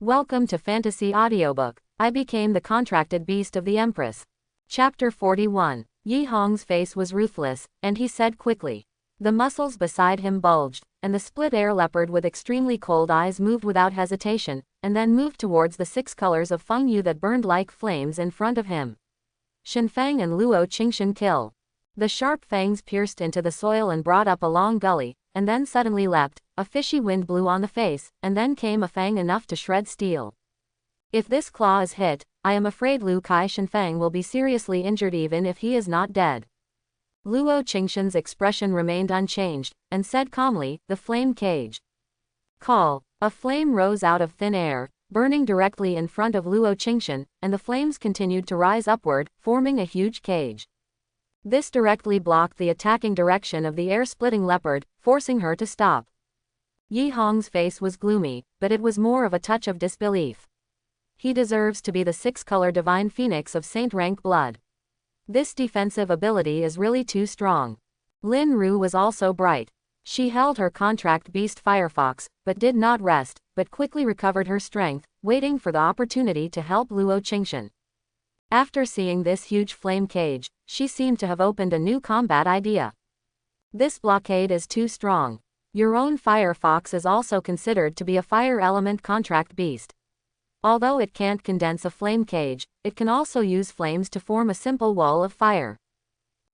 Welcome to Fantasy Audiobook. I became the contracted beast of the Empress. Chapter 41. Yi Hong's face was ruthless, and he said quickly. The muscles beside him bulged, and the split-air leopard with extremely cold eyes moved without hesitation, and then moved towards the 6 colors of Feng Yu that burned like flames in front of him. Shenfeng and Luo Qingshan kill. The sharp fangs pierced into the soil and brought up a long gully, and then suddenly leapt. A fishy wind blew on the face, and then came a fang enough to shred steel. If this claw is hit, I am afraid Lu Kai Shenfeng will be seriously injured even if he is not dead. Luo Qingshan's expression remained unchanged, and said calmly, the flame cage. Call. A flame rose out of thin air, burning directly in front of Luo Qingshan, and the flames continued to rise upward, forming a huge cage. This directly blocked the attacking direction of the air-splitting leopard, forcing her to stop. Yi Hong's face was gloomy, but it was more of a touch of disbelief. He deserves to be the 6-color divine phoenix of saint-rank blood. This defensive ability is really too strong. Lin Ru was also bright. She held her contract beast Firefox, but did not rest, but quickly recovered her strength, waiting for the opportunity to help Luo Qingshan. After seeing this huge flame cage, she seemed to have opened a new combat idea. This blockade is too strong. Your own Firefox is also considered to be a fire element contract beast. Although it can't condense a flame cage, it can also use flames to form a simple wall of fire.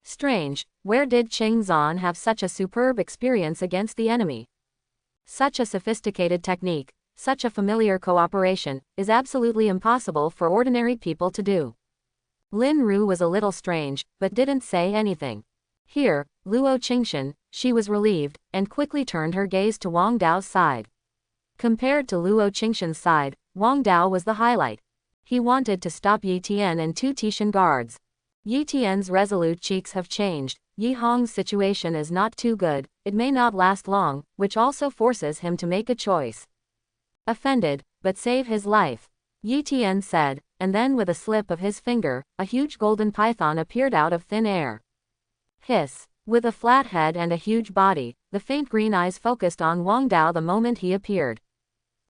Strange, where did Qing Zan have such a superb experience against the enemy? Such a sophisticated technique, such a familiar cooperation, is absolutely impossible for ordinary people to do. Lin Ru was a little strange, but didn't say anything. Here, Luo Qingshan, she was relieved, and quickly turned her gaze to Wang Dao's side. Compared to Luo Qingshan's side, Wang Dao was the highlight. He wanted to stop Yi Tian and 2 Tishan guards. Yi Tian's resolute cheeks have changed. Yi Hong's situation is not too good, it may not last long, which also forces him to make a choice. Offended, but save his life, Yi Tian said, and then with a slip of his finger, a huge golden python appeared out of thin air. Hiss. With a flat head and a huge body, the faint green eyes focused on Wang Dao the moment he appeared.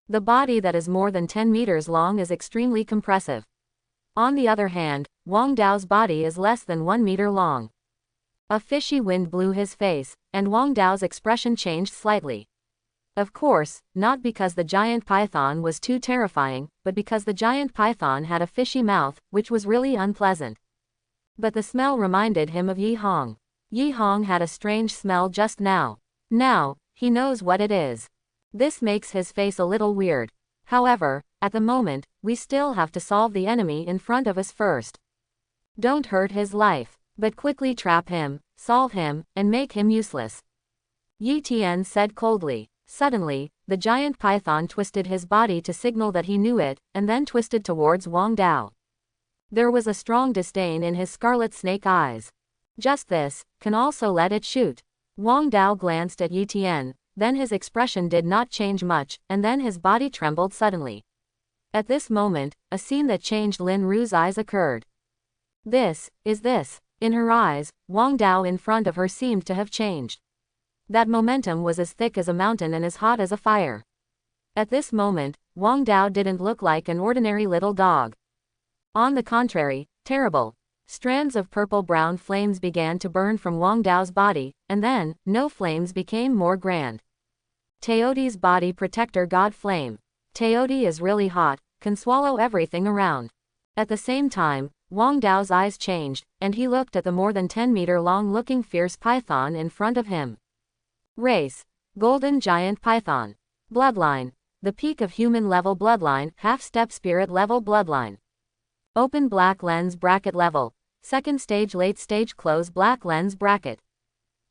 The body that is more than 10 meters long is extremely compressive. On the other hand, Wang Dao's body is less than 1 meter long. A fishy wind blew his face, and Wang Dao's expression changed slightly. Of course, not because the giant python was too terrifying, but because the giant python had a fishy mouth, which was really unpleasant. But the smell reminded him of Yi Hong. Yi Hong had a strange smell just now. Now, he knows what it is. This makes his face a little weird. However, at the moment, we still have to solve the enemy in front of us first. Don't hurt his life, but quickly trap him, solve him, and make him useless. Yi Tian said coldly. Suddenly, the giant python twisted his body to signal that he knew it, and then twisted towards Wang Dao. There was a strong disdain in his scarlet snake eyes. Just this, can also let it shoot. Wang Dao glanced at Yi Tian, then his expression did not change much, and then his body trembled suddenly. At this moment, a scene that changed Lin Ru's eyes occurred. This. In her eyes, Wang Dao in front of her seemed to have changed. That momentum was as thick as a mountain and as hot as a fire. At this moment, Wang Dao didn't look like an ordinary little dog. On the contrary, terrible. Strands of purple-brown flames began to burn from Wang Dao's body, and then, no flames became more grand. Teoti's body protector god flame. Teoti is really hot, can swallow everything around. At the same time, Wang Dao's eyes changed, and he looked at the more than 10-meter-long looking fierce python in front of him. Race. Golden Giant Python. Bloodline. The peak of human level bloodline, half-step spirit level bloodline. Open black lens bracket level. Second stage late stage close black lens bracket.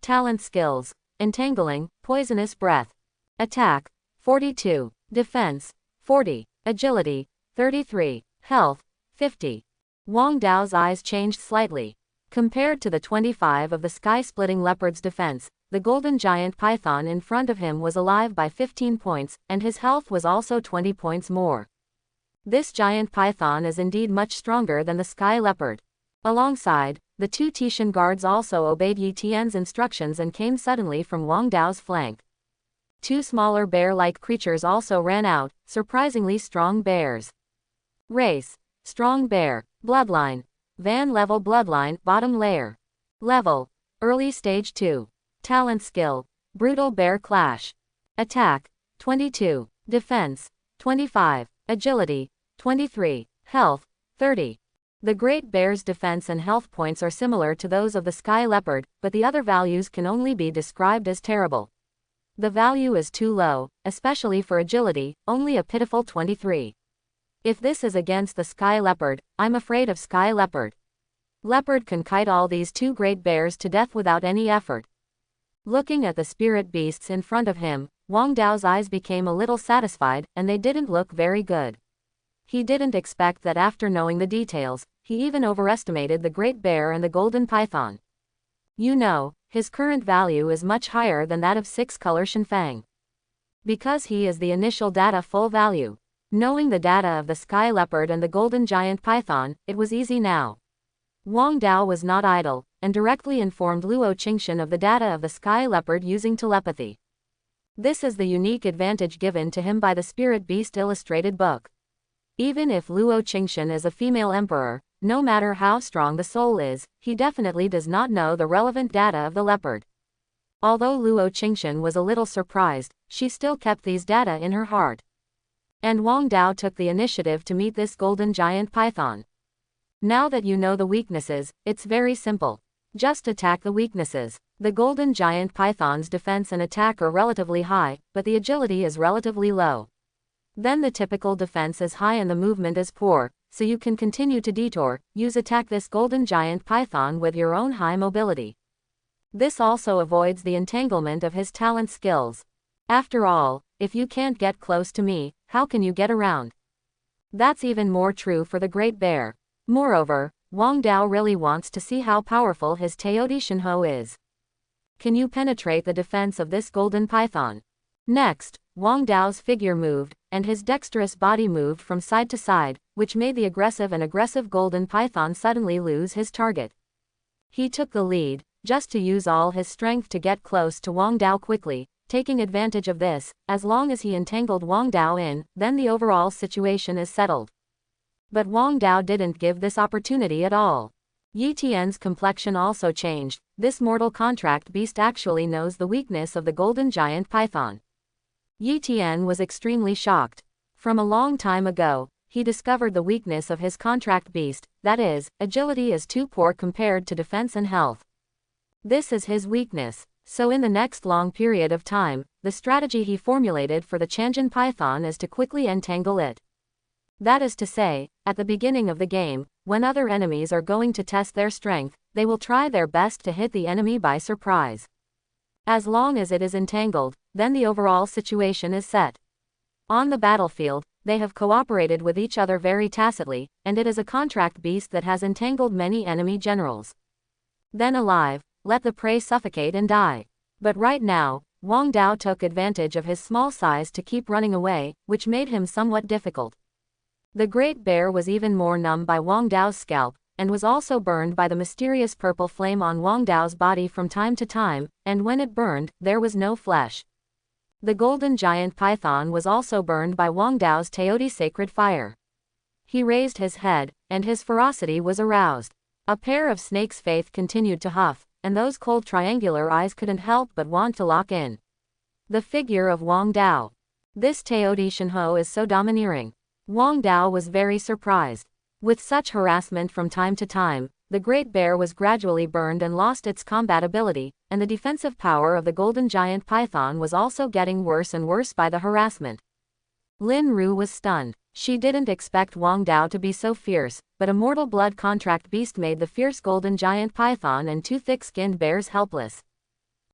Talent skills. Entangling, poisonous breath. Attack, 42. Defense, 40. Agility, 33. Health, 50. Wang Dao's eyes changed slightly. Compared to the 25 of the sky-splitting leopard's defense, the golden giant python in front of him was alive by 15 points, and his health was also 20 points more. This giant python is indeed much stronger than the sky leopard. Alongside, the 2 Tishan guards also obeyed Yi Tian's instructions and came suddenly from Wang Dao's flank. Two smaller bear-like creatures also ran out, surprisingly strong bears. Race: strong bear. Bloodline: Van level bloodline, bottom layer. Level: early stage 2. Talent skill: brutal bear clash. Attack: 22. Defense: 25. Agility: 23. Health: 30. The great bear's defense and health points are similar to those of the sky leopard, but the other values can only be described as terrible. The value is too low, especially for agility, only a pitiful 23. If this is against the sky leopard, I'm afraid of sky leopard. Leopard can kite all these two great bears to death without any effort. Looking at the spirit beasts in front of him, Wang Dao's eyes became a little satisfied, and they didn't look very good. He didn't expect that after knowing the details, he even overestimated the great bear and the golden python. You know, his current value is much higher than that of 6-color Shinfang. Because he is the initial data full value. Knowing the data of the sky leopard and the golden giant python, it was easy now. Wang Dao was not idle, and directly informed Luo Qingshan of the data of the sky leopard using telepathy. This is the unique advantage given to him by the Spirit Beast illustrated book. Even if Luo Qingshan is a female emperor, no matter how strong the soul is, he definitely does not know the relevant data of the leopard. Although Luo Qingshan was a little surprised, she still kept these data in her heart. And Wang Dao took the initiative to meet this golden giant python. Now that you know the weaknesses, it's very simple. Just attack the weaknesses. The golden giant python's defense and attack are relatively high, but the agility is relatively low. Then the typical defense is high and the movement is poor, so you can continue to detour, attack this golden giant python with your own high mobility. This also avoids the entanglement of his talent skills. After all, if you can't get close to me, how can you get around? That's even more true for the great bear. Moreover, Wang Dao really wants to see how powerful his Teodi Shinho is. Can you penetrate the defense of this golden python? Next, Wang Dao's figure moved, and his dexterous body moved from side to side, which made the aggressive golden python suddenly lose his target. He took the lead, just to use all his strength to get close to Wang Dao quickly, taking advantage of this. As long as he entangled Wang Dao in, then the overall situation is settled. But Wang Dao didn't give this opportunity at all. Yi Tian's complexion also changed. This mortal contract beast actually knows the weakness of the golden giant python. Yi Tian was extremely shocked. From a long time ago, he discovered the weakness of his contract beast, that is, agility is too poor compared to defense and health. This is his weakness, so in the next long period of time, the strategy he formulated for the Changjin python is to quickly entangle it. That is to say, at the beginning of the game, when other enemies are going to test their strength, they will try their best to hit the enemy by surprise. As long as it is entangled, then the overall situation is set. On the battlefield, they have cooperated with each other very tacitly, and it is a contract beast that has entangled many enemy generals. Then alive, let the prey suffocate and die. But right now, Wang Dao took advantage of his small size to keep running away, which made him somewhat difficult. The great bear was even more numb by Wang Dao's scalp, and was also burned by the mysterious purple flame on Wang Dao's body from time to time, and when it burned, there was no flesh. The golden giant python was also burned by Wang Dao's Teodi sacred fire. He raised his head, and his ferocity was aroused. A pair of snakes' faith continued to huff, and those cold triangular eyes couldn't help but want to lock in. The figure of Wang Dao. This Teodi Shinho is so domineering. Wang Dao was very surprised. With such harassment from time to time, the great bear was gradually burned and lost its combat ability, and the defensive power of the golden giant python was also getting worse and worse by the harassment. Lin Ru was stunned. She didn't expect Wang Dao to be so fierce, but a mortal blood contract beast made the fierce golden giant python and two thick-skinned bears helpless.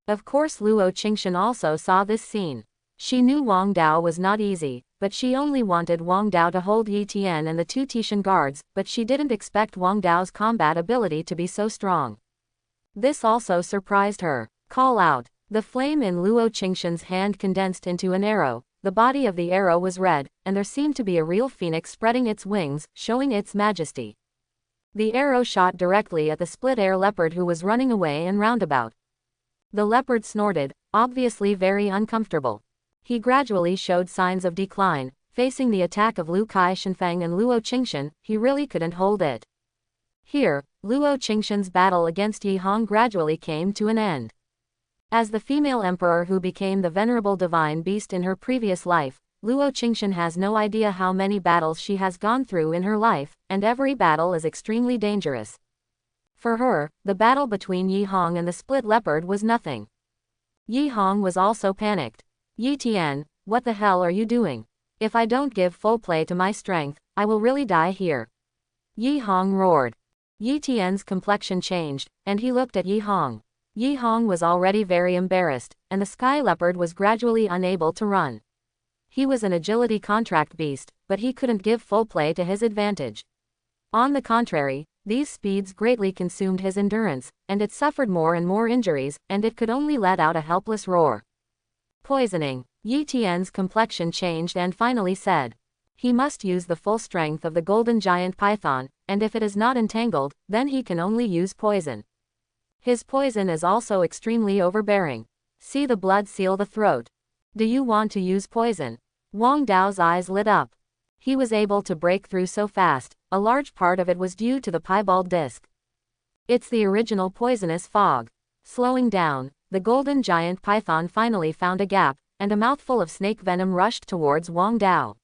Of course Luo Qingshan also saw this scene. She knew Wang Dao was not easy, but she only wanted Wang Dao to hold Yi Tian and the two Tishan guards, but she didn't expect Wang Dao's combat ability to be so strong. This also surprised her. Call out. The flame in Luo Qingshan's hand condensed into an arrow. The body of the arrow was red, and there seemed to be a real phoenix spreading its wings, showing its majesty. The arrow shot directly at the split-air leopard who was running away and roundabout. The leopard snorted, obviously very uncomfortable. He gradually showed signs of decline. Facing the attack of Lu Kai Shenfeng and Luo Qingshan, he really couldn't hold it. Here, Luo Qingshan's battle against Yi Hong gradually came to an end. As the female emperor who became the venerable divine beast in her previous life, Luo Qingshan has no idea how many battles she has gone through in her life, and every battle is extremely dangerous. For her, the battle between Yi Hong and the split leopard was nothing. Yi Hong was also panicked. "Yi Tian, what the hell are you doing? If I don't give full play to my strength, I will really die here," Yi Hong roared. Yi Tian's complexion changed, and he looked at Yi Hong. Yi Hong was already very embarrassed, and the sky leopard was gradually unable to run. He was an agility contract beast, but he couldn't give full play to his advantage. On the contrary, these speeds greatly consumed his endurance, and it suffered more and more injuries, and it could only let out a helpless roar. Poisoning. Yi Tian's complexion changed and finally said. He must use the full strength of the golden giant python, and if it is not entangled, then he can only use poison. His poison is also extremely overbearing. See the blood seal the throat. Do you want to use poison? Wang Dao's eyes lit up. He was able to break through so fast, a large part of it was due to the piebald disc. It's the original poisonous fog. Slowing down, the golden giant python finally found a gap, and a mouthful of snake venom rushed towards Wang Dao.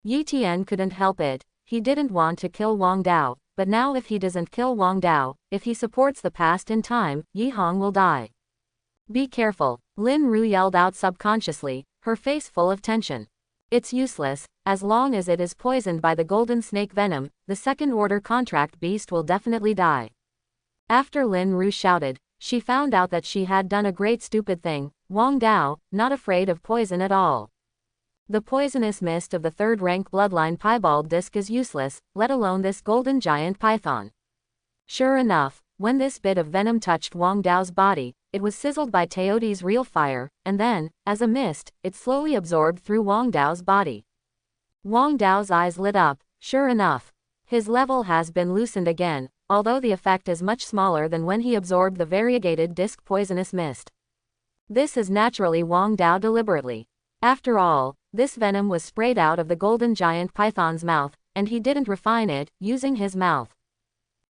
Yi Tian couldn't help it. He didn't want to kill Wang Dao, but now if he doesn't kill Wang Dao, if he supports the past in time, Yi Hong will die. Be careful, Lin Ru yelled out subconsciously, her face full of tension. It's useless. As long as it is poisoned by the golden snake venom, the second-order contract beast will definitely die. After Lin Ru shouted, she found out that she had done a great stupid thing. Wang Dao, not afraid of poison at all. The poisonous mist of the third-rank bloodline piebald disc is useless, let alone this golden giant python. Sure enough, when this bit of venom touched Wang Dao's body, it was sizzled by Teoti's real fire, and then, as a mist, it slowly absorbed through Wang Dao's body. Wang Dao's eyes lit up. Sure enough, his level has been loosened again, although the effect is much smaller than when he absorbed the variegated disc poisonous mist. This is naturally Wang Dao deliberately. After all, this venom was sprayed out of the golden giant python's mouth, and he didn't refine it, using his mouth.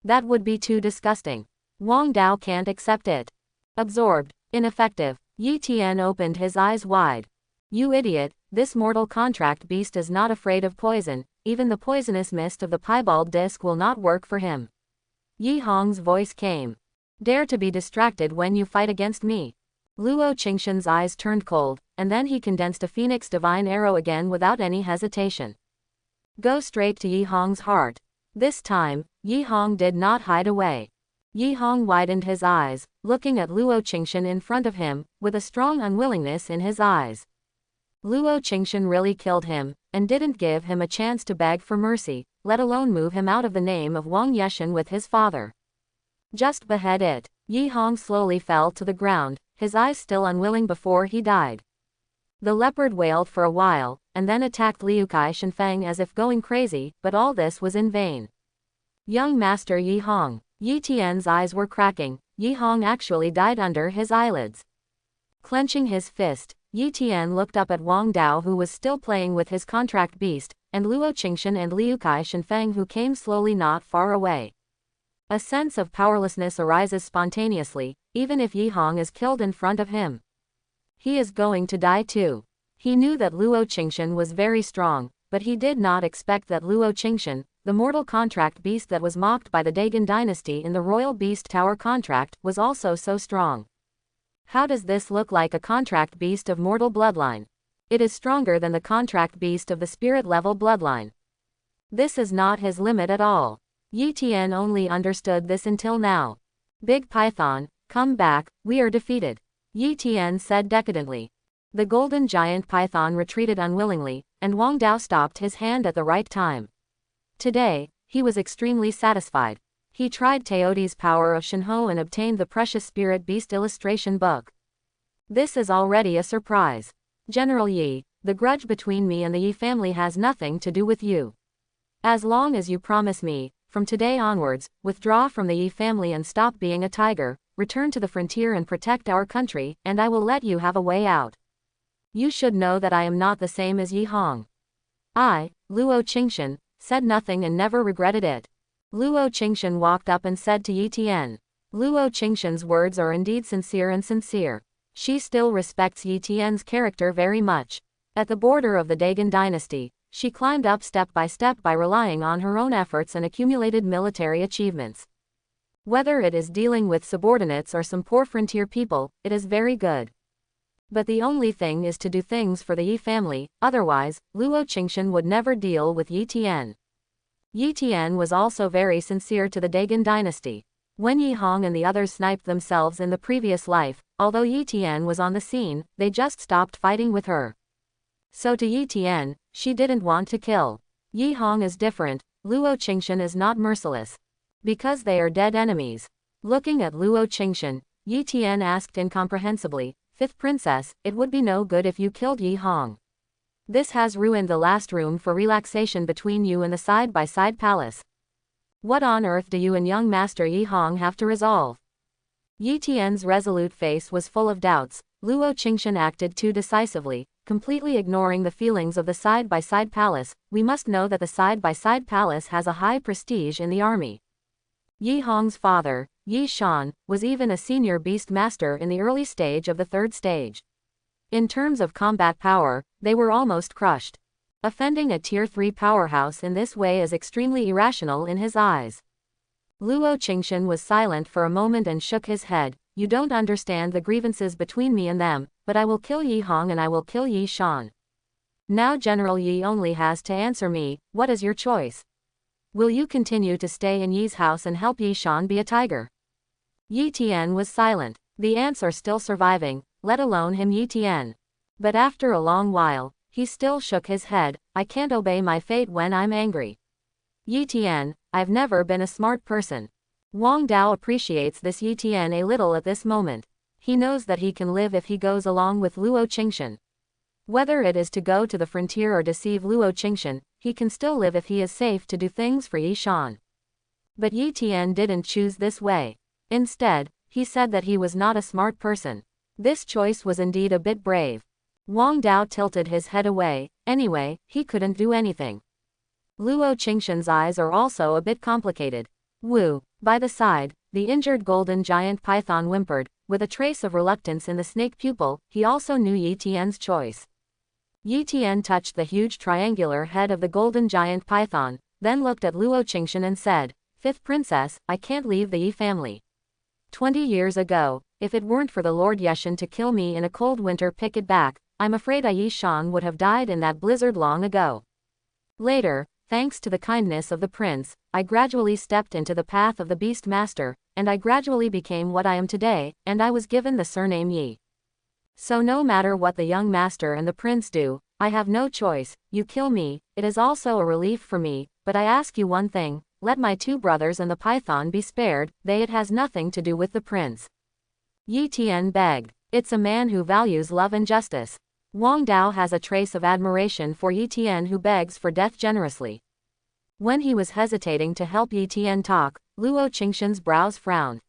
That would be too disgusting. Wang Dao can't accept it. Absorbed. Ineffective. Yi Tian opened his eyes wide. You idiot, this mortal contract beast is not afraid of poison, even the poisonous mist of the piebald disc will not work for him. Yi Hong's voice came. Dare to be distracted when you fight against me. Luo Qingshan's eyes turned cold, and then he condensed a phoenix divine arrow again without any hesitation. Go straight to Yi Hong's heart. This time, Yi Hong did not hide away. Yi Hong widened his eyes, looking at Luo Qingshan in front of him, with a strong unwillingness in his eyes. Luo Qingshan really killed him, and didn't give him a chance to beg for mercy, let alone move him out of the name of Wang Yeshan with his father. Just behead it. Yi Hong slowly fell to the ground, his eyes still unwilling before he died. The leopard wailed for a while, and then attacked Liu Kai Shenfeng as if going crazy, but all this was in vain. Young Master Yi Hong. Yi Tian's eyes were cracking. Yi Hong actually died under his eyelids. Clenching his fist, Yi Tian looked up at Wang Dao who was still playing with his contract beast, and Luo Qingshan and Liu Kai Shenfeng who came slowly not far away. A sense of powerlessness arises spontaneously, even if Yi Hong is killed in front of him. He is going to die too. He knew that Luo Qingshan was very strong, but he did not expect that Luo Qingshan, the mortal contract beast that was mocked by the Dagon dynasty in the Royal Beast Tower contract, was also so strong. How does this look like a contract beast of mortal bloodline? It is stronger than the contract beast of the spirit level bloodline. This is not his limit at all. Yi Tian only understood this until now. Big Python, come back, we are defeated. Yi Tian said decadently. The golden giant python retreated unwillingly, and Wang Dao stopped his hand at the right time. Today, he was extremely satisfied. He tried Teoti's power of Shenhou and obtained the precious spirit beast illustration book. This is already a surprise. General Yi, the grudge between me and the Yi family has nothing to do with you. As long as you promise me, from today onwards, withdraw from the Yi family and stop being a tiger, return to the frontier and protect our country, and I will let you have a way out. You should know that I am not the same as Yi Hong. I, Luo Qingshan, said nothing and never regretted it. Luo Qingshan walked up and said to Yi Tian. Luo Qingshan's words are indeed sincere and sincere. She still respects Yi Tian's character very much. At the border of the Dagon dynasty, she climbed up step by relying on her own efforts and accumulated military achievements. Whether it is dealing with subordinates or some poor frontier people, it is very good. But the only thing is to do things for the Yi family, otherwise, Luo Qingshan would never deal with Yi Tian. Yi Tian was also very sincere to the Dagon dynasty. When Yi Hong and the others sniped themselves in the previous life, although Yi Tian was on the scene, they just stopped fighting with her. So to Yi Tian, she didn't want to kill. Yi Hong is different, Luo Qingshan is not merciless. Because they are dead enemies. Looking at Luo Qingshan, Yi Tian asked incomprehensibly, "Fifth princess, it would be no good if you killed Yi Hong. This has ruined the last room for relaxation between you and the side-by-side palace. What on earth do you and young master Yi Hong have to resolve?" Yi Tian's resolute face was full of doubts. Luo Qingshan acted too decisively, completely ignoring the feelings of the side-by-side palace. We must know that the side-by-side palace has a high prestige in the army. Yi Hong's father, Yi Shan, was even a senior beast master in the early stage of the third stage. In terms of combat power, they were almost crushed. Offending a Tier 3 powerhouse in this way is extremely irrational in his eyes. Luo Qingshan was silent for a moment and shook his head. "You don't understand the grievances between me and them, but I will kill Yi Hong and I will kill Yi Shan. Now General Yi only has to answer me, what is your choice? Will you continue to stay in Yi's house and help Yi Shan be a tiger?" Yi Tian was silent. The ants are still surviving, let alone him Yi Tian. But after a long while, he still shook his head. "I can't obey my fate when I'm angry. Yi Tian, I've never been a smart person." Wang Dao appreciates this Yi Tian a little at this moment. He knows that he can live if he goes along with Luo Qingshan. Whether it is to go to the frontier or deceive Luo Qingshan, he can still live if he is safe to do things for Yi Shan. But Yi Tian didn't choose this way. Instead, he said that he was not a smart person. This choice was indeed a bit brave. Wang Dao tilted his head away. Anyway, he couldn't do anything. Luo Qingshan's eyes are also a bit complicated. Wu. By the side, the injured golden giant python whimpered, with a trace of reluctance in the snake pupil. He also knew Yi Tian's choice. Yi Tian touched the huge triangular head of the golden giant python, then looked at Luo Qingshan and said, "Fifth princess, I can't leave the Yi family. 20 years ago, if it weren't for the Lord Yeshan to kill me in a cold winter pick it back, I'm afraid Yi Shan would have died in that blizzard long ago. Later, thanks to the kindness of the prince, I gradually stepped into the path of the beast master, and I gradually became what I am today, and I was given the surname Yi. So no matter what the young master and the prince do, I have no choice. You kill me, it is also a relief for me, but I ask you one thing, let my 2 brothers and the python be spared, it has nothing to do with the prince." Yi Tian begged. It's a man who values love and justice. Wang Dao has a trace of admiration for Yi Tian who begs for death generously. When he was hesitating to help Yi Tian talk, Luo Qingshan's brows frowned.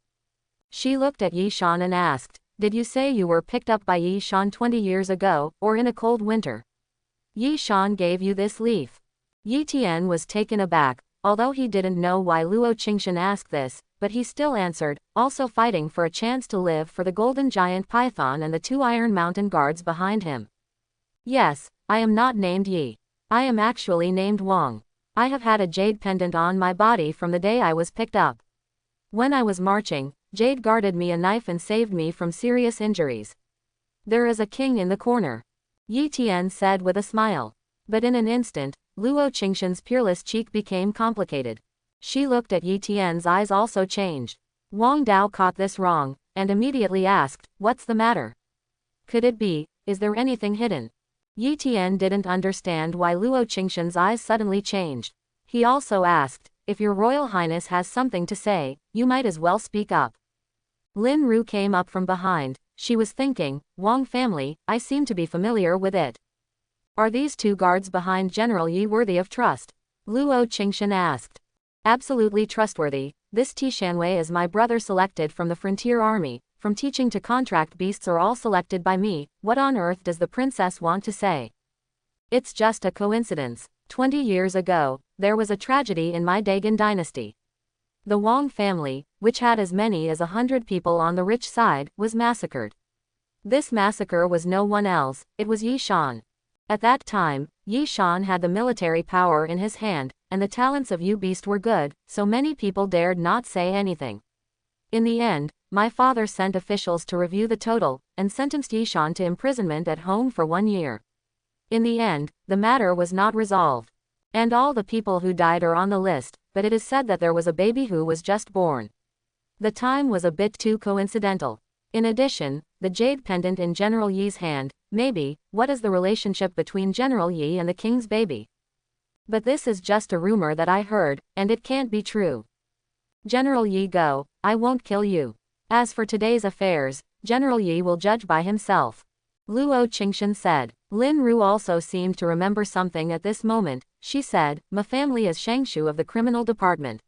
She looked at Yi Shan and asked, "Did you say you were picked up by Yi Shan 20 years ago, or in a cold winter? Yi Shan gave you this leaf?" Yi Tian was taken aback, although he didn't know why Luo Qingshan asked this, but he still answered, also fighting for a chance to live for the golden giant python and the 2 iron mountain guards behind him. "Yes, I am not named Yi. I am actually named Wang. I have had a jade pendant on my body from the day I was picked up. When I was marching, Jade guarded me a knife and saved me from serious injuries. There is a king in the corner," Yi Tian said with a smile. But in an instant, Luo Qingshan's peerless cheek became complicated. She looked at Yi Tian's eyes also changed. Wang Dao caught this wrong, and immediately asked, "What's the matter? Could it be, is there anything hidden?" Yi Tian didn't understand why Luo Qingshan's eyes suddenly changed. He also asked, "If your Royal Highness has something to say, you might as well speak up." Lin Ru came up from behind. She was thinking, Wang family, I seem to be familiar with it. Are these 2 guards behind General Yi worthy of trust? Luo Qingshan asked. Absolutely trustworthy. This Tishanwei is my brother selected from the frontier army from teaching to contract beasts are all selected by me. What on earth does the princess want to say? It's just a coincidence. 20 years ago, there was a tragedy in my Dagon dynasty. The Wang family, which had as many as 100 people on the rich side, was massacred. This massacre was no one else, it was Yi Shan. At that time, Yi Shan had the military power in his hand, and the talents of Yu Beast were good, so many people dared not say anything. In the end, my father sent officials to review the total, and sentenced Yi Shan to imprisonment at home for 1 year. In the end, the matter was not resolved. And all the people who died are on the list, but it is said that there was a baby who was just born. The time was a bit too coincidental. In addition, the jade pendant in General Yi's hand, maybe, what is the relationship between General Yi and the king's baby? But this is just a rumor that I heard, and it can't be true. General Yi, go, I won't kill you. As for today's affairs, General Yi will judge by himself. Luo Qingshan said. Lin Ru also seemed to remember something at this moment. She said, my family is Shangshu of the criminal department.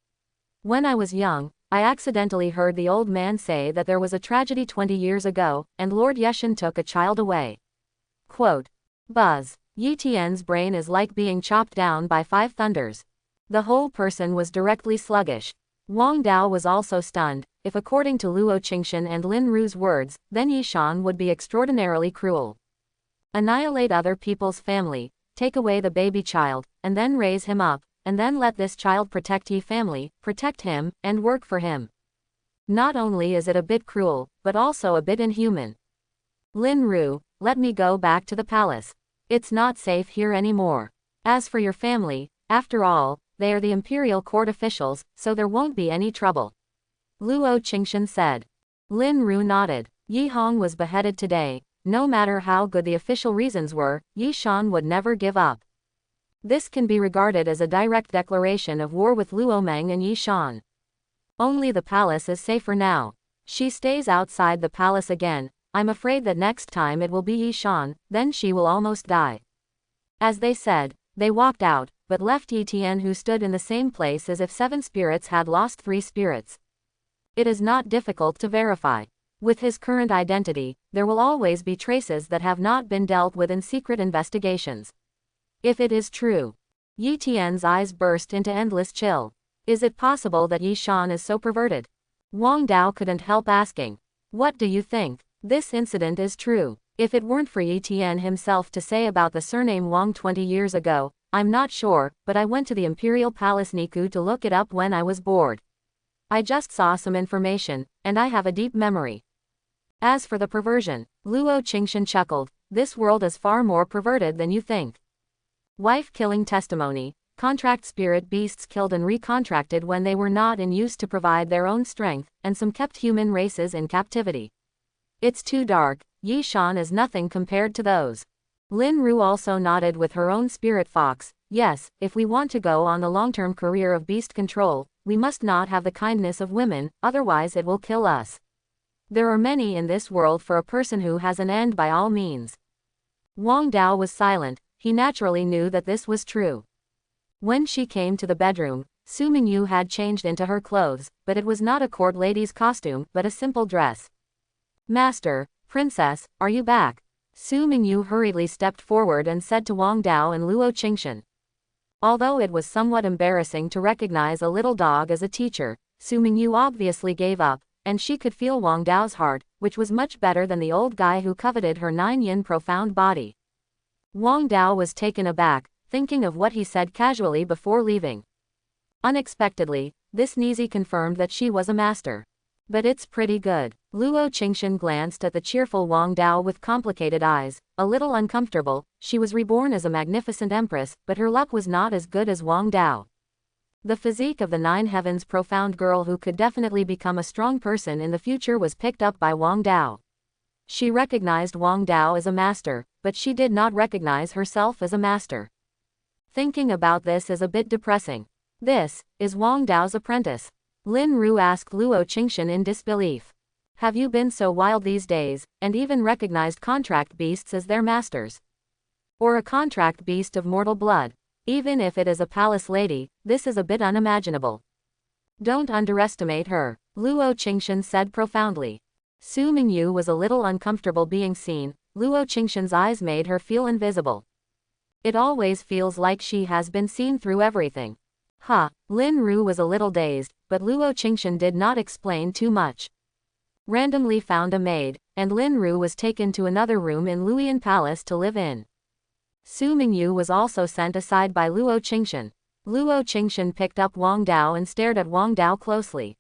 When I was young, I accidentally heard the old man say that there was a tragedy 20 years ago, and Lord Yeshan took a child away. Quote. Buzz. Yi Tian's brain is like being chopped down by 5 thunders. The whole person was directly sluggish. Wang Dao was also stunned. If according to Luo Qingshan and Lin Ru's words, then Yi Shan would be extraordinarily cruel. Annihilate other people's family, take away the baby child, and then raise him up, and then let this child protect Yi family, protect him, and work for him. Not only is it a bit cruel, but also a bit inhuman. Lin Ru, let me go back to the palace. It's not safe here anymore. As for your family, after all, they are the imperial court officials, so there won't be any trouble. Luo Qingshan said. Lin Ru nodded. Yi Hong was beheaded today. No matter how good the official reasons were, Yi Shan would never give up. This can be regarded as a direct declaration of war with Luo Meng and Yi Shan. Only the palace is safer now. She stays outside the palace again. I'm afraid that next time it will be Yi Shan, then she will almost die. As they said, they walked out, but left Yi Tian, who stood in the same place as if 7 spirits had lost 3 spirits. It is not difficult to verify. With his current identity, there will always be traces that have not been dealt with in secret investigations. If it is true. Yi Tian's eyes burst into endless chill. Is it possible that Yi Shan is so perverted? Wang Dao couldn't help asking. What do you think? This incident is true. If it weren't for Yi Tian himself to say about the surname Wang 20 years ago, I'm not sure, but I went to the Imperial Palace Niku to look it up when I was bored. I just saw some information, and I have a deep memory. As for the perversion, Luo Qingshan chuckled, this world is far more perverted than you think. Wife-killing testimony, contract spirit beasts killed and recontracted when they were not in use to provide their own strength, and some kept human races in captivity. It's too dark, Yi Shan is nothing compared to those. Lin Ru also nodded with her own spirit fox. Yes, if we want to go on the long-term career of beast control, we must not have the kindness of women, otherwise it will kill us. There are many in this world for a person who has an end by all means. Wang Dao was silent, he naturally knew that this was true. When she came to the bedroom, Su Mingyu had changed into her clothes, but it was not a court lady's costume, but a simple dress. Master, Princess, are you back? Su Mingyu hurriedly stepped forward and said to Wang Dao and Luo Qingshan. Although it was somewhat embarrassing to recognize a little dog as a teacher, Su Mingyu obviously gave up, and she could feel Wang Dao's heart, which was much better than the old guy who coveted her 9-yin profound body. Wang Dao was taken aback, thinking of what he said casually before leaving. Unexpectedly, this Nizi confirmed that she was a master. But it's pretty good. Luo Qingshan glanced at the cheerful Wang Dao with complicated eyes, a little uncomfortable. She was reborn as a magnificent empress, but her luck was not as good as Wang Dao. The physique of the 9 heavens profound girl who could definitely become a strong person in the future was picked up by Wang Dao. She recognized Wang Dao as a master, but she did not recognize herself as a master. Thinking about this is a bit depressing. This is Wang Dao's apprentice. Lin Ru asked Luo Qingshan in disbelief. Have you been so wild these days, and even recognized contract beasts as their masters? Or a contract beast of mortal blood? Even if it is a palace lady, this is a bit unimaginable. Don't underestimate her, Luo Qingshan said profoundly. Su Mingyu was a little uncomfortable being seen. Luo Qingshan's eyes made her feel invisible. It always feels like she has been seen through everything. Lin Ru was a little dazed, but Luo Qingshan did not explain too much. Randomly found a maid, and Lin Ru was taken to another room in Luoyan Palace to live in. Su Mingyu was also sent aside by Luo Qingshan. Luo Qingshan picked up Wang Dao and stared at Wang Dao closely.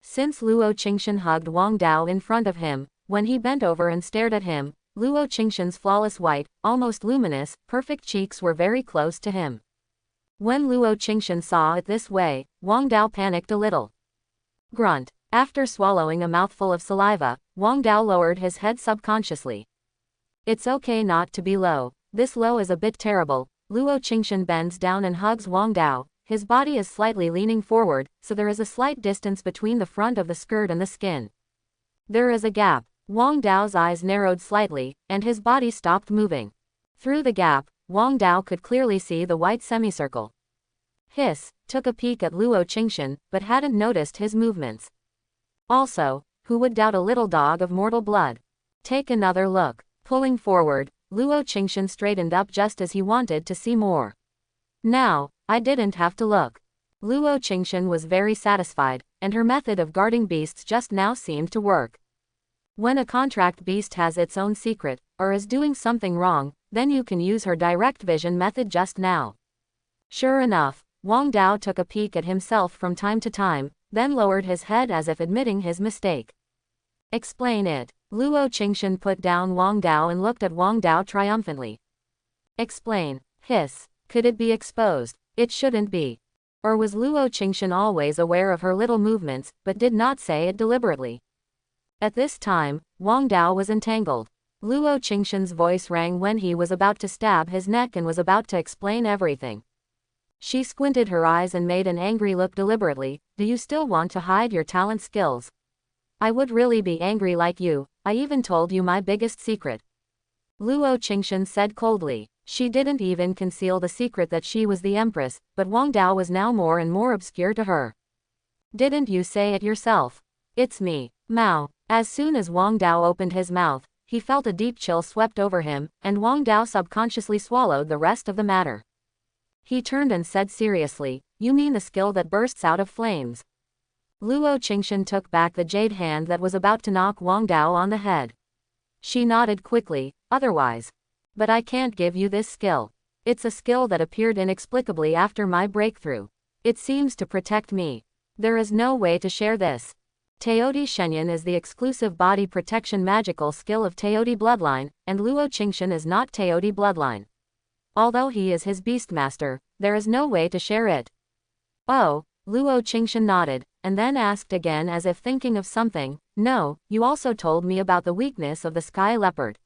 Since Luo Qingshan hugged Wang Dao in front of him, when he bent over and stared at him, Luo Qingshan's flawless white, almost luminous, perfect cheeks were very close to him. When Luo Qingshan saw it this way, Wang Dao panicked a little. Grunt. After swallowing a mouthful of saliva, Wang Dao lowered his head subconsciously. It's okay not to be low. This low is a bit terrible. Luo Qingshan bends down and hugs Wang Dao. His body is slightly leaning forward, so there is a slight distance between the front of the skirt and the skin. There is a gap. Wang Dao's eyes narrowed slightly, and his body stopped moving. Through the gap, Wang Dao could clearly see the white semicircle. Hiss, took a peek at Luo Qingshan, but hadn't noticed his movements. Also, who would doubt a little dog of mortal blood? Take another look. Pulling forward, Luo Qingshan straightened up just as he wanted to see more. Now, I didn't have to look. Luo Qingshan was very satisfied, and her method of guarding beasts just now seemed to work. When a contract beast has its own secret, or is doing something wrong, then you can use her direct vision method just now. Sure enough, Wang Dao took a peek at himself from time to time, then lowered his head as if admitting his mistake. Explain it. Luo Qingshan put down Wang Dao and looked at Wang Dao triumphantly. Explain. Hiss. Could it be exposed? It shouldn't be. Or was Luo Qingshan always aware of her little movements, but did not say it deliberately? At this time, Wang Dao was entangled. Luo Qingshan's voice rang when he was about to stab his neck and was about to explain everything. She squinted her eyes and made an angry look deliberately. Do you still want to hide your talent skills? I would really be angry like you. I even told you my biggest secret. Luo Qingshan said coldly. She didn't even conceal the secret that she was the Empress, but Wang Dao was now more and more obscure to her. Didn't you say it yourself? It's me, Mao. As soon as Wang Dao opened his mouth, he felt a deep chill swept over him, and Wang Dao subconsciously swallowed the rest of the matter. He turned and said seriously, you mean the skill that bursts out of flames? Luo Qingshan took back the jade hand that was about to knock Wang Dao on the head. She nodded quickly, otherwise. But I can't give you this skill. It's a skill that appeared inexplicably after my breakthrough. It seems to protect me. There is no way to share this. Teoti Shenyan is the exclusive body protection magical skill of Teoti bloodline, and Luo Qingshan is not Teoti bloodline. Although he is his beastmaster, there is no way to share it. Oh, Luo Qingshan nodded, and then asked again as if thinking of something, no, you also told me about the weakness of the sky leopard.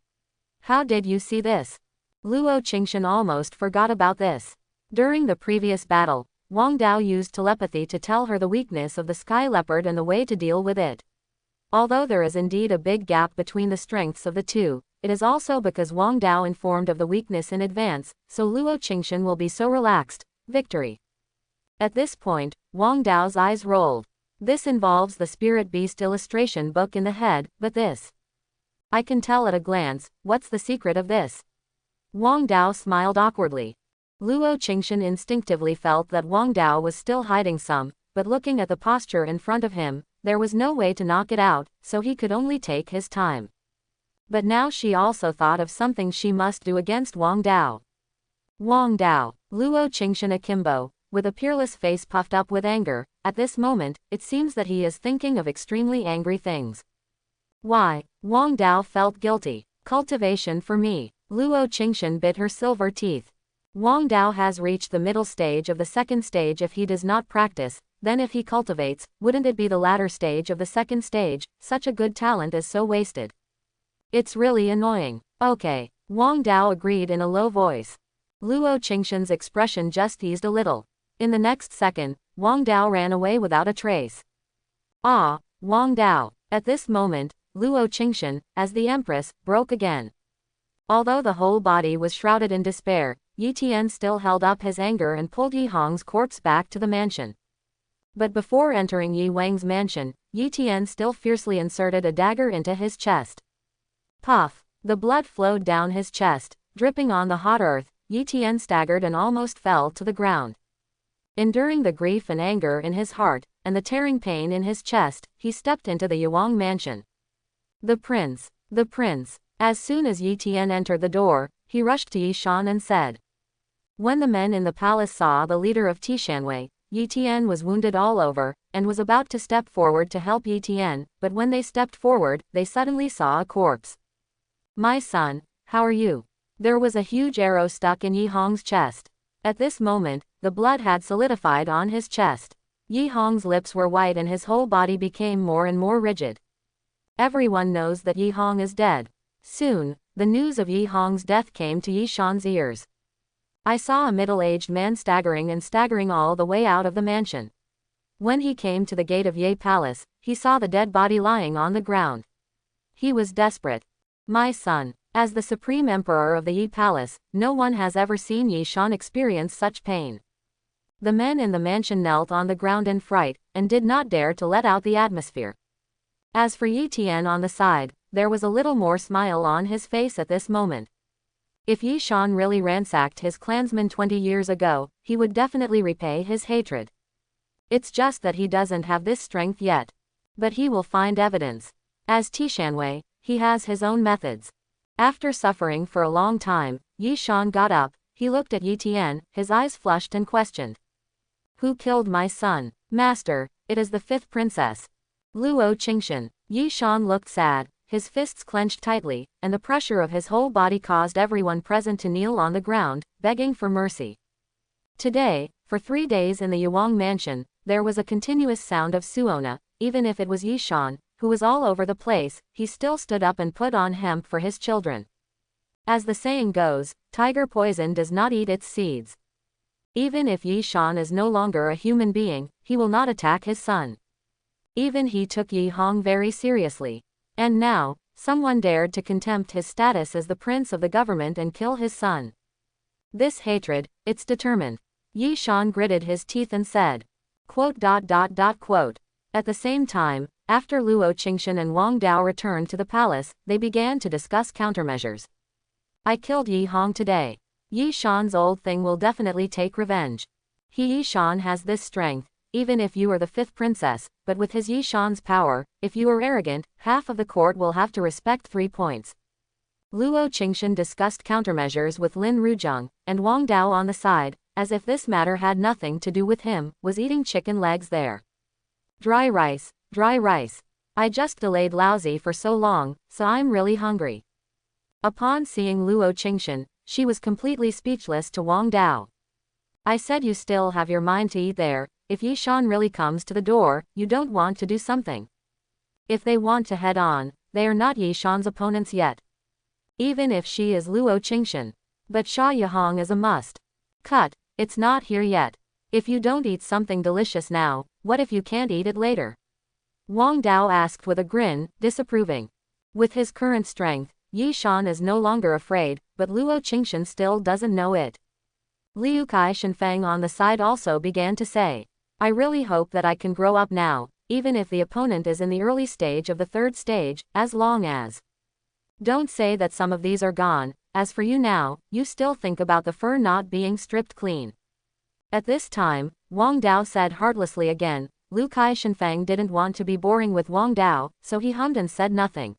How did you see this? Luo Qingshan almost forgot about this. During the previous battle, Wang Dao used telepathy to tell her the weakness of the sky leopard and the way to deal with it. Although there is indeed a big gap between the strengths of the two, it is also because Wang Dao informed of the weakness in advance, so Luo Qingshan will be so relaxed. Victory. At this point, Wang Dao's eyes rolled. This involves the Spirit Beast illustration book in the head, but this. I can tell at a glance. What's the secret of this? Wang Dao smiled awkwardly. Luo Qingshan instinctively felt that Wang Dao was still hiding some, but looking at the posture in front of him, there was no way to knock it out, so he could only take his time. But now she also thought of something she must do against Wang Dao. Wang Dao. Luo Qingshan akimbo, with a peerless face puffed up with anger. At this moment, it seems that he is thinking of extremely angry things. Why? Wang Dao felt guilty. Cultivation for me. Luo Qingshan bit her silver teeth. Wang Dao has reached the middle stage of the second stage. If he does not practice, then if he cultivates, wouldn't it be the latter stage of the second stage? Such a good talent is so wasted. It's really annoying. Okay. Wang Dao agreed in a low voice. Luo Qingshan's expression just eased a little. In the next second, Wang Dao ran away without a trace. Ah, Wang Dao. At this moment, Luo Qingshan, as the Empress, broke again. Although the whole body was shrouded in despair, Yi Tian still held up his anger and pulled Yi Hong's corpse back to the mansion. But before entering Yi Wang's mansion, Yi Tian still fiercely inserted a dagger into his chest. Puff! The blood flowed down his chest, dripping on the hot earth. Yi Tian staggered and almost fell to the ground. Enduring the grief and anger in his heart, and the tearing pain in his chest, he stepped into the Yuang mansion. The prince! The prince! As soon as Yi Tian entered the door, he rushed to Yi Shan and said. When the men in the palace saw the leader of Tishanwei, Yi Tian was wounded all over, and was about to step forward to help Yi Tian, but when they stepped forward, they suddenly saw a corpse. My son, how are you? There was a huge arrow stuck in Yi Hong's chest. At this moment, the blood had solidified on his chest. Yi Hong's lips were white and his whole body became more and more rigid. Everyone knows that Yi Hong is dead. Soon, the news of Yi Hong's death came to Yi Shan's ears. I saw a middle-aged man staggering all the way out of the mansion. When he came to the gate of Ye Palace, he saw the dead body lying on the ground. He was desperate. My son, as the supreme emperor of the Yi Palace, no one has ever seen Yi Shan experience such pain. The men in the mansion knelt on the ground in fright, and did not dare to let out the atmosphere. As for Yi Tian on the side, there was a little more smile on his face at this moment. If Yi Shan really ransacked his clansmen 20 years ago, he would definitely repay his hatred. It's just that he doesn't have this strength yet. But he will find evidence. As Tishanwei, he has his own methods. After suffering for a long time, Yi Shan got up, he looked at Yi Tian, his eyes flushed and questioned. Who killed my son? Master, it is the 5th princess. Luo Qingshan. Yi Shan looked sad, his fists clenched tightly, and the pressure of his whole body caused everyone present to kneel on the ground, begging for mercy. Today, for 3 days in the Yuang mansion, there was a continuous sound of suona. Even if it was Yi Shan, who was all over the place, he still stood up and put on hemp for his children. As the saying goes, tiger poison does not eat its seeds. Even if Yi Shan is no longer a human being, he will not attack his son. Even he took Yi Hong very seriously. And now, someone dared to contempt his status as the prince of the government and kill his son. This hatred, it's determined. Yi Shan gritted his teeth and said. At the same time, after Luo Qingshan and Wang Dao returned to the palace, they began to discuss countermeasures. I killed Yi Hong today. Yi Shan's old thing will definitely take revenge. Yi Shan has this strength, even if you are the 5th princess, but with his Yi Shan's power, if you are arrogant, half of the court will have to respect 3 points. Luo Qingshan discussed countermeasures with Lin Ruzheng, and Wang Dao on the side, as if this matter had nothing to do with him, was eating chicken legs there. Dry rice, dry rice. I just delayed lousy for so long, so I'm really hungry. Upon seeing Luo Qingshan, she was completely speechless to Wang Dao. I said you still have your mind to eat there. If Yi Shan really comes to the door, you don't want to do something. If they want to head on, they are not Yi Shan's opponents yet. Even if she is Luo Qingshan. But Sha Yihong is a must. Cut, it's not here yet. If you don't eat something delicious now, what if you can't eat it later? Wang Dao asked with a grin, disapproving. With his current strength, Yi Shan is no longer afraid, but Luo Qingshan still doesn't know it. Liu Kai Shenfeng on the side also began to say. I really hope that I can grow up now, even if the opponent is in the early stage of the 3rd stage, as long as. Don't say that some of these are gone. As for you now, you still think about the fur not being stripped clean. At this time, Wang Dao said heartlessly again. Liu Kai Shenfeng didn't want to be boring with Wang Dao, so he hummed and said nothing.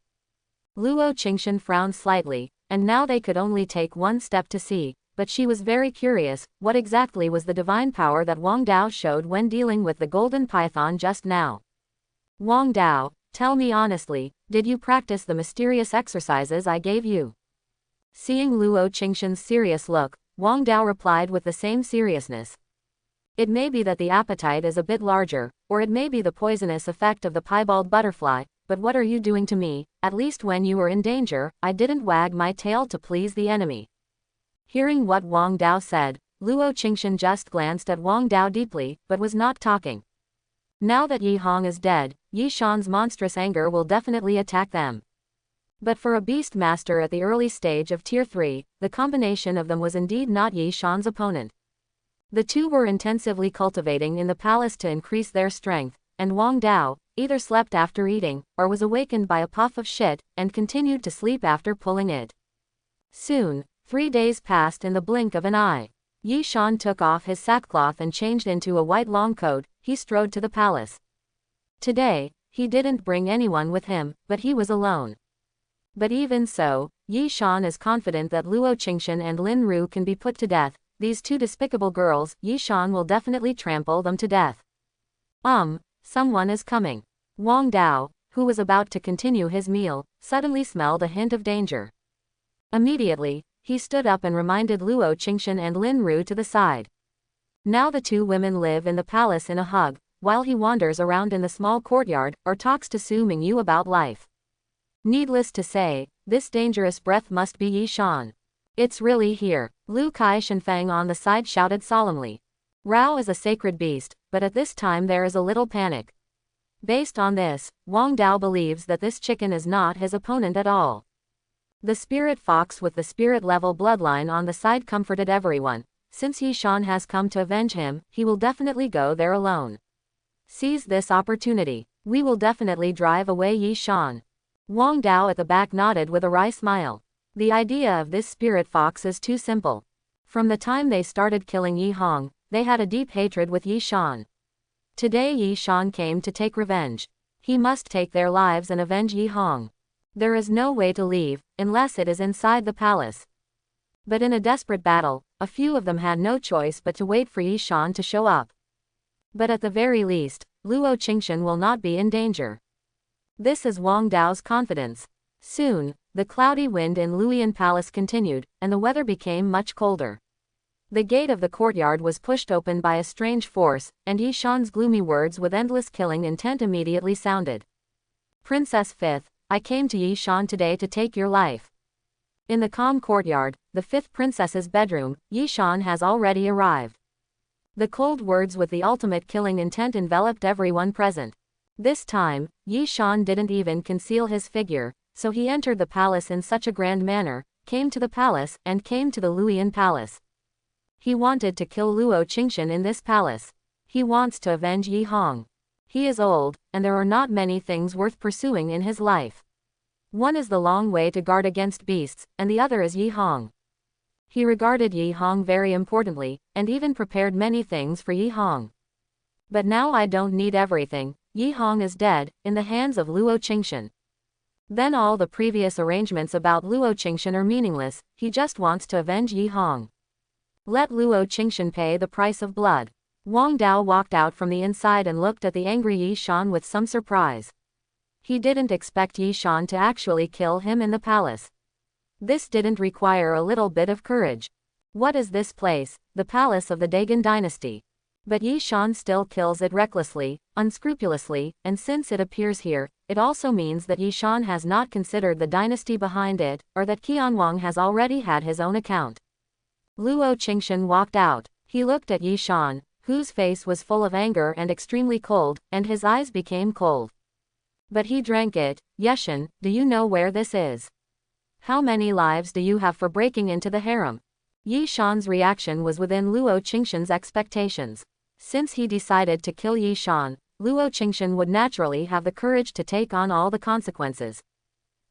Luo Qingshan frowned slightly, and now they could only take one step to see. But she was very curious, what exactly was the divine power that Wang Dao showed when dealing with the golden python just now? Wang Dao, tell me honestly, did you practice the mysterious exercises I gave you? Seeing Luo Qingshan's serious look, Wang Dao replied with the same seriousness. It may be that the appetite is a bit larger, or it may be the poisonous effect of the piebald butterfly, but what are you doing to me? At least when you were in danger, I didn't wag my tail to please the enemy. Hearing what Wang Dao said, Luo Qingshan just glanced at Wang Dao deeply, but was not talking. Now that Yi Hong is dead, Yi Shan's monstrous anger will definitely attack them. But for a beast master at the early stage of Tier 3, the combination of them was indeed not Yi Shan's opponent. The two were intensively cultivating in the palace to increase their strength, and Wang Dao either slept after eating, or was awakened by a puff of shit, and continued to sleep after pulling it. Soon, 3 days passed in the blink of an eye. Yi Shan took off his sackcloth and changed into a white long coat. He strode to the palace. Today, he didn't bring anyone with him, but he was alone. But even so, Yi Shan is confident that Luo Qingshan and Lin Ru can be put to death. These two despicable girls, Yi Shan will definitely trample them to death. Someone is coming. Wang Dao, who was about to continue his meal, suddenly smelled a hint of danger. Immediately, he stood up and reminded Luo Qingshan and Lin Ru to the side. Now the two women live in the palace in a hug, while he wanders around in the small courtyard, or talks to Su Mingyu about life. Needless to say, this dangerous breath must be Yi Shan. It's really here. Lu Kai Shenfang on the side shouted solemnly. Rao is a sacred beast, but at this time there is a little panic. Based on this, Wang Dao believes that this chicken is not his opponent at all. The spirit fox with the spirit-level bloodline on the side comforted everyone. Since Yi Shan has come to avenge him, he will definitely go there alone. Seize this opportunity. We will definitely drive away Yi Shan. Wang Dao at the back nodded with a wry smile. The idea of this spirit fox is too simple. From the time they started killing Yi Hong, they had a deep hatred with Yi Shan. Today Yi Shan came to take revenge. He must take their lives and avenge Yi Hong. There is no way to leave, unless it is inside the palace. But in a desperate battle, a few of them had no choice but to wait for Yi Shan to show up. But at the very least, Luo Qingshan will not be in danger. This is Wang Dao's confidence. Soon, the cloudy wind in Luoyan Palace continued, and the weather became much colder. The gate of the courtyard was pushed open by a strange force, and Yi Shan's gloomy words with endless killing intent immediately sounded. Princess Fifth, I came to Yi Shan today to take your life. In the calm courtyard, the fifth princess's bedroom, Yi Shan has already arrived. The cold words with the ultimate killing intent enveloped everyone present. This time, Yi Shan didn't even conceal his figure, so he entered the palace in such a grand manner, came to the palace, and came to the Luoyan Palace. He wanted to kill Luo Qingshan in this palace. He wants to avenge Yi Hong. He is old, and there are not many things worth pursuing in his life. One is the long way to guard against beasts, and the other is Yi Hong. He regarded Yi Hong very importantly, and even prepared many things for Yi Hong. But now I don't need everything. Yi Hong is dead, in the hands of Luo Qingshan. Then all the previous arrangements about Luo Qingshan are meaningless. He just wants to avenge Yi Hong. Let Luo Qingshan pay the price of blood. Wang Dao walked out from the inside and looked at the angry Yi Shan with some surprise. He didn't expect Yi Shan to actually kill him in the palace. This didn't require a little bit of courage. What is this place? The palace of the Dagon dynasty. But Yi Shan still kills it recklessly, unscrupulously, and since it appears here, it also means that Yi Shan has not considered the dynasty behind it, or that Qianwang has already had his own account. Luo Qingshan walked out. He looked at Yi Shan, whose face was full of anger and extremely cold, and his eyes became cold. But he drank it. Yeshan, do you know where this is? How many lives do you have for breaking into the harem? Yi Shan's reaction was within Luo Qingshan's expectations. Since he decided to kill Yi Shan, Luo Qingshan would naturally have the courage to take on all the consequences.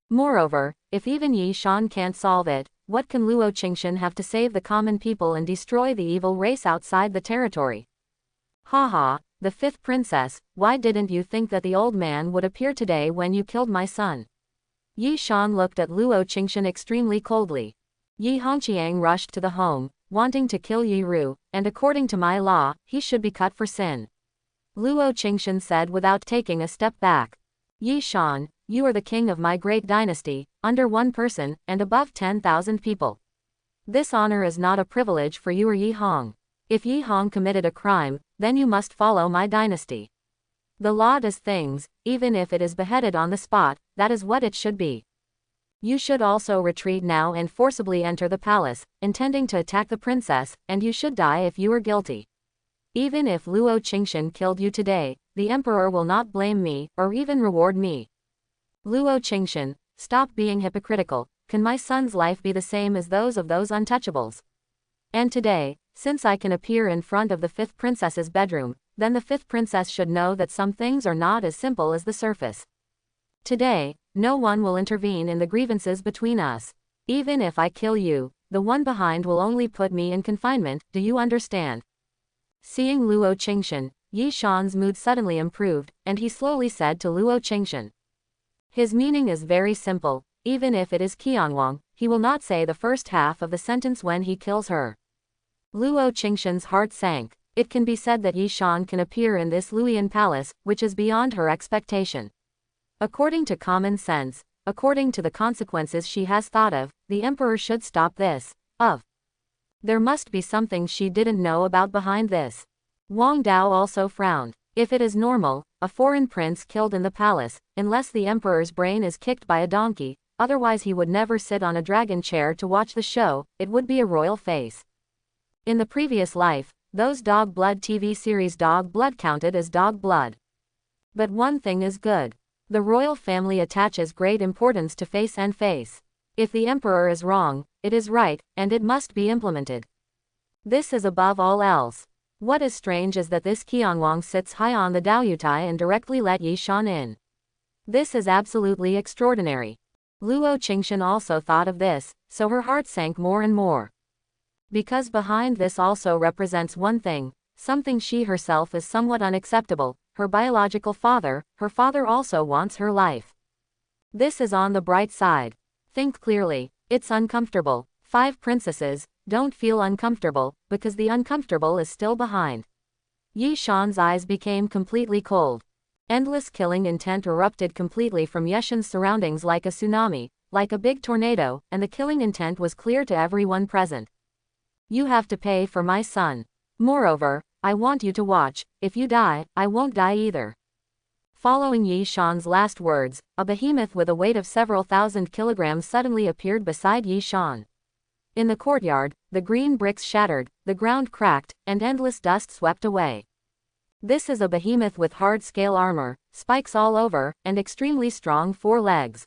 Moreover, if even Yi Shan can't solve it, what can Luo Qingshan have to save the common people and destroy the evil race outside the territory? Haha, the fifth princess, why didn't you think that the old man would appear today when you killed my son? Yi Shan looked at Luo Qingshan extremely coldly. Yi Hongqiang rushed to the home, wanting to kill Yi Ru, and according to my law, he should be cut for sin. Luo Qingshan said without taking a step back. Yi Shan, you are the king of my great dynasty, under one person, and above 10,000 people. This honor is not a privilege for you or Yi Hong. If Yi Hong committed a crime, then you must follow my dynasty. The law does things, even if it is beheaded on the spot, that is what it should be. You should also retreat now and forcibly enter the palace, intending to attack the princess, and you should die if you are guilty. Even if Luo Qingshan killed you today, the emperor will not blame me, or even reward me. Luo Qingshan, stop being hypocritical. Can my son's life be the same as those of those untouchables? And today, since I can appear in front of the 5th princess's bedroom, then the 5th princess should know that some things are not as simple as the surface. Today, no one will intervene in the grievances between us. Even if I kill you, the one behind will only put me in confinement, do you understand? Seeing Luo Qingshan, Yi Shan's mood suddenly improved, and he slowly said to Luo Qingshan. His meaning is very simple, even if it is Qianwang, he will not say the first half of the sentence when he kills her. Luo Qingshan's heart sank. It can be said that Yi Shan can appear in this Luoyan palace, which is beyond her expectation. According to common sense, according to the consequences she has thought of, the emperor should stop this. There must be something she didn't know about behind this. Wang Dao also frowned. If it is normal, a foreign prince killed in the palace, unless the emperor's brain is kicked by a donkey, otherwise he would never sit on a dragon chair to watch the show, it would be a royal face. In the previous life, those Dog Blood TV series Dog Blood counted as dog blood. But one thing is good. The royal family attaches great importance to face and face. If the emperor is wrong, it is right, and it must be implemented. This is above all else. What is strange is that this Qianwang sits high on the Daoyutai and directly let Yi Shan in. This is absolutely extraordinary. Luo Qingshan also thought of this, so her heart sank more and more. Because behind this also represents one thing, something she herself is somewhat unacceptable, her biological father, her father also wants her life. This is on the bright side. Think clearly, it's uncomfortable. 5 princesses, don't feel uncomfortable, because the uncomfortable is still behind. Yi Shan's eyes became completely cold. Endless killing intent erupted completely from Yeshan's surroundings like a tsunami, like a big tornado, and the killing intent was clear to everyone present. You have to pay for my son. Moreover, I want you to watch, if you die, I won't die either. Following Yi Shan's last words, a behemoth with a weight of several thousand kilograms suddenly appeared beside Yi Shan. In the courtyard, the green bricks shattered, the ground cracked, and endless dust swept away. This is a behemoth with hard scale armor, spikes all over, and extremely strong 4 legs.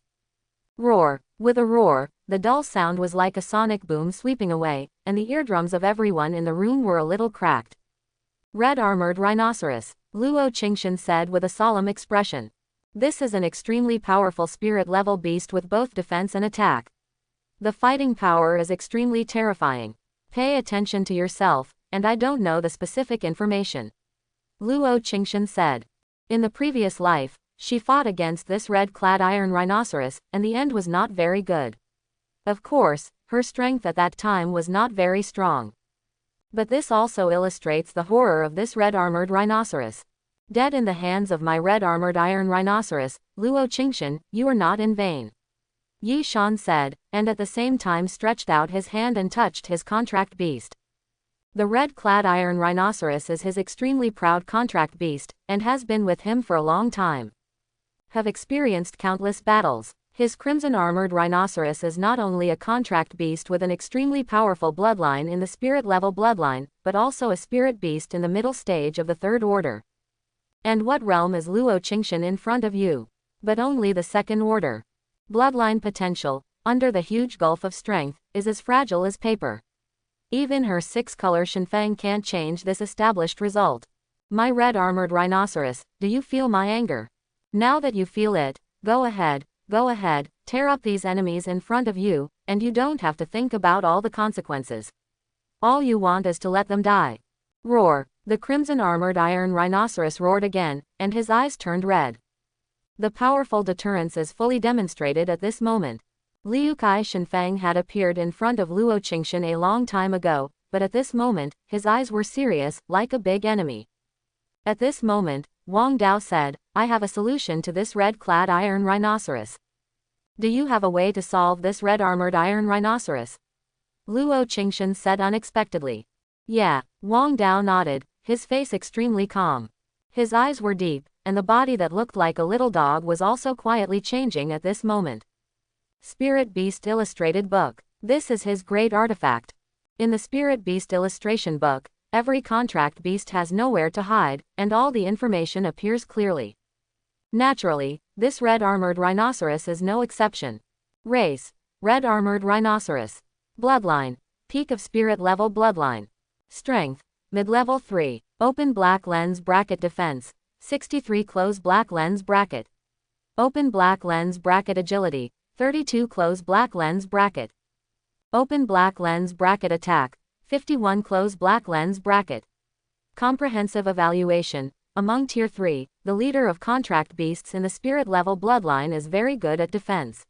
Roar. With a roar, the dull sound was like a sonic boom sweeping away, and the eardrums of everyone in the room were a little cracked. Red armored rhinoceros, Luo Qingshan said with a solemn expression. This is an extremely powerful spirit-level beast with both defense and attack. The fighting power is extremely terrifying. Pay attention to yourself, and I don't know the specific information. Luo Qingshan said. In the previous life, she fought against this red-clad iron rhinoceros, and the end was not very good. Of course, her strength at that time was not very strong. But this also illustrates the horror of this red-armored rhinoceros. Dead in the hands of my red-armored iron rhinoceros, Luo Qingshan, you are not in vain. Yi Shan said, and at the same time stretched out his hand and touched his contract beast. The red-clad iron rhinoceros is his extremely proud contract beast, and has been with him for a long time. Have experienced countless battles. His crimson-armored rhinoceros is not only a contract beast with an extremely powerful bloodline in the spirit-level bloodline, but also a spirit beast in the middle stage of the 3rd order. And what realm is Luo Qingshan in front of you? But only the 2nd order. Bloodline potential, under the huge gulf of strength, is as fragile as paper. Even her 6-color Shinfeng can't change this established result. My red-armored rhinoceros, do you feel my anger? Now that you feel it, go ahead, tear up these enemies in front of you, and you don't have to think about all the consequences. All you want is to let them die. Roar. The crimson-armored iron rhinoceros roared again, and his eyes turned red. The powerful deterrence is fully demonstrated at this moment. Liu Kai Shinfeng had appeared in front of Luo Qingshan a long time ago, but at this moment, his eyes were serious, like a big enemy. At this moment, Wang Dao said, I have a solution to this red-clad iron rhinoceros. Do you have a way to solve this red-armored iron rhinoceros? Luo Qingshan said unexpectedly. Yeah, Wang Dao nodded, his face extremely calm. His eyes were deep, and the body that looked like a little dog was also quietly changing at this moment. Spirit Beast Illustrated Book. This is his great artifact. In the Spirit Beast Illustration Book, every contract beast has nowhere to hide, and all the information appears clearly. Naturally, this red-armored rhinoceros is no exception. Race: red-armored rhinoceros. Bloodline: peak of spirit level bloodline. Strength, mid-level 3. Open black lens bracket. Defense, 63. Close black lens bracket. Open black lens bracket. Agility, 32. Close black lens bracket. Open black lens bracket. Attack, 51. Close black lens bracket. Comprehensive evaluation. Among Tier 3, the leader of contract beasts in the spirit level bloodline is very good at defense.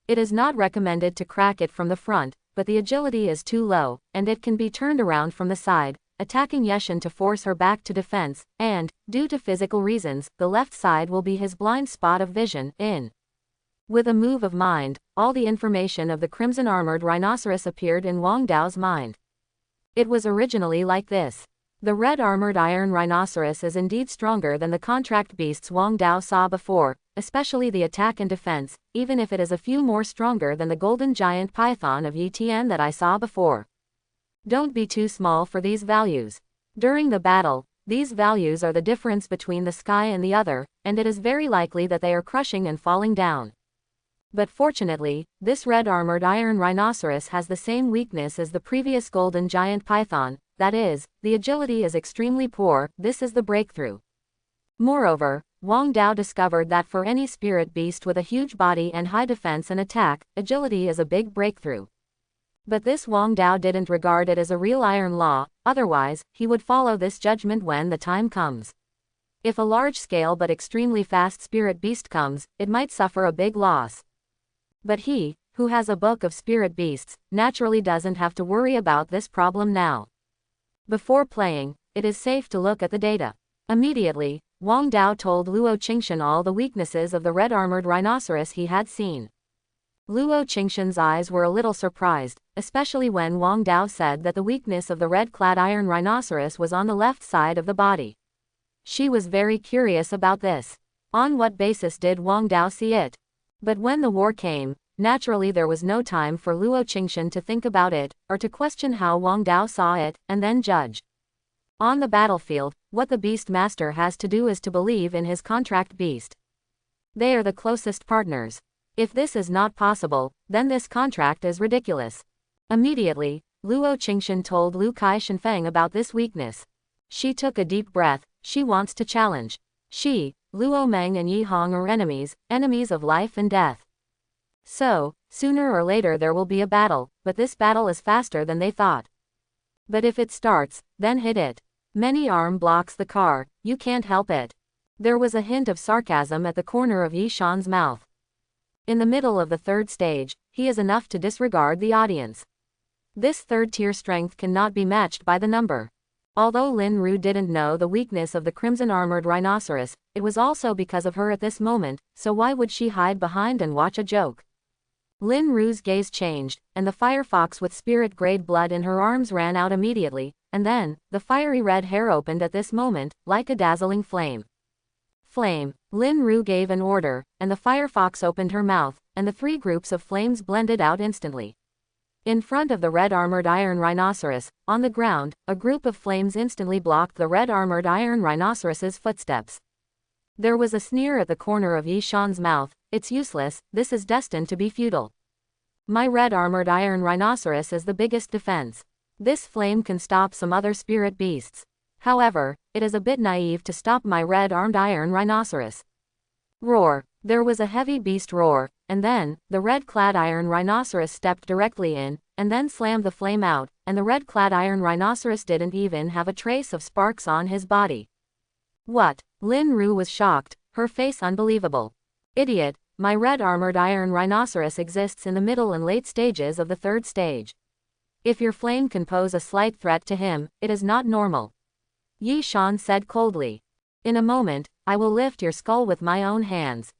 It is not recommended to crack it from the front, but the agility is too low, and it can be turned around from the side, attacking Yeshin to force her back to defense, and, due to physical reasons, the left side will be his blind spot of vision. With a move of mind, all the information of the crimson armored rhinoceros appeared in Wang Dao's mind. It was originally like this. The red armored iron rhinoceros is indeed stronger than the contract beasts Wang Dao saw before, especially the attack and defense, even if it is a few more stronger than the golden giant python of Yi Tian that I saw before. Don't be too small for these values. During the battle, these values are the difference between the sky and the other, and it is very likely that they are crushing and falling down. But fortunately, this red armored iron rhinoceros has the same weakness as the previous golden giant python, that is, the agility is extremely poor. This is the breakthrough. Moreover, Wang Dao discovered that for any spirit beast with a huge body and high defense and attack, agility is a big breakthrough. But this Wang Dao didn't regard it as a real iron law, otherwise, he would follow this judgment when the time comes. If a large-scale but extremely fast spirit beast comes, it might suffer a big loss. But he, who has a book of spirit beasts, naturally doesn't have to worry about this problem now. Before playing, it is safe to look at the data. Immediately, Wang Dao told Luo Qingshan all the weaknesses of the red-armored rhinoceros he had seen. Luo Qingshan's eyes were a little surprised, especially when Wang Dao said that the weakness of the red-clad iron rhinoceros was on the left side of the body. She was very curious about this. On what basis did Wang Dao see it? But when the war came, naturally there was no time for Luo Qingshan to think about it, or to question how Wang Dao saw it, and then judge. On the battlefield, what the Beast Master has to do is to believe in his contract beast. They are the closest partners. If this is not possible, then this contract is ridiculous. Immediately, Luo Qingshan told Lu Kai Shenfeng about this weakness. She took a deep breath. She wants to challenge. She, Luo Meng and Yi Hong are enemies of life and death. So, sooner or later there will be a battle, but this battle is faster than they thought. But if it starts, then hit it. Many arm blocks the car, you can't help it. There was a hint of sarcasm at the corner of Yi Shan's mouth. In the middle of the third stage, he is enough to disregard the audience. This third-tier strength cannot be matched by the number. Although Lin Ru didn't know the weakness of the crimson-armored rhinoceros, it was also because of her at this moment, so why would she hide behind and watch a joke? Lin Ru's gaze changed, and the firefox with spirit-grade blood in her arms ran out immediately, and then, the fiery red hair opened at this moment, like a dazzling flame. Flame. Lin Ru gave an order, and the firefox opened her mouth, and the three groups of flames blended out instantly. In front of the red-armored iron rhinoceros, on the ground, a group of flames instantly blocked the red-armored iron rhinoceros's footsteps. There was a sneer at the corner of Yi Shan's mouth. It's useless, this is destined to be futile. My red-armored iron rhinoceros is the biggest defense. This flame can stop some other spirit beasts. However, it is a bit naive to stop my red-armed iron rhinoceros. Roar. There was a heavy beast roar, and then, the red-clad iron rhinoceros stepped directly in, and then slammed the flame out, and the red-clad iron rhinoceros didn't even have a trace of sparks on his body. What? Lin Ru was shocked, her face unbelievable. Idiot, my red-armored iron rhinoceros exists in the middle and late stages of the third stage. If your flame can pose a slight threat to him, it is not normal. Yi Shan said coldly. In a moment, I will lift your skull with my own hands.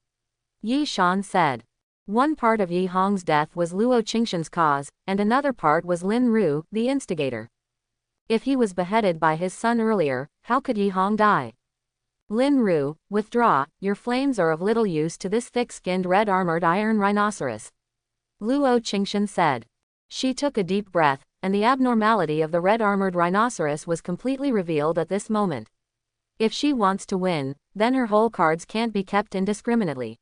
Yi Shan said. One part of Yi Hong's death was Luo Qingshan's cause, and another part was Lin Ru, the instigator. If he was beheaded by his son earlier, how could Yi Hong die? Lin Ru, withdraw, your flames are of little use to this thick-skinned red-armored iron rhinoceros. Luo Qingshan said. She took a deep breath, and the abnormality of the red-armored rhinoceros was completely revealed at this moment. If she wants to win, then her whole cards can't be kept indiscriminately.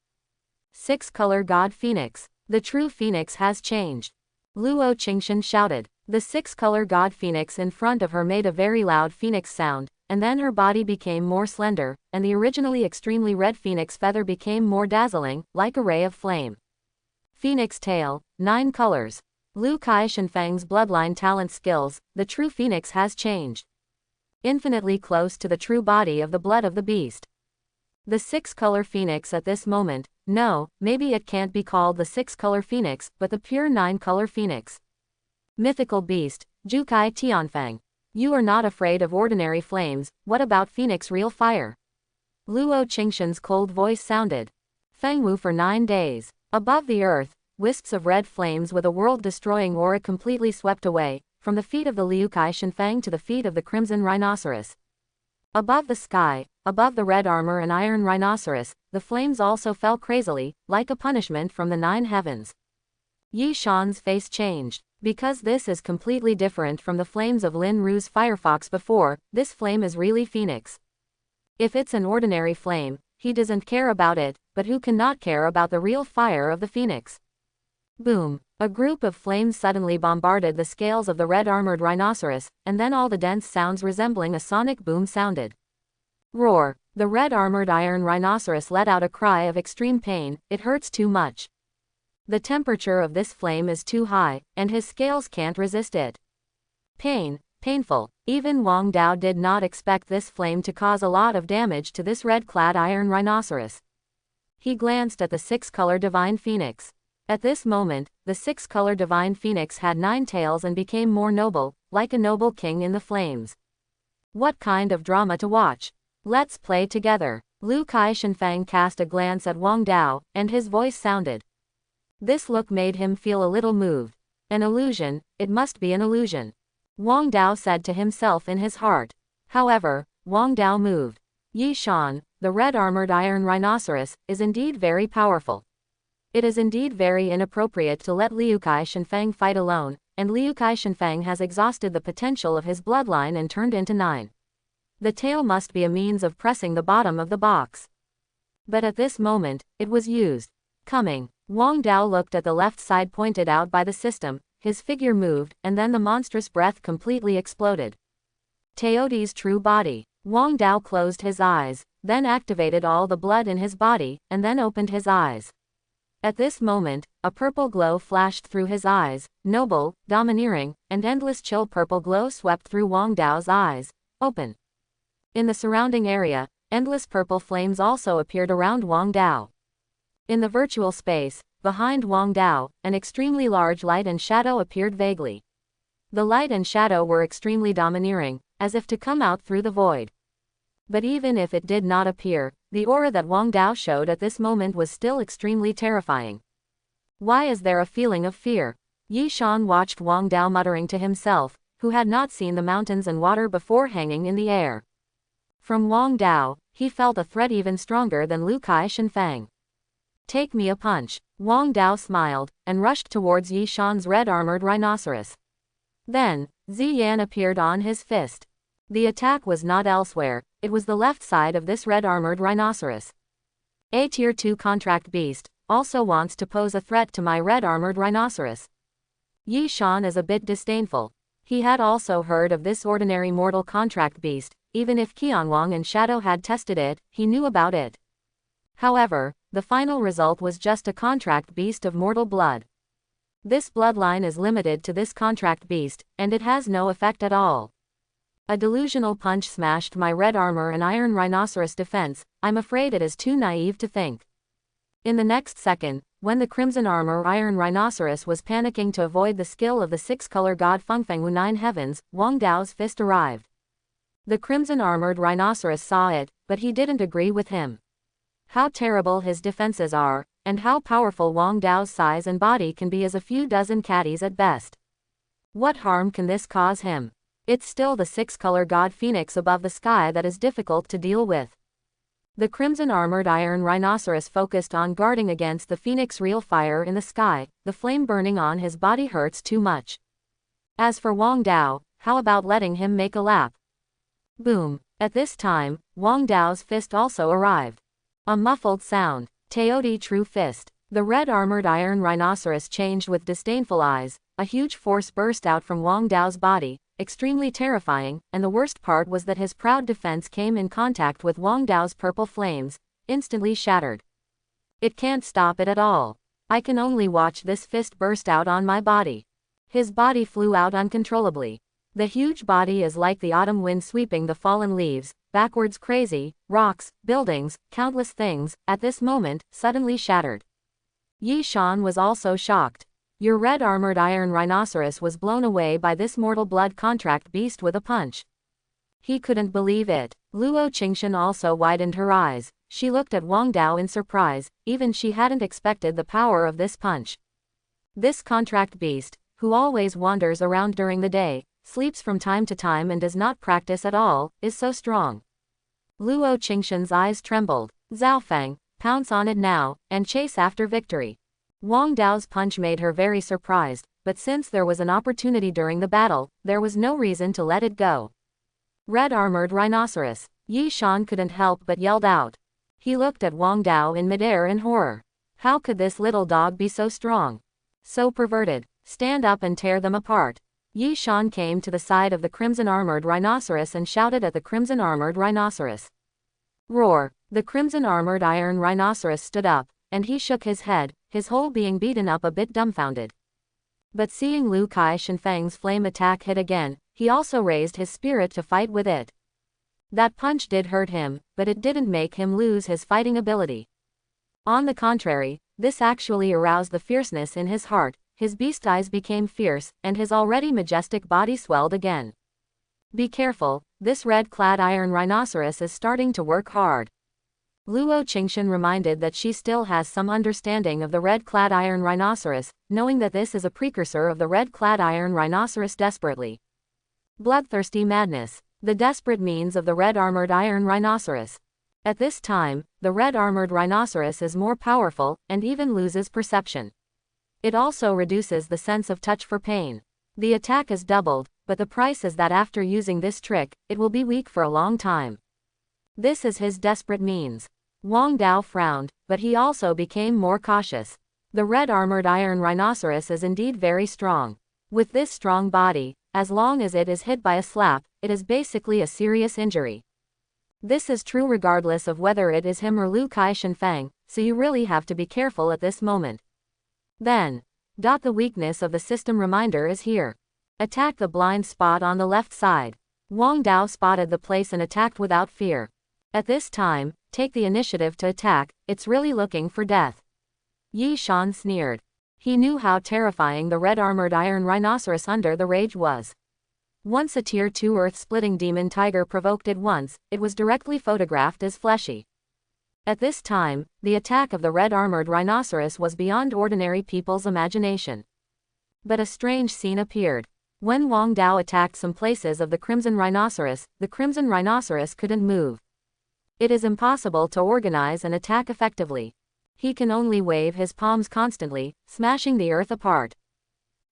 Six-color god Phoenix. The true Phoenix has changed. Luo Qingshan shouted. The six-color god phoenix in front of her made a very loud phoenix sound, and then her body became more slender, and the originally extremely red phoenix feather became more dazzling, like a ray of flame. Phoenix tail, 9 colors. Liu Kai Shenfeng's bloodline talent skills, the true phoenix has changed. Infinitely close to the true body of the blood of the beast. The six-color phoenix at this moment, no, maybe it can't be called the six-color phoenix, but the pure 9-color phoenix. Mythical beast, Jukai Tianfeng. You are not afraid of ordinary flames, what about phoenix real fire? Luo Qingshan's cold voice sounded. Fengwu for 9 days. Above the earth, wisps of red flames with a world-destroying aura completely swept away, from the feet of the Liu Kai Shenfeng to the feet of the crimson rhinoceros. Above the sky, above the red armor and iron rhinoceros, the flames also fell crazily, like a punishment from the 9 heavens. Yi Shan's face changed. Because this is completely different from the flames of Lin Ru's firefox before, this flame is really phoenix. If it's an ordinary flame, he doesn't care about it, but who cannot care about the real fire of the phoenix? Boom! A group of flames suddenly bombarded the scales of the red-armored rhinoceros, and then all the dense sounds resembling a sonic boom sounded. Roar! The red-armored iron rhinoceros let out a cry of extreme pain, it hurts too much. The temperature of this flame is too high, and his scales can't resist it. Painful. Even Wang Dao did not expect this flame to cause a lot of damage to this red-clad iron rhinoceros. He glanced at the six-color divine phoenix. At this moment, the six-color divine phoenix had 9 tails and became more noble, like a noble king in the flames. What kind of drama to watch? Let's play together. Liu Kai Shenfeng cast a glance at Wang Dao, and his voice sounded. This look made him feel a little moved. An illusion, it must be an illusion. Wang Dao said to himself in his heart. However, Wang Dao moved. Yi Shan, the red-armored iron rhinoceros, is indeed very powerful. It is indeed very inappropriate to let Liu Kai Shenfeng fight alone, and Liu Kai Shenfeng has exhausted the potential of his bloodline and turned into 9. The tail must be a means of pressing the bottom of the box. But at this moment, it was used. Coming. Wang Dao looked at the left side pointed out by the system, his figure moved, and then the monstrous breath completely exploded. Teoti's true body. Wang Dao closed his eyes, then activated all the blood in his body, and then opened his eyes. At this moment, a purple glow flashed through his eyes, noble, domineering, and endless chill purple glow swept through Wang Dao's eyes, open. In the surrounding area, endless purple flames also appeared around Wang Dao. In the virtual space, behind Wang Dao, an extremely large light and shadow appeared vaguely. The light and shadow were extremely domineering, as if to come out through the void. But even if it did not appear, the aura that Wang Dao showed at this moment was still extremely terrifying. Why is there a feeling of fear? Yi Shan watched Wang Dao muttering to himself, who had not seen the mountains and water before hanging in the air. From Wang Dao, he felt a threat even stronger than Liu Kai Shenfeng. Take me a punch. Wang Dao smiled, and rushed towards Yi Shan's red-armored rhinoceros. Then, Ziyan appeared on his fist. The attack was not elsewhere, it was the left side of this red-armored rhinoceros. A Tier 2 contract beast, also wants to pose a threat to my red-armored rhinoceros. Yi Shan is a bit disdainful. He had also heard of this ordinary mortal contract beast, even if Qianwang and Shadow had tested it, he knew about it. However, the final result was just a contract beast of mortal blood. This bloodline is limited to this contract beast, and it has no effect at all. A delusional punch smashed my red armor and iron rhinoceros defense, I'm afraid it is too naive to think. In the next second, when the crimson armor iron rhinoceros was panicking to avoid the skill of the six-color god Fengfengwu 9 heavens, Wang Dao's fist arrived. The crimson armored rhinoceros saw it, but he didn't agree with him. How terrible his defenses are, and how powerful Wang Dao's size and body can be as a few dozen catties at best. What harm can this cause him? It's still the six-color god phoenix above the sky that is difficult to deal with. The crimson armored iron rhinoceros focused on guarding against the phoenix real fire in the sky, the flame burning on his body hurts too much. As for Wang Dao, how about letting him make a lap? Boom. At this time, Wang Dao's fist also arrived. A muffled sound. Teoti true fist. The red-armored iron rhinoceros changed with disdainful eyes. A huge force burst out from Wang Dao's body, extremely terrifying, and the worst part was that his proud defense came in contact with Wang Dao's purple flames, instantly shattered. It can't stop it at all. I can only watch this fist burst out on my body. His body flew out uncontrollably. The huge body is like the autumn wind sweeping the fallen leaves, backwards crazy, rocks, buildings, countless things, at this moment, suddenly shattered. Yi Shan was also shocked. Your red-armored iron rhinoceros was blown away by this mortal blood contract beast with a punch. He couldn't believe it. Luo Qingshan also widened her eyes. She looked at Wang Dao in surprise, even she hadn't expected the power of this punch. This contract beast, who always wanders around during the day, sleeps from time to time and does not practice at all, is so strong. Luo Qingshan's eyes trembled. Zhaofang, pounce on it now, and chase after victory. Wang Dao's punch made her very surprised, but since there was an opportunity during the battle, there was no reason to let it go. Red-armored rhinoceros. Yi Shan couldn't help but yelled out. He looked at Wang Dao in midair in horror. How could this little dog be so strong? So perverted. Stand up and tear them apart. Yi Shan came to the side of the crimson-armored rhinoceros and shouted at the crimson-armored rhinoceros. Roar! The crimson-armored iron rhinoceros stood up, and he shook his head, his whole being beaten up a bit dumbfounded. But seeing Lu Kai Shenfeng's flame attack hit again, he also raised his spirit to fight with it. That punch did hurt him, but it didn't make him lose his fighting ability. On the contrary, this actually aroused the fierceness in his heart, his beast eyes became fierce, and his already majestic body swelled again. Be careful, this red-clad iron rhinoceros is starting to work hard. Luo Qingshan reminded that she still has some understanding of the red-clad iron rhinoceros, knowing that this is a precursor of the red-clad iron rhinoceros desperately. Bloodthirsty madness. The desperate means of the red-armored iron rhinoceros. At this time, the red-armored rhinoceros is more powerful, and even loses perception. It also reduces the sense of touch for pain. The attack is doubled, but the price is that after using this trick, it will be weak for a long time. This is his desperate means. Wang Dao frowned, but he also became more cautious. The red-armored iron rhinoceros is indeed very strong. With this strong body, as long as it is hit by a slap, it is basically a serious injury. This is true regardless of whether it is him or Lu Kai Shenfeng, so you really have to be careful at this moment. Then, the weakness of the system reminder is here. Attack the blind spot on the left side. Wang Dao spotted the place and attacked without fear. At this time, take the initiative to attack, it's really looking for death. Yi Shan sneered. He knew how terrifying the red-armored iron rhinoceros under the rage was. Once a Tier 2 earth-splitting demon tiger provoked it once, it was directly photographed as fleshy. At this time, the attack of the red-armored rhinoceros was beyond ordinary people's imagination. But a strange scene appeared. When Wang Dao attacked some places of the crimson rhinoceros couldn't move. It is impossible to organize an attack effectively. He can only wave his palms constantly, smashing the earth apart.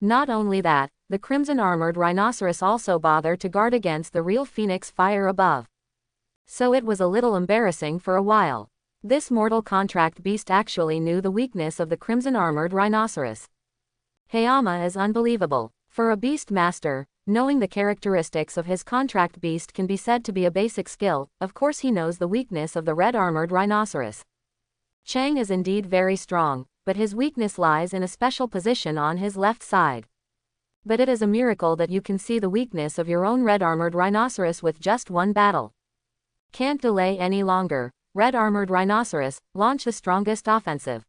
Not only that, the crimson-armored rhinoceros also bothered to guard against the real phoenix fire above. So it was a little embarrassing for a while. This mortal contract beast actually knew the weakness of the crimson-armored rhinoceros. Hayama is unbelievable. For a beast master, knowing the characteristics of his contract beast can be said to be a basic skill. Of course he knows the weakness of the red-armored rhinoceros. Chang is indeed very strong, but his weakness lies in a special position on his left side. But it is a miracle that you can see the weakness of your own red-armored rhinoceros with just one battle. Can't delay any longer. Red-armored rhinoceros, launch the strongest offensive.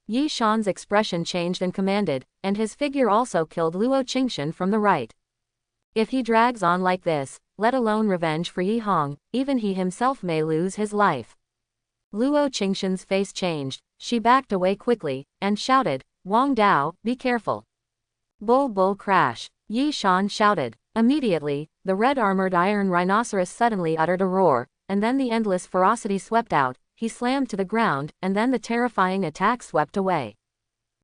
Yi Shan's expression changed and commanded, and his figure also killed Luo Qingshan from the right. If he drags on like this, let alone revenge for Yi Hong, even he himself may lose his life. Luo Qingshan's face changed, she backed away quickly, and shouted, Wang Dao, be careful. Bull bull crash. Yi Shan shouted. Immediately, the red-armored iron rhinoceros suddenly uttered a roar, and then the endless ferocity swept out, he slammed to the ground, and then the terrifying attack swept away.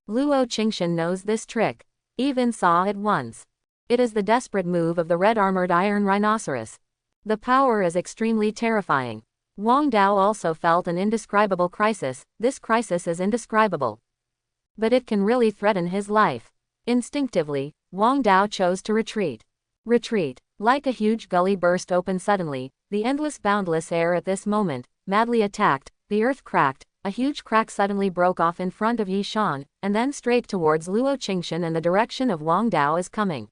Luo Qingshan knows this trick. Even saw it once. It is the desperate move of the red-armored iron rhinoceros. The power is extremely terrifying. Wang Dao also felt an indescribable crisis. This crisis is indescribable. But it can really threaten his life. Instinctively, Wang Dao chose to retreat. Retreat. Like a huge gully burst open suddenly, the endless boundless air at this moment, madly attacked, the earth cracked, a huge crack suddenly broke off in front of Yi Shan, and then straight towards Luo Qingshan and the direction of Wang Dao is coming.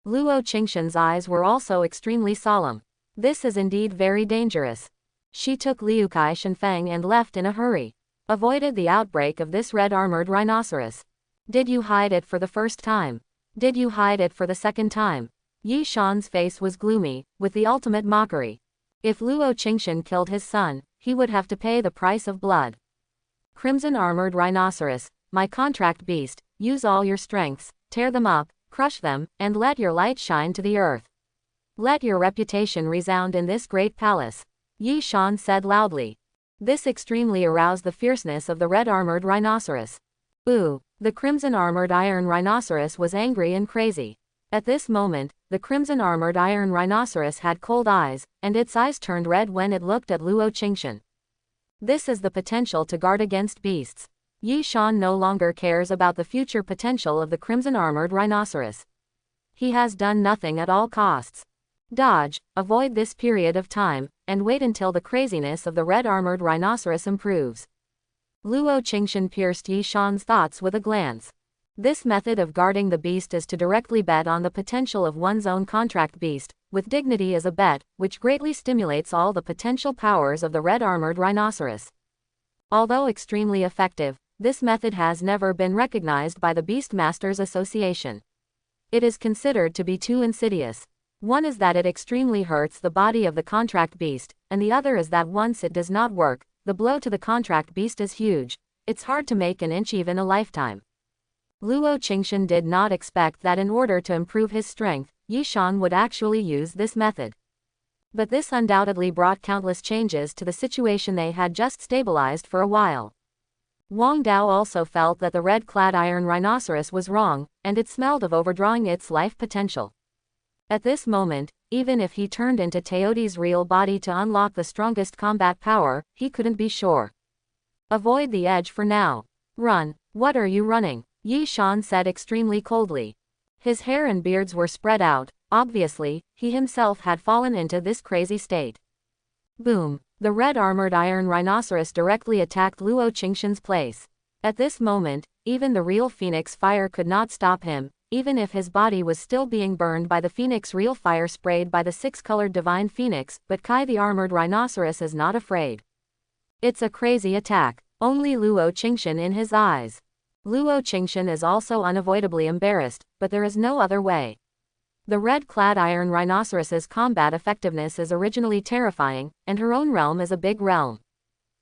Luo Qingshan's eyes were also extremely solemn. This is indeed very dangerous. She took Liu Kai Shenfeng and left in a hurry. Avoided the outbreak of this red-armored rhinoceros. Did you hide it for the first time? Did you hide it for the second time? Yi Shan's face was gloomy, with the ultimate mockery. If Luo Qingshan killed his son, he would have to pay the price of blood. Crimson-armored rhinoceros, my contract beast, use all your strengths, tear them up, crush them, and let your light shine to the earth. Let your reputation resound in this great palace. Yi Shan said loudly. This extremely aroused the fierceness of the red-armored rhinoceros. Ooh, the crimson-armored iron rhinoceros was angry and crazy. At this moment, the crimson-armored iron rhinoceros had cold eyes, and its eyes turned red when it looked at Luo Qingshan. This is the potential to guard against beasts. Yi Shan no longer cares about the future potential of the crimson-armored rhinoceros. He has done nothing at all costs. Dodge, avoid this period of time, and wait until the craziness of the red-armored rhinoceros improves. Luo Qingshan pierced Yi Shan's thoughts with a glance. This method of guarding the beast is to directly bet on the potential of one's own contract beast, with dignity as a bet, which greatly stimulates all the potential powers of the red-armored rhinoceros. Although extremely effective, this method has never been recognized by the Beastmasters Association. It is considered to be too insidious. One is that it extremely hurts the body of the contract beast, and the other is that once it does not work, the blow to the contract beast is huge. It's hard to make an inch even a lifetime. Luo Qingshan did not expect that in order to improve his strength, Yi Shan would actually use this method. But this undoubtedly brought countless changes to the situation they had just stabilized for a while. Wang Dao also felt that the red-clad iron rhinoceros was wrong, and it smelled of overdrawing its life potential. At this moment, even if he turned into Teoti's real body to unlock the strongest combat power, he couldn't be sure. Avoid the edge for now. Run. What are you running? Yi Shan said extremely coldly. His hair and beards were spread out. Obviously, he himself had fallen into this crazy state. Boom. The red-armored iron rhinoceros directly attacked Luo Qingshan's place. At this moment, even the real phoenix fire could not stop him, even if his body was still being burned by the phoenix real fire sprayed by the six-colored divine phoenix, but Kai the armored rhinoceros is not afraid. It's a crazy attack. Only Luo Qingshan in his eyes. Luo Qingshan is also unavoidably embarrassed, but there is no other way. The red-clad iron rhinoceros's combat effectiveness is originally terrifying, and her own realm is a big realm.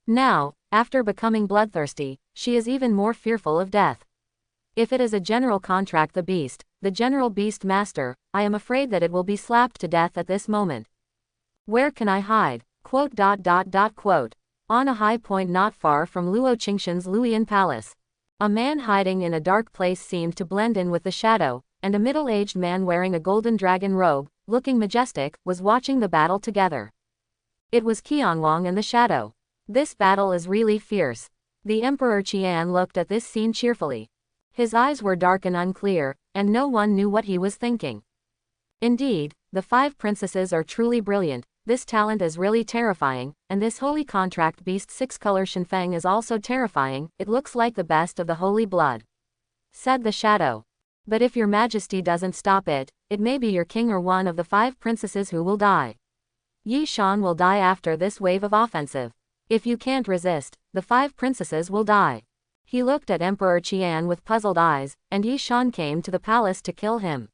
Now, after becoming bloodthirsty, she is even more fearful of death. If it is a general contract the general beast master, I am afraid that it will be slapped to death at this moment. Where can I hide? Quote. On a high point not far from Luo Qingshan's Luoyan palace. A man hiding in a dark place seemed to blend in with the shadow, and a middle-aged man wearing a golden dragon robe, looking majestic, was watching the battle together. It was Qianglong and the shadow. This battle is really fierce. The Emperor Qian looked at this scene cheerfully. His eyes were dark and unclear, and no one knew what he was thinking. Indeed, the five princesses are truly brilliant, this talent is really terrifying, and this holy contract beast six-color Shenfeng is also terrifying, it looks like the best of the holy blood. Said the shadow. But if your majesty doesn't stop it, it may be your king or one of the five princesses who will die. Yi Shan will die after this wave of offensive. If you can't resist, the five princesses will die. He looked at Emperor Qian with puzzled eyes, and Yi Shan came to the palace to kill him.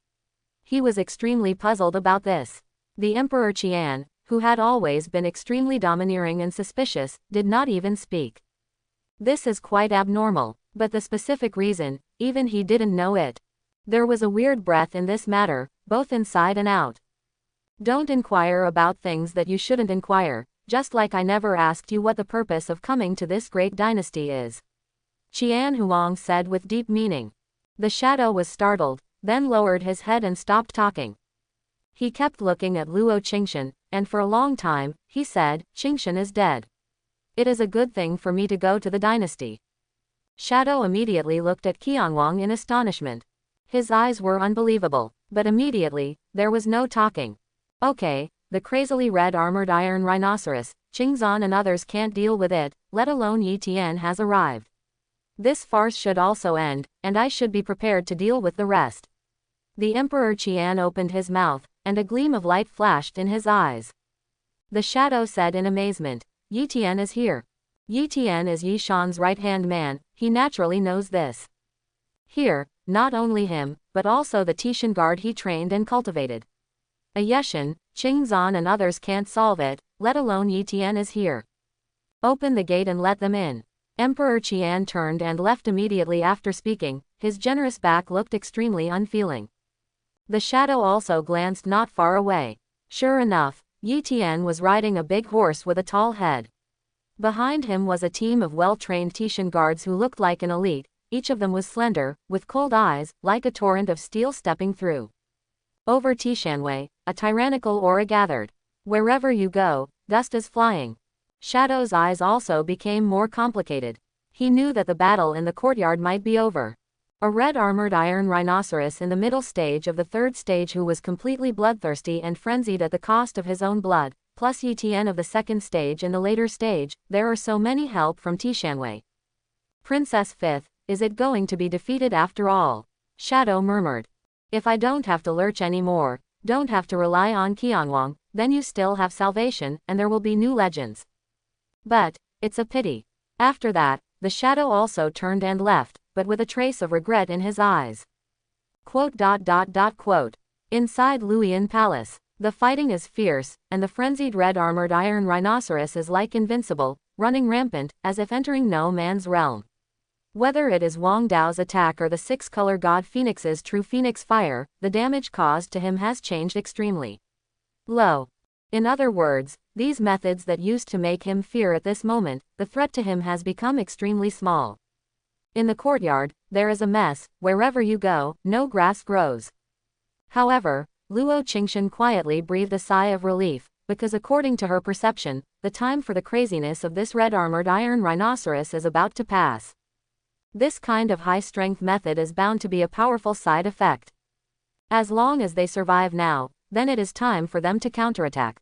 He was extremely puzzled about this. The Emperor Qian, who had always been extremely domineering and suspicious, did not even speak. This is quite abnormal, but the specific reason, even he didn't know it. There was a weird breath in this matter, both inside and out. Don't inquire about things that you shouldn't inquire, just like I never asked you what the purpose of coming to this great dynasty is. Qian Huang said with deep meaning. The shadow was startled, then lowered his head and stopped talking. He kept looking at Luo Qingshan, and for a long time, he said, Qingshan is dead. It is a good thing for me to go to the dynasty. Shadow immediately looked at Qianwang in astonishment. His eyes were unbelievable, but immediately, there was no talking. Okay, the crazily red armored iron rhinoceros, Qingzhan and others can't deal with it, let alone Yi Tian has arrived. This farce should also end, and I should be prepared to deal with the rest. The Emperor Qian opened his mouth, and a gleam of light flashed in his eyes. The shadow said in amazement, Yi Tian is here. Yi Tian is Yi Shan's right-hand man, he naturally knows this. Here, not only him, but also the Tishan guard he trained and cultivated. A Yeshan, Qingzhan and others can't solve it, let alone Yi Tian is here. Open the gate and let them in. Emperor Qian turned and left immediately after speaking, his generous back looked extremely unfeeling. The shadow also glanced not far away. Sure enough, Yi Tian was riding a big horse with a tall head. Behind him was a team of well-trained Tishan guards who looked like an elite, each of them was slender, with cold eyes, like a torrent of steel stepping through. Over Tishanwei, a tyrannical aura gathered. Wherever you go, dust is flying. Shadow's eyes also became more complicated. He knew that the battle in the courtyard might be over. A red armored iron rhinoceros in the middle stage of the third stage who was completely bloodthirsty and frenzied at the cost of his own blood, plus Yi Tian of the second stage in the later stage, there are so many help from Tishanwei. Princess Fifth, is it going to be defeated after all? Shadow murmured. If I don't have to lurch anymore, don't have to rely on Qianwang, then you still have salvation, and there will be new legends. But, it's a pity. After that, the shadow also turned and left, but with a trace of regret in his eyes. Quote. Inside Luoyan Palace, the fighting is fierce, and the frenzied red armored iron rhinoceros is like invincible, running rampant, as if entering no man's realm. Whether it is Wang Dao's attack or the six-color god Phoenix's true phoenix fire, the damage caused to him has changed extremely low. In other words, these methods that used to make him fear at this moment, the threat to him has become extremely small. In the courtyard, there is a mess, wherever you go, no grass grows. However, Luo Qingshan quietly breathed a sigh of relief, because according to her perception, the time for the craziness of this red-armored iron rhinoceros is about to pass. This kind of high-strength method is bound to be a powerful side effect. As long as they survive now, then it is time for them to counterattack.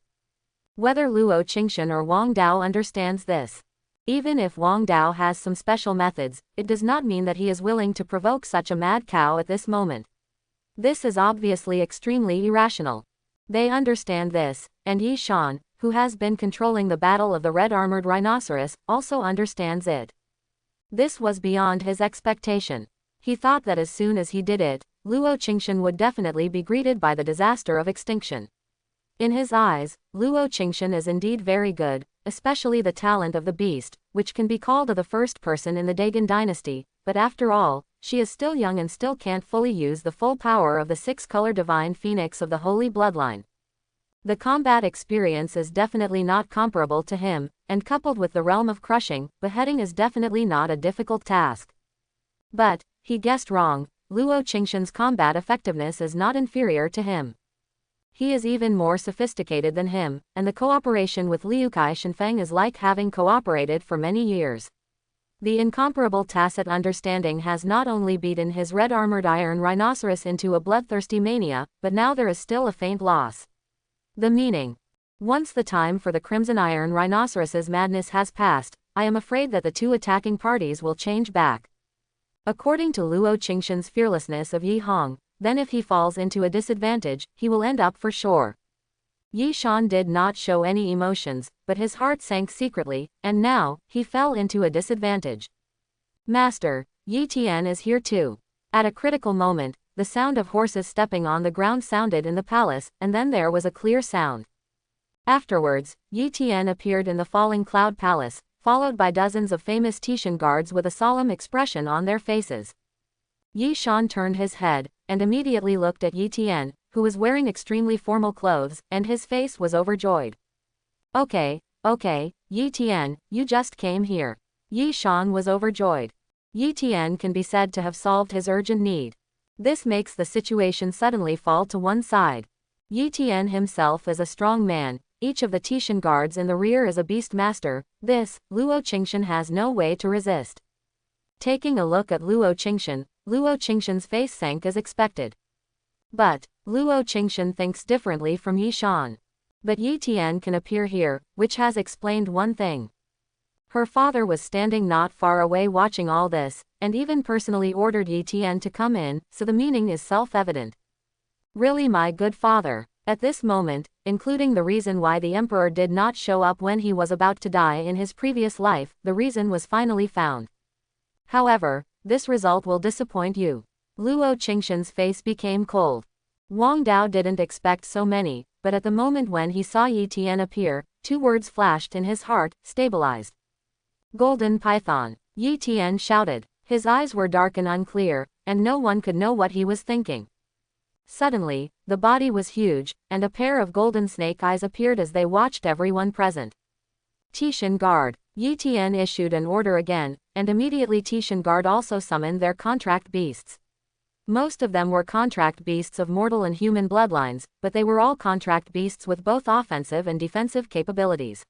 Whether Luo Qingshan or Wang Dao understands this. Even if Wang Dao has some special methods, it does not mean that he is willing to provoke such a mad cow at this moment. This is obviously extremely irrational. They understand this, and Yi Shan, who has been controlling the battle of the red-armored rhinoceros, also understands it. This was beyond his expectation. He thought that as soon as he did it, Luo Qingshan would definitely be greeted by the disaster of extinction. In his eyes, Luo Qingshan is indeed very good, especially the talent of the beast, which can be called the first person in the Dagon dynasty, but after all, she is still young and still can't fully use the full power of the six-color divine phoenix of the holy bloodline. The combat experience is definitely not comparable to him, and coupled with the realm of crushing, beheading is definitely not a difficult task. But, he guessed wrong, Luo Qingshan's combat effectiveness is not inferior to him. He is even more sophisticated than him, and the cooperation with Liukai Shenfeng is like having cooperated for many years. The incomparable tacit understanding has not only beaten his red-armored iron rhinoceros into a bloodthirsty mania, but now there is still a faint loss. The meaning. Once the time for the crimson iron rhinoceros's madness has passed, I am afraid that the two attacking parties will change back. According to Luo Qingshan's fearlessness of Yi Hong, then if he falls into a disadvantage, he will end up for sure. Yi Shan did not show any emotions, but his heart sank secretly, and now, he fell into a disadvantage. Master, Yi Tian is here too. At a critical moment, the sound of horses stepping on the ground sounded in the palace, and then there was a clear sound. Afterwards, Yi Tian appeared in the falling cloud palace, followed by dozens of famous Tishan guards with a solemn expression on their faces. Yi Shan turned his head, and immediately looked at Yi Tian, who was wearing extremely formal clothes, and his face was overjoyed. Okay, Yi Tian, you just came here. Yi Shan was overjoyed. Yi Tian can be said to have solved his urgent need. This makes the situation suddenly fall to one side. Yi Tian himself is a strong man, each of the Tishan guards in the rear is a beast master, this, Luo Qingshan has no way to resist. Taking a look at Luo Qingshan's face sank as expected. But Luo Qingshan thinks differently from Yi Shan. But Yi Tian can appear here, which has explained one thing. Her father was standing not far away watching all this, and even personally ordered Yi Tian to come in, so the meaning is self-evident. Really, my good father. At this moment, including the reason why the emperor did not show up when he was about to die in his previous life, the reason was finally found. However, this result will disappoint you. Luo Qingshan's face became cold. Wang Dao didn't expect so many, but at the moment when he saw Yi Tian appear, two words flashed in his heart: stabilized. Golden Python. Yi Tian shouted. His eyes were dark and unclear, and no one could know what he was thinking. Suddenly, the body was huge, and a pair of golden snake eyes appeared as they watched everyone present. Tishan Guard. Yi Tian issued an order again, and immediately Tishan Guard also summoned their contract beasts. Most of them were contract beasts of mortal and human bloodlines, but they were all contract beasts with both offensive and defensive capabilities.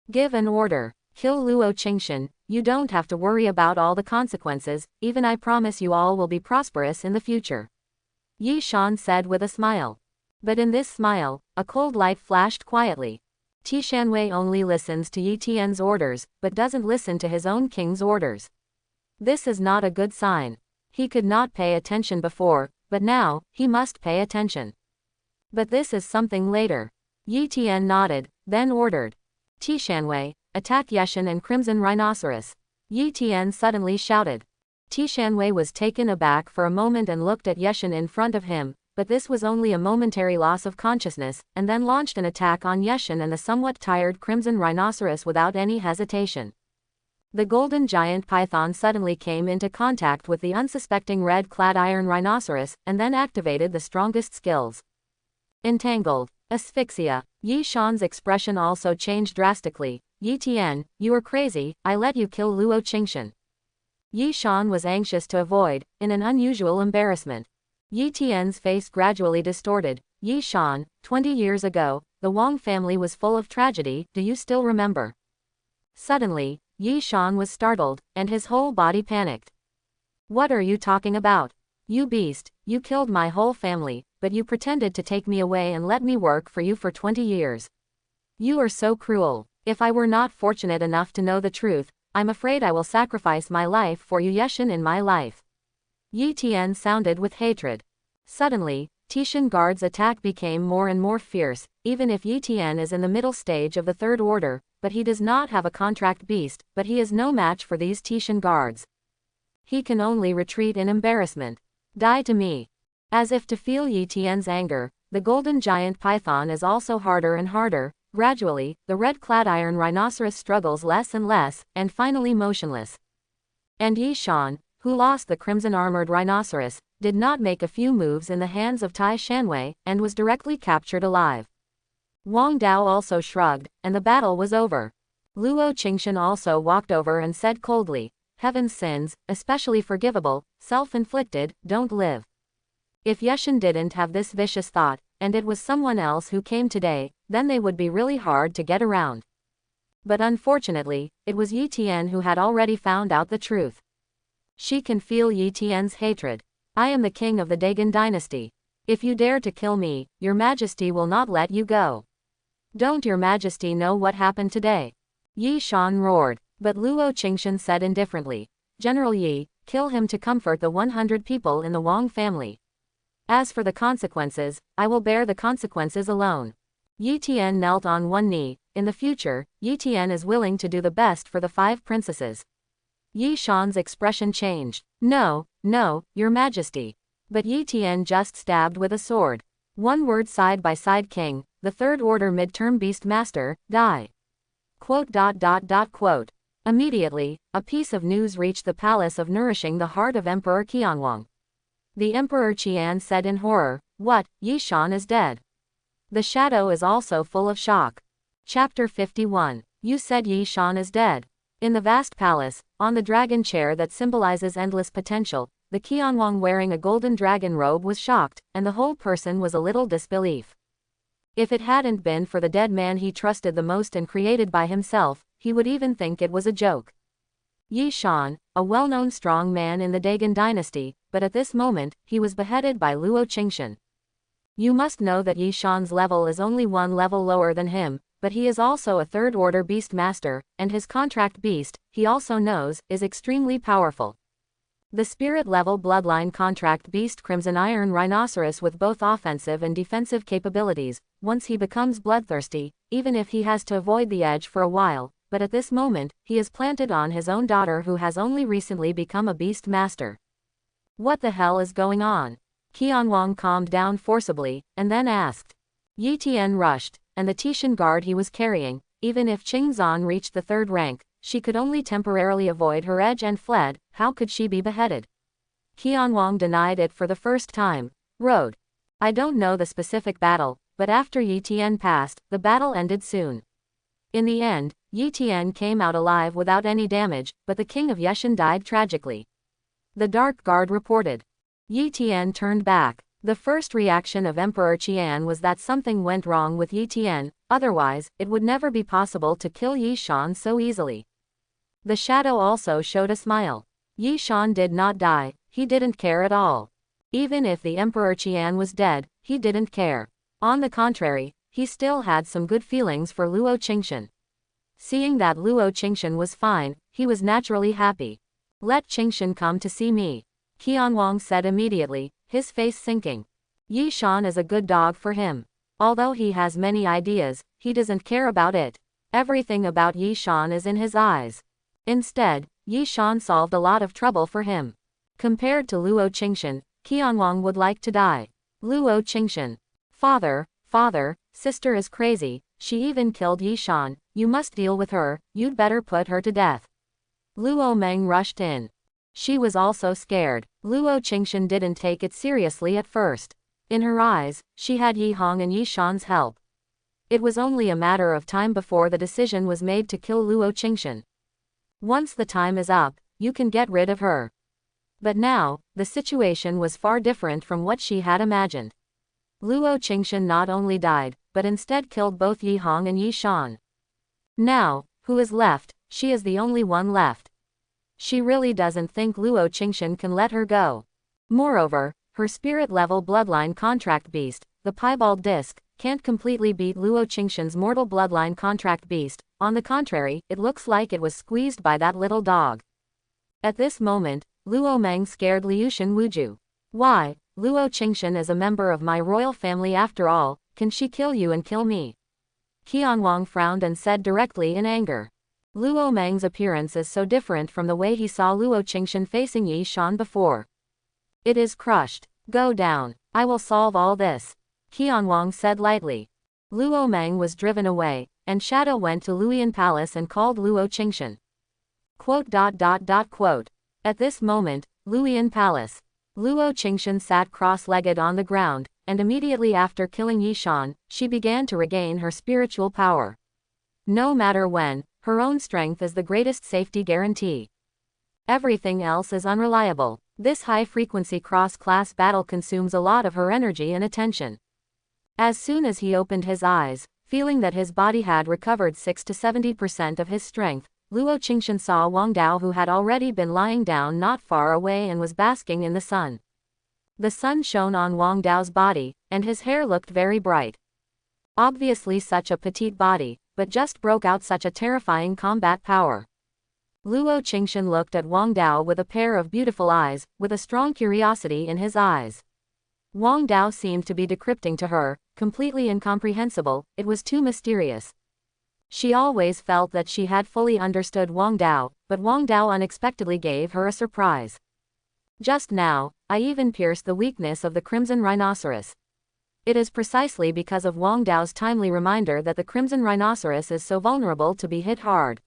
Give an order. Kill Luo Qingshan. You don't have to worry about all the consequences, even I promise you all will be prosperous in the future. Yi Shan said with a smile. But in this smile, a cold light flashed quietly. Tishanwei only listens to Yi Tian's orders, but doesn't listen to his own king's orders. This is not a good sign. He could not pay attention before, but now, he must pay attention. But this is something later. Yi Tian nodded, then ordered. Tishanwei, attack Yeshan and Crimson Rhinoceros. Yi Tian suddenly shouted. Tishanwei was taken aback for a moment and looked at Yeshan in front of him, but this was only a momentary loss of consciousness, and then launched an attack on Yeshan and the somewhat tired Crimson Rhinoceros without any hesitation. The golden giant python suddenly came into contact with the unsuspecting red-clad iron rhinoceros, and then activated the strongest skills. Entangled. Asphyxia. Yi Shan's expression also changed drastically. Yi Tian, you are crazy, I let you kill Luo Qingshan. Yi Shan was anxious to avoid, in an unusual embarrassment. Yi Tian's face gradually distorted. Yi Shan, 20 years ago, the Wang family was full of tragedy, do you still remember? Suddenly, Yi Shan was startled, and his whole body panicked. What are you talking about? You beast, you killed my whole family, but you pretended to take me away and let me work for you for 20 years. You are so cruel. If I were not fortunate enough to know the truth, I'm afraid I will sacrifice my life for you, Yeshan, in my life. Yi Tian sounded with hatred. Suddenly, Tishan Guard's attack became more and more fierce, even if Yi Tian is in the middle stage of the third order, but he does not have a contract beast, but he is no match for these Tishan Guards. He can only retreat in embarrassment. Die to me. As if to feel Yi Tian's anger, the golden giant python is also harder and harder. Gradually, the red-clad iron rhinoceros struggles less and less, and finally motionless. And Yi Shan, who lost the crimson-armored rhinoceros, did not make a few moves in the hands of Tai Shanwei, and was directly captured alive. Wang Dao also shrugged, and the battle was over. Luo Qingshan also walked over and said coldly, Heaven's sins, especially forgivable, self-inflicted, don't live. If Yeshan didn't have this vicious thought, and it was someone else who came today, then they would be really hard to get around. But unfortunately, it was Yi Tian who had already found out the truth. She can feel Yi Tian's hatred. I am the king of the Dagon dynasty. If you dare to kill me, your majesty will not let you go. Don't your majesty know what happened today? Yi Shan roared, but Luo Qingshan said indifferently, General Yi, kill him to comfort the 100 people in the Wang family. As for the consequences, I will bear the consequences alone. Yi Tian knelt on one knee. In the future, Yi Tian is willing to do the best for the 5 princesses. Yi Shan's expression changed. No, no, your majesty. But Yi Tian just stabbed with a sword. One word, side by side, king, the third order midterm beast master, die. Quote. Immediately, a piece of news reached the palace of nourishing the heart of Emperor Qianwang. The Emperor Qian said in horror, What, Yi Shan is dead? The shadow is also full of shock. Chapter 51. You said Yi Shan is dead. In the vast palace, on the dragon chair that symbolizes endless potential, the Qianwang wearing a golden dragon robe was shocked, and the whole person was a little disbelief. If it hadn't been for the dead man he trusted the most and created by himself, he would even think it was a joke. Yi Shan, a well-known strong man in the Dagon dynasty, but at this moment, he was beheaded by Luo Qingshan. You must know that Yi Shan's level is only one level lower than him, but he is also a third-order beast master, and his contract beast, he also knows, is extremely powerful. The spirit-level bloodline contract beast Crimson Iron Rhinoceros with both offensive and defensive capabilities, once he becomes bloodthirsty, even if he has to avoid the edge for a while, but at this moment, he is planted on his own daughter who has only recently become a beast master. What the hell is going on? Qianwang calmed down forcibly, and then asked. Yi Tian rushed, and the Tishan guard he was carrying, even if Qing Zan reached the third rank, she could only temporarily avoid her edge and fled. How could she be beheaded? Qianwang denied it for the first time. Road. I don't know the specific battle, but after Yi Tian passed, the battle ended soon. In the end, Yi Tian came out alive without any damage, but the king of Yeshan died tragically. The Dark Guard reported. Yi Tian turned back. The first reaction of Emperor Qian was that something went wrong with Yi Tian, otherwise, it would never be possible to kill Yi Shan so easily. The shadow also showed a smile. Yi Shan did not die, he didn't care at all. Even if the Emperor Qian was dead, he didn't care. On the contrary, he still had some good feelings for Luo Qingshan. Seeing that Luo Qingshan was fine, he was naturally happy. Let Qingshan come to see me, Qianwang said immediately, his face sinking. Yi Shan is a good dog for him. Although he has many ideas, he doesn't care about it. Everything about Yi Shan is in his eyes. Instead, Yi Shan solved a lot of trouble for him. Compared to Luo Qingshan, Qianwang would like to die. Luo Qingshan. Father, sister is crazy, she even killed Yi Shan, you must deal with her, you'd better put her to death. Luo Meng rushed in. She was also scared. Luo Qingshan didn't take it seriously at first. In her eyes, she had Yi Hong and Yi Shan's help. It was only a matter of time before the decision was made to kill Luo Qingshan. Once the time is up, you can get rid of her. But now, the situation was far different from what she had imagined. Luo Qingshan not only died, but instead killed both Yi Hong and Yi Shan. Now, who is left? She is the only one left. She really doesn't think Luo Qingshan can let her go. Moreover, her spirit-level bloodline contract beast, the piebald disc, can't completely beat Luo Qingshan's mortal bloodline contract beast. On the contrary, it looks like it was squeezed by that little dog. At this moment, Luo Meng scared Liushan Wuju. Why, Luo Qingshan is a member of my royal family after all, can she kill you and kill me? Qianwang frowned and said directly in anger. Luo Meng's appearance is so different from the way he saw Luo Qingshan facing Yi Shan before. It is crushed. Go down. I will solve all this, Qianwang said lightly. Luo Meng was driven away, and Shadow went to Luoyan Palace and called Luo Qingshan. At this moment, Luoyan Palace. Luo Qingshan sat cross-legged on the ground, and immediately after killing Yi Shan, she began to regain her spiritual power. No matter when, her own strength is the greatest safety guarantee. Everything else is unreliable. This high-frequency cross-class battle consumes a lot of her energy and attention. As soon as he opened his eyes, feeling that his body had recovered 6 to 70% of his strength, Luo Qingshan saw Wang Dao, who had already been lying down not far away and was basking in the sun. The sun shone on Wang Dao's body, and his hair looked very bright. Obviously such a petite body, but just broke out such a terrifying combat power. Luo Qingshan looked at Wang Dao with a pair of beautiful eyes, with a strong curiosity in his eyes. Wang Dao seemed to be decrypting to her, completely incomprehensible, it was too mysterious. She always felt that she had fully understood Wang Dao, but Wang Dao unexpectedly gave her a surprise. Just now, I even pierced the weakness of the Crimson Rhinoceros. It is precisely because of Wang Dao's timely reminder that the Crimson Rhinoceros is so vulnerable to be hit hard.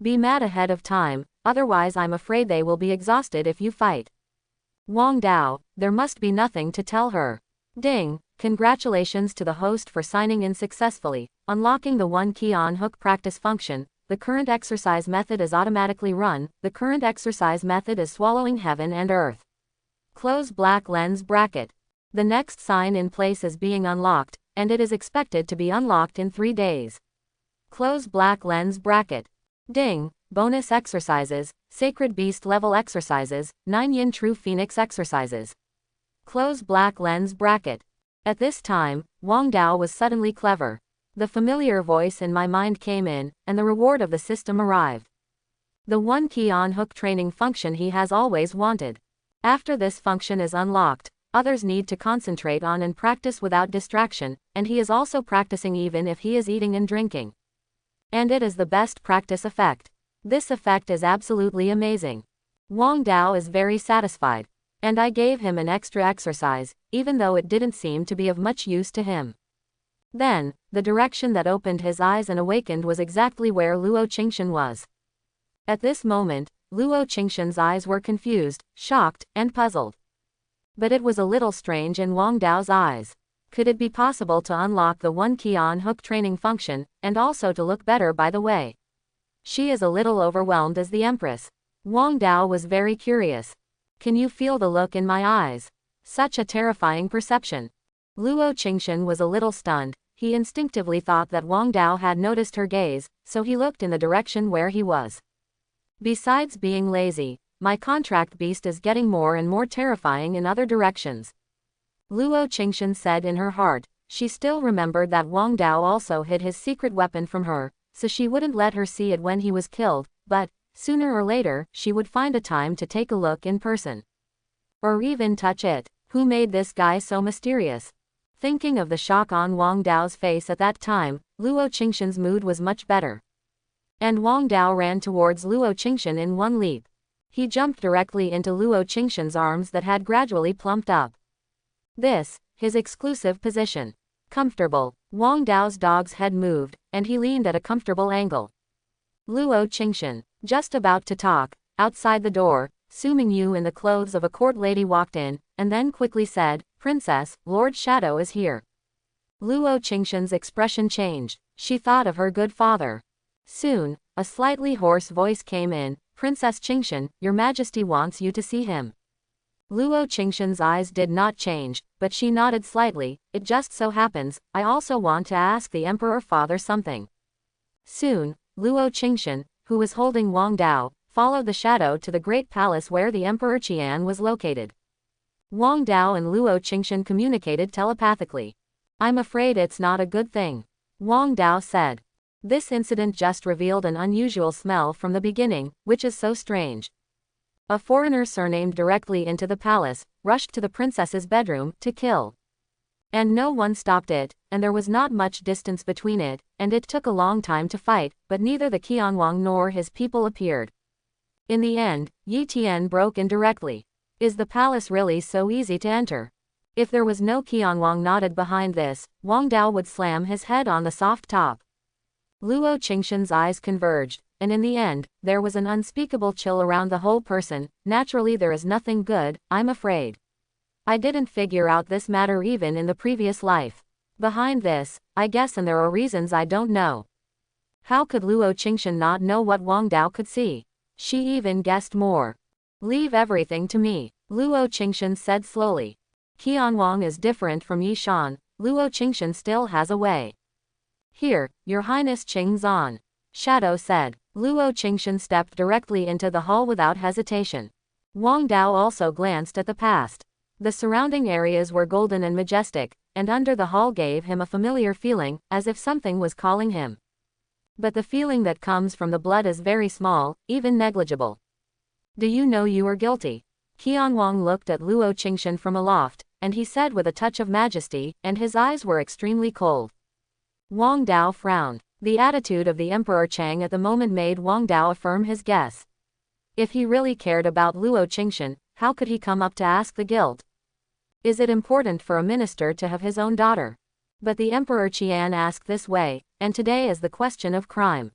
Be mad ahead of time, otherwise I'm afraid they will be exhausted if you fight. Wang Dao, there must be nothing to tell her. Ding, congratulations to the host for signing in successfully, unlocking the 1 key on hook practice function. The current exercise method is automatically run, the current exercise method is swallowing heaven and earth. Close black lens bracket. The next sign in place is being unlocked, and it is expected to be unlocked in 3 days. Close black lens bracket. Ding, bonus exercises, sacred beast level exercises, 9 yin true phoenix exercises. Close black lens bracket. At this time, Wang Dao was suddenly clever. The familiar voice in my mind came in, and the reward of the system arrived. The one key on hook training function he has always wanted. After this function is unlocked, others need to concentrate on and practice without distraction, and he is also practicing even if he is eating and drinking. And it is the best practice effect. This effect is absolutely amazing. Wang Dao is very satisfied. And I gave him an extra exercise, even though it didn't seem to be of much use to him. Then, the direction that opened his eyes and awakened was exactly where Luo Qingshan was. At this moment, Luo Qingshan's eyes were confused, shocked, and puzzled. But it was a little strange in Wang Dao's eyes. Could it be possible to unlock the one key on hook training function, and also to look better by the way? She is a little overwhelmed as the Empress. Wang Dao was very curious. Can you feel the look in my eyes? Such a terrifying perception. Luo Qingshan was a little stunned. He instinctively thought that Wang Dao had noticed her gaze, so he looked in the direction where he was. Besides being lazy, my contract beast is getting more and more terrifying in other directions. Luo Qingshan said in her heart. She still remembered that Wang Dao also hid his secret weapon from her, so she wouldn't let her see it when he was killed, but sooner or later, she would find a time to take a look in person. Or even touch it. Who made this guy so mysterious? Thinking of the shock on Wang Dao's face at that time, Luo Qingshan's mood was much better. And Wang Dao ran towards Luo Qingshan in one leap. He jumped directly into Luo Qingshan's arms that had gradually plumped up. This, his exclusive position. Comfortable. Wang Dao's dog's head moved, and he leaned at a comfortable angle. Luo Qingshan, just about to talk, outside the door, Su Mingyu in the clothes of a court lady walked in, and then quickly said, "Princess, Lord Shadow is here." Luo Qingshan's expression changed. She thought of her good father. Soon, a slightly hoarse voice came in, "Princess Qingshan, your majesty wants you to see him." Luo Qingshan's eyes did not change, but she nodded slightly. "It just so happens, I also want to ask the emperor father something." Soon, Luo Qingshan, who was holding Wang Dao, followed the shadow to the great palace where the Emperor Qian was located. Wang Dao and Luo Qingshan communicated telepathically. "I'm afraid it's not a good thing," Wang Dao said. "This incident just revealed an unusual smell from the beginning, which is so strange." A foreigner surnamed directly into the palace, rushed to the princess's bedroom, to kill. And no one stopped it, and there was not much distance between it, and it took a long time to fight, but neither the Qianwang nor his people appeared. In the end, Yi Tian broke in directly. "Is the palace really so easy to enter?" If there was no Qianwang knotted behind this, Wang Dao would slam his head on the soft top. Luo Qingshan's eyes converged, and in the end, there was an unspeakable chill around the whole person. "Naturally there is nothing good, I'm afraid. I didn't figure out this matter even in the previous life. Behind this, I guess, and there are reasons I don't know." How could Luo Qingshan not know what Wang Dao could see? She even guessed more. "Leave everything to me," Luo Qingshan said slowly. "Qianwang is different from Yishan. Luo Qingshan still has a way." "Here, your highness Qingzan," Shadow said. Luo Qingshan stepped directly into the hall without hesitation. Wang Dao also glanced at the past. The surrounding areas were golden and majestic, and under the hall gave him a familiar feeling, as if something was calling him. But the feeling that comes from the blood is very small, even negligible. "Do you know you are guilty?" Qianwang looked at Luo Qingshan from aloft, and he said with a touch of majesty, and his eyes were extremely cold. Wang Dao frowned. The attitude of the Emperor Chang at the moment made Wang Dao affirm his guess. If he really cared about Luo Qingshan, how could he come up to ask the guilt? Is it important for a minister to have his own daughter? But the Emperor Qian asked this way, and today is the question of crime.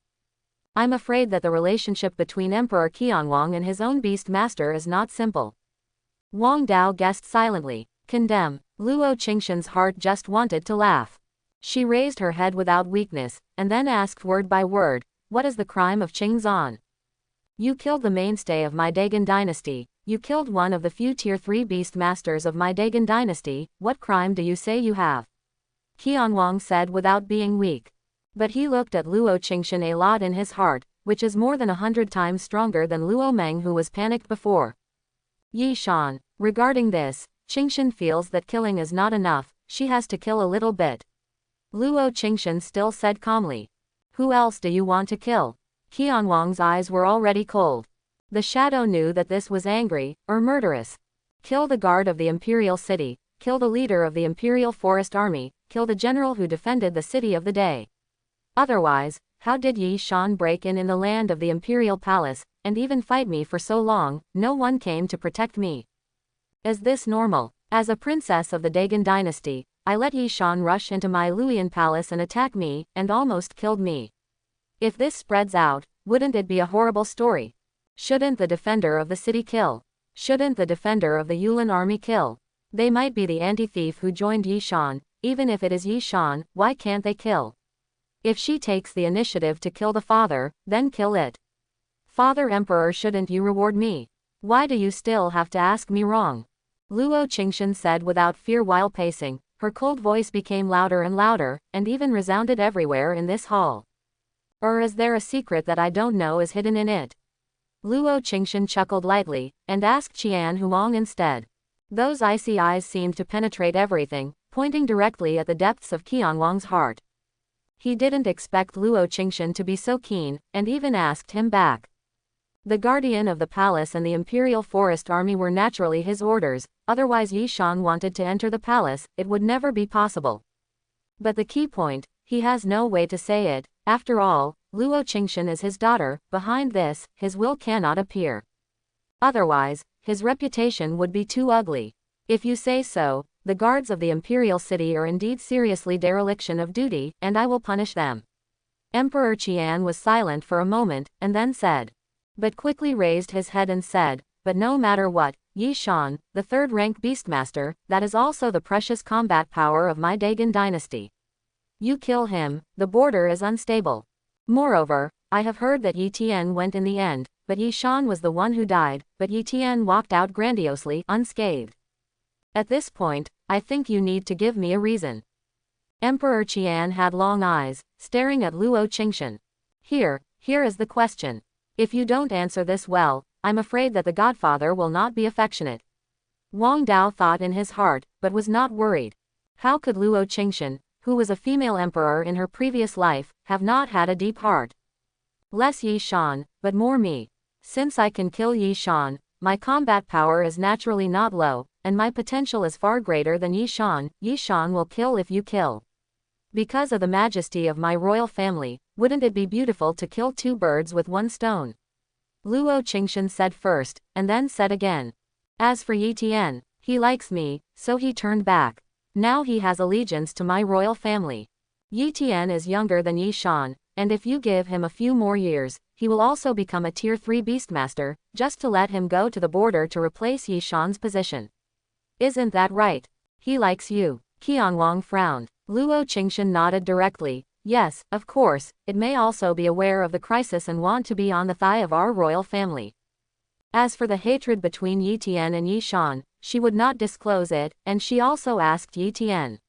I'm afraid that the relationship between Emperor Qianwang and his own beast master is not simple. Wang Dao guessed silently. Condemn. Luo Qingshan's heart just wanted to laugh. She raised her head without weakness, and then asked word by word, "What is the crime of Qingzan?" "You killed the mainstay of my Dagon dynasty. You killed one of the few tier 3 beast masters of my Dagon dynasty. What crime do you say you have?" Qianwang said without being weak. But he looked at Luo Qingshan a lot in his heart, which is more than 100 times stronger than Luo Meng, who was panicked before. Yi Shan. Regarding this, Qingshan feels that killing is not enough, she has to kill a little bit. Luo Qingshan still said calmly. Who else do you want to kill? Qianwang's eyes were already cold. The shadow knew that this was angry, or murderous. Kill the guard of the imperial city, kill the leader of the imperial forest army, kill the general who defended the city of the day. Otherwise, how did Yi Shan break in the land of the imperial palace, and even fight me for so long? No one came to protect me. Is this normal? As a princess of the Dagon dynasty, I let Yi Shan rush into my Luoyan palace and attack me, and almost killed me. If this spreads out, wouldn't it be a horrible story? Shouldn't the defender of the city kill? Shouldn't the defender of the Yulin army kill? They might be the anti-thief who joined Yi Shan. Even if it is Yi Shan, why can't they kill? If she takes the initiative to kill the father, then kill it. Father Emperor, shouldn't you reward me? Why do you still have to ask me wrong? Luo Qingshan said without fear while pacing. Her cold voice became louder and louder, and even resounded everywhere in this hall. Or is there a secret that I don't know is hidden in it? Luo Qingshan chuckled lightly, and asked Qian Huang instead. Those icy eyes seemed to penetrate everything, pointing directly at the depths of Qianwang's heart. He didn't expect Luo Qingshan to be so keen, and even asked him back. The guardian of the palace and the imperial forest army were naturally his orders, otherwise Yi Shan wanted to enter the palace, it would never be possible. But the key point, he has no way to say it. After all, Luo Qingshan is his daughter. Behind this, his will cannot appear. Otherwise, his reputation would be too ugly. If you say so, the guards of the imperial city are indeed seriously dereliction of duty, and I will punish them. Emperor Qian was silent for a moment, and then said. But quickly raised his head and said, but no matter what, Yi Shan, the third-rank beastmaster, that is also the precious combat power of my Dagon dynasty. You kill him, the border is unstable. Moreover, I have heard that Yi Tian went in the end, but Yi Shan was the one who died, but Yi Tian walked out grandiosely, unscathed. At this point, I think you need to give me a reason. Emperor Qian had long eyes, staring at Luo Qingshan. Here is the question. If you don't answer this well, I'm afraid that the godfather will not be affectionate. Wang Dao thought in his heart, but was not worried. How could Luo Qingshan, who was a female emperor in her previous life, have not had a deep heart? Less Yi Shan, but more me. Since I can kill Yi Shan, my combat power is naturally not low, and my potential is far greater than Yi Shan. Yi Shan will kill if you kill. Because of the majesty of my royal family, wouldn't it be beautiful to kill two birds with one stone? Luo Qingshan said first, and then said again. As for Yi Tian, he likes me, so he turned back. Now he has allegiance to my royal family. Yi Tian is younger than Yi Shan, and if you give him a few more years, he will also become a tier 3 beastmaster, just to let him go to the border to replace Yi Shan's position. Isn't that right? He likes you. Qianwang frowned. Luo Qingshan nodded directly. Yes, of course, it may also be aware of the crisis and want to be on the thigh of our royal family. As for the hatred between Yi Tian and Yi Shan, she would not disclose it, and she also asked Yi Tian.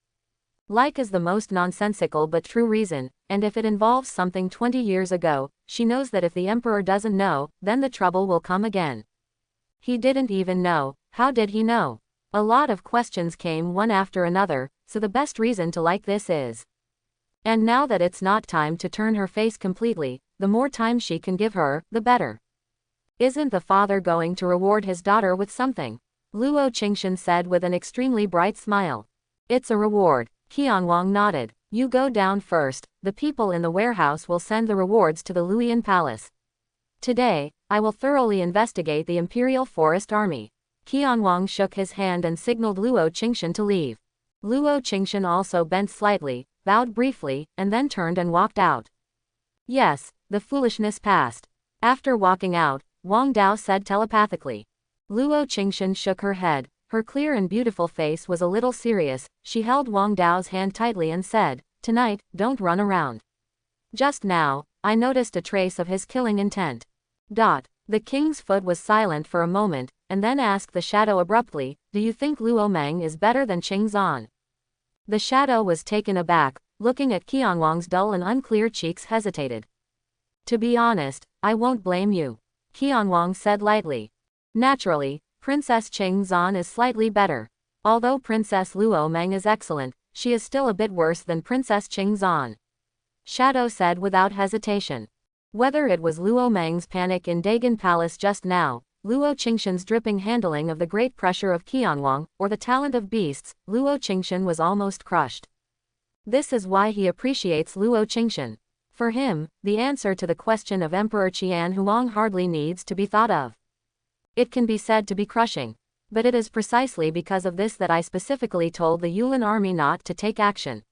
Like is the most nonsensical but true reason, and if it involves something 20 years ago, she knows that if the emperor doesn't know, then the trouble will come again. He didn't even know. How did he know? A lot of questions came one after another, so the best reason to like this is. And now that it's not time to turn her face completely, the more time she can give her, the better. Isn't the father going to reward his daughter with something? Luo Qingshan said with an extremely bright smile. It's a reward. Qianwang nodded. You go down first, the people in the warehouse will send the rewards to the Luoyan palace. Today, I will thoroughly investigate the imperial forest army. Qianwang shook his hand and signaled Luo Qingshan to leave. Luo Qingshan also bent slightly, bowed briefly, and then turned and walked out. Yes, the foolishness passed. After walking out, Wang Dao said telepathically. Luo Qingshan shook her head. Her clear and beautiful face was a little serious. She held Wang Dao's hand tightly and said, Tonight, don't run around. Just now, I noticed a trace of his killing intent. The king's foot was silent for a moment, and then asked the shadow abruptly, Do you think Luo Meng is better than Qing Zan? The shadow was taken aback, looking at Qianwang's dull and unclear cheeks hesitated. To be honest, I won't blame you. Qianwang said lightly. Naturally, Princess Qingzan is slightly better. Although Princess Luo Meng is excellent, she is still a bit worse than Princess Qingzan. Shadow said without hesitation. Whether it was Luo Meng's panic in Dagon Palace just now, Luo Qingshan's dripping handling of the great pressure of Qianwang, or the talent of beasts, Luo Qingshan was almost crushed. This is why he appreciates Luo Qingshan. For him, the answer to the question of Emperor Qian Huang hardly needs to be thought of. It can be said to be crushing. But it is precisely because of this that I specifically told the Yulin army not to take action.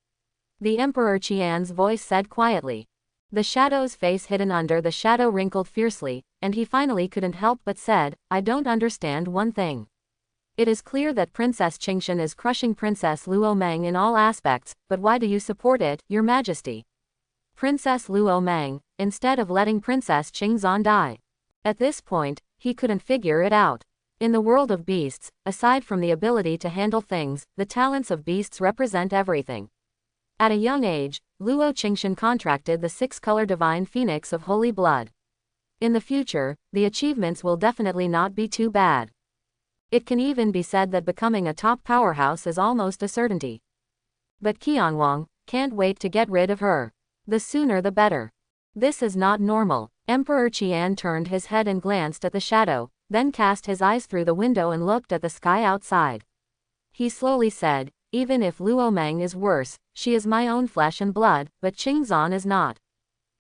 The Emperor Qian's voice said quietly. The shadow's face hidden under the shadow wrinkled fiercely, and he finally couldn't help but said, I don't understand one thing. It is clear that Princess Qingshan is crushing Princess Luo Meng in all aspects, but why do you support it, Your Majesty? Princess Luo Meng, instead of letting Princess Qingzan die. At this point, he couldn't figure it out. In the world of beasts, aside from the ability to handle things, the talents of beasts represent everything. At a young age, Luo Qingshan contracted the six-color divine phoenix of holy blood. In the future, the achievements will definitely not be too bad. It can even be said that becoming a top powerhouse is almost a certainty. But Qianwang can't wait to get rid of her. The sooner the better. This is not normal. Emperor Qian turned his head and glanced at the shadow, then cast his eyes through the window and looked at the sky outside. He slowly said, even if Luo Meng is worse, she is my own flesh and blood, but Qingzan is not.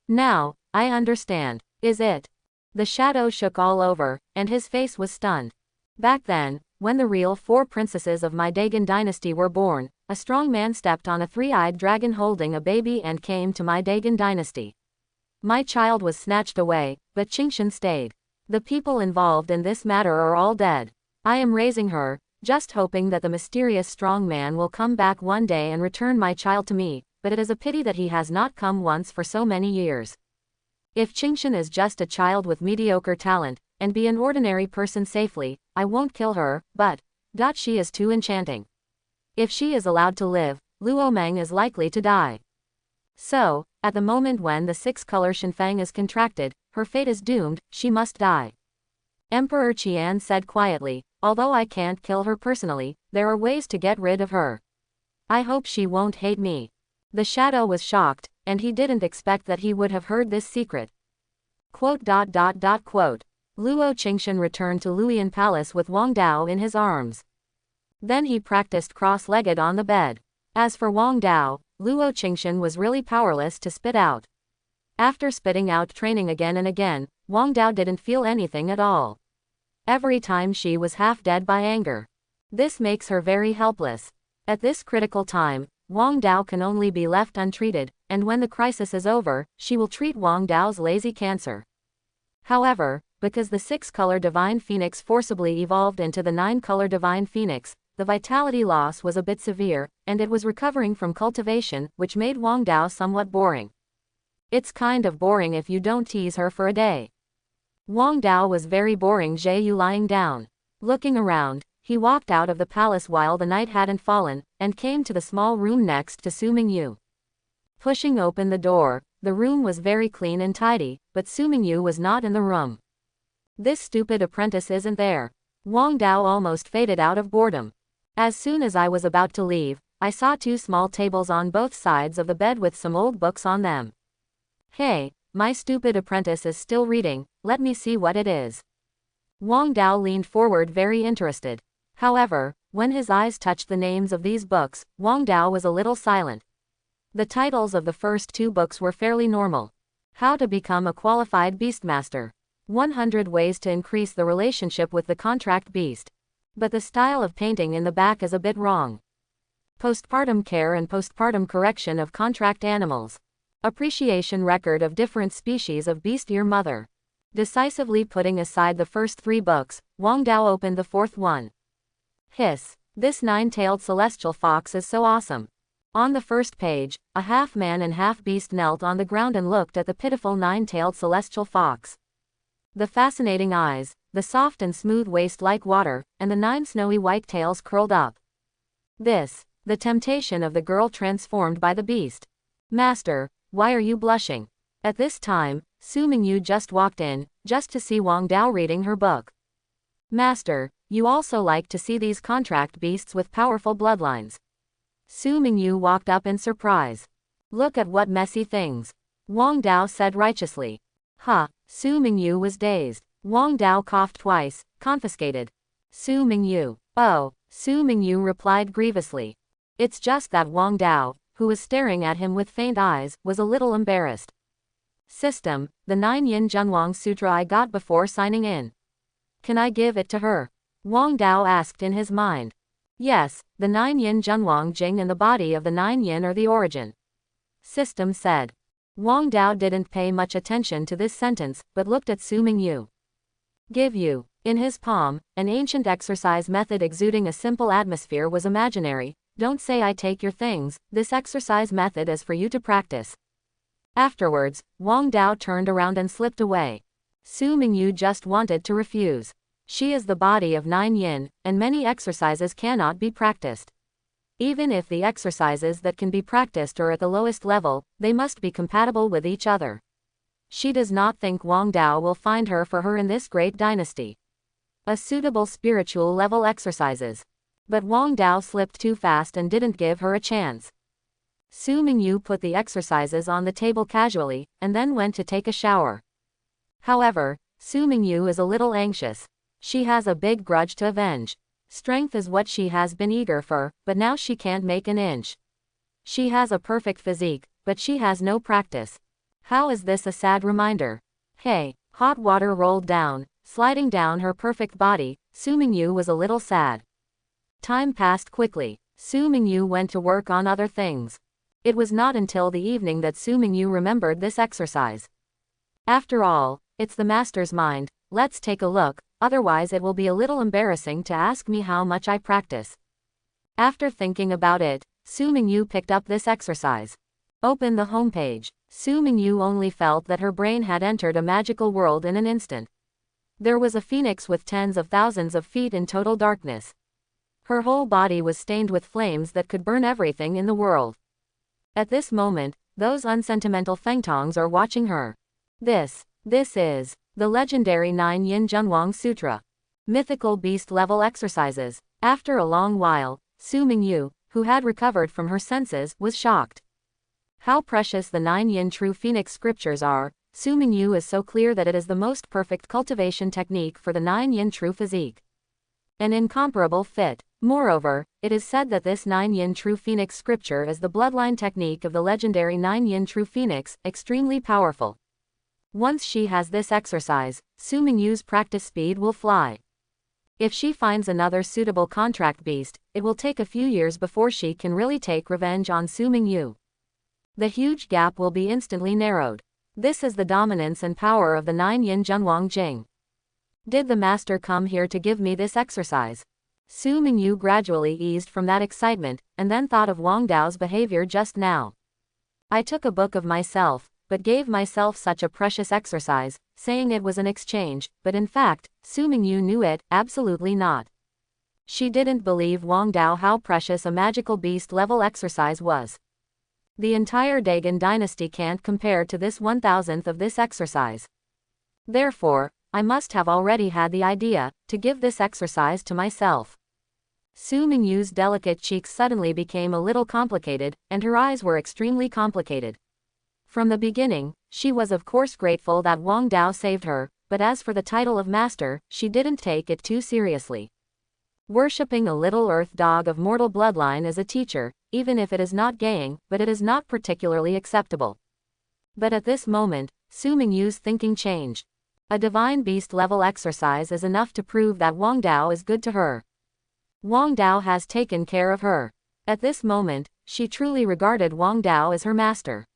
Now, I understand. Is it? The shadow shook all over, and his face was stunned. Back then, when the real four princesses of my Dagon dynasty were born, a strong man stepped on a three-eyed dragon holding a baby and came to my Dagon dynasty. My child was snatched away, but Qingshan stayed. The people involved in this matter are all dead. I am raising her, just hoping that the mysterious strong man will come back one day and return my child to me, but it is a pity that he has not come once for so many years. If Qingshan is just a child with mediocre talent, and be an ordinary person safely, I won't kill her, but she is too enchanting. If she is allowed to live, Luo Meng is likely to die. So, at the moment when the six-color Shinfang is contracted, her fate is doomed, she must die. Emperor Qian said quietly, although I can't kill her personally, there are ways to get rid of her. I hope she won't hate me. The shadow was shocked, and he didn't expect that he would have heard this secret. Luo Qingshan returned to Luoyuan Palace with Wang Dao in his arms. Then he practiced cross-legged on the bed. As for Wang Dao, Luo Qingshan was really powerless to spit out. After spitting out training again and again, Wang Dao didn't feel anything at all. Every time she was half dead by anger. This makes her very helpless. At this critical time, Wang Dao can only be left untreated, and when the crisis is over, she will treat Wang Dao's lazy cancer. However, because the six-color Divine Phoenix forcibly evolved into the nine-color Divine Phoenix, the vitality loss was a bit severe, and it was recovering from cultivation, which made Wang Dao somewhat boring. It's kind of boring if you don't tease her for a day. Wang Dao was very boring. Yu lying down. Looking around, he walked out of the palace while the night hadn't fallen, and came to the small room next to Su Mingyu. Pushing open the door, the room was very clean and tidy, but Su Mingyu was not in the room. This stupid apprentice isn't there. Wang Dao almost faded out of boredom. As soon as I was about to leave, I saw two small tables on both sides of the bed with some old books on them. Hey, my stupid apprentice is still reading, let me see what it is. Wang Dao leaned forward very interested. However, when his eyes touched the names of these books, Wang Dao was a little silent. The titles of the first two books were fairly normal. How to become a qualified beastmaster. 100 ways to increase the relationship with the contract beast. But the style of painting in the back is a bit wrong. Postpartum care and postpartum correction of contract animals. Appreciation record of different species of beast. Your mother. Decisively putting aside the first three books, Wang Dao opened the fourth one. Hiss. This nine-tailed celestial fox is so awesome. On the first page, a half-man and half-beast knelt on the ground and looked at the pitiful nine-tailed celestial fox. The fascinating eyes, the soft and smooth waist like water, and the 9 snowy white tails curled up. This, the temptation of the girl transformed by the beast. Master, why are you blushing? At this time, Su Mingyu just walked in, just to see Wang Dao reading her book. Master, you also like to see these contract beasts with powerful bloodlines. Su Mingyu walked up in surprise. Look at what messy things. Wang Dao said righteously. Huh, Su Mingyu was dazed. Wang Dao coughed twice, confiscated. Su Mingyu. Oh, Su Mingyu replied grievously. It's just that Wang Dao, who was staring at him with faint eyes, was a little embarrassed. System, the 9 Yin Junwang Sutra I got before signing in. Can I give it to her? Wang Dao asked in his mind. Yes, the 9 Yin Junwang Jing and the body of the 9 Yin are the origin. System said. Wang Dao didn't pay much attention to this sentence, but looked at Su Mingyu. Give you. In his palm, an ancient exercise method exuding a simple atmosphere was imaginary. Don't say I take your things, this exercise method is for you to practice. Afterwards, Wang Dao turned around and slipped away. Su Mingyu just wanted to refuse. She is the body of 9 Yin, and many exercises cannot be practiced. Even if the exercises that can be practiced are at the lowest level, they must be compatible with each other. She does not think Wang Dao will find her for her in this great dynasty. A suitable spiritual level exercises. But Wang Dao slipped too fast and didn't give her a chance. Su Mingyu put the exercises on the table casually, and then went to take a shower. However, Su Mingyu is a little anxious. She has a big grudge to avenge. Strength is what she has been eager for, but now she can't make an inch. She has a perfect physique, but she has no practice. How is this a sad reminder? Hey, hot water rolled down, sliding down her perfect body. Su Mingyu was a little sad. Time passed quickly. Su Mingyu went to work on other things. It was not until the evening that Su Mingyu remembered this exercise. After all, it's the master's mind, let's take a look, otherwise it will be a little embarrassing to ask me how much I practice. After thinking about it, Su Mingyu picked up this exercise. Open the homepage. Su Mingyu only felt that her brain had entered a magical world in an instant. There was a phoenix with tens of thousands of feet in total darkness. Her whole body was stained with flames that could burn everything in the world. At this moment, those unsentimental fengtongs are watching her. This is the legendary 9 Yin Junwang Sutra. Mythical beast level exercises. After a long while, Su Mingyu, who had recovered from her senses, was shocked. How precious the 9 Yin True Phoenix scriptures are. Su Mingyu is so clear that it is the most perfect cultivation technique for the 9 Yin True physique. An incomparable fit. Moreover, it is said that this 9 Yin True Phoenix scripture is the bloodline technique of the legendary 9 Yin True Phoenix, extremely powerful. Once she has this exercise, Su Mingyu's practice speed will fly. If she finds another suitable contract beast, it will take a few years before she can really take revenge on Su Mingyu. The huge gap will be instantly narrowed. This is the dominance and power of the 9 Yin Junwang Jing. Did the master come here to give me this exercise? Su Mingyu gradually eased from that excitement, and then thought of Wang Dao's behavior just now. I took a book of myself, but gave myself such a precious exercise, saying it was an exchange, but in fact, Su Mingyu knew it, absolutely not. She didn't believe Wang Dao how precious a magical beast level exercise was. The entire Dagon dynasty can't compare to this 1,000th of this exercise. Therefore, I must have already had the idea to give this exercise to myself. Su Mingyu's delicate cheeks suddenly became a little complicated, and her eyes were extremely complicated. From the beginning, she was of course grateful that Wang Dao saved her, but as for the title of master, she didn't take it too seriously. Worshipping a little earth dog of mortal bloodline as a teacher, even if it is not gaying, but it is not particularly acceptable. But at this moment, Su Mingyu's thinking changed. A divine beast level exercise is enough to prove that Wang Dao is good to her. Wang Dao has taken care of her. At this moment, she truly regarded Wang Dao as her master.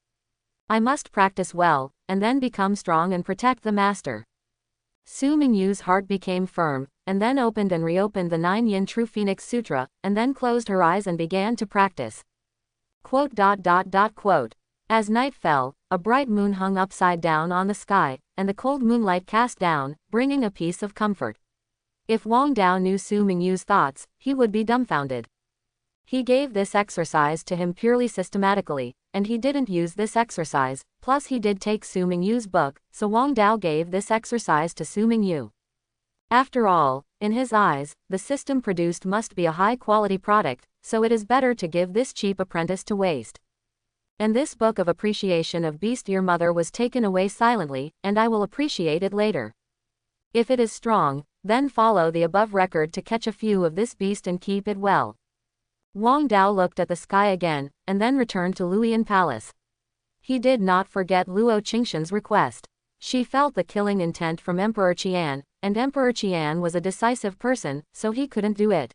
I must practice well, and then become strong and protect the master. Su Mingyu's heart became firm, and then opened and reopened the 9 Yin True Phoenix Sutra, and then closed her eyes and began to practice. As night fell, a bright moon hung upside down on the sky, and the cold moonlight cast down, bringing a piece of comfort. If Wang Dao knew Su Mingyu's thoughts, he would be dumbfounded. He gave this exercise to him purely systematically, and he didn't use this exercise, plus he did take Su Mingyu's book, so Wang Dao gave this exercise to Su Mingyu. After all, in his eyes, the system produced must be a high-quality product, so it is better to give this cheap apprentice to waste. And this book of appreciation of Beast Your Mother was taken away silently, and I will appreciate it later. If it is strong, then follow the above record to catch a few of this beast and keep it well. Wang Dao looked at the sky again, and then returned to Luoyang Palace. He did not forget Luo Qingshan's request. She felt the killing intent from Emperor Qian, and Emperor Qian was a decisive person, so he couldn't do it.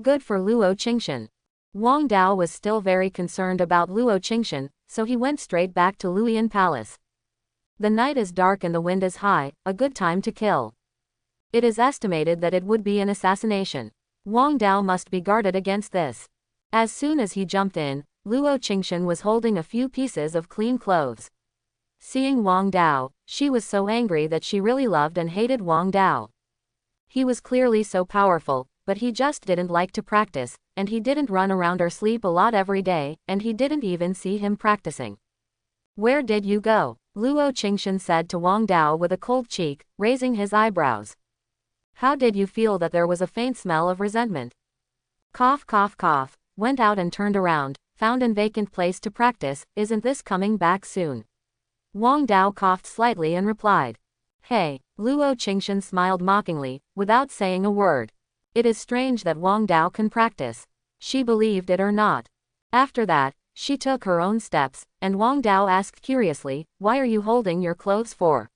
Good for Luo Qingshan. Wang Dao was still very concerned about Luo Qingshan, so he went straight back to Luoyang Palace. The night is dark and the wind is high, a good time to kill. It is estimated that it would be an assassination. Wang Dao must be guarded against this. As soon as he jumped in, Luo Qingshan was holding a few pieces of clean clothes. Seeing Wang Dao, she was so angry that she really loved and hated Wang Dao. He was clearly so powerful, but he just didn't like to practice, and he didn't run around or sleep a lot every day, and he didn't even see him practicing. Where did you go? Luo Qingshan said to Wang Dao with a cold cheek, raising his eyebrows. How did you feel that there was a faint smell of resentment? Cough cough cough, went out and turned around, found an vacant place to practice, isn't this coming back soon? Wang Dao coughed slightly and replied. Hey, Luo Qingshan smiled mockingly, without saying a word. It is strange that Wang Dao can practice. She believed it or not. After that, she took her own steps, and Wang Dao asked curiously, why are you holding your clothes for?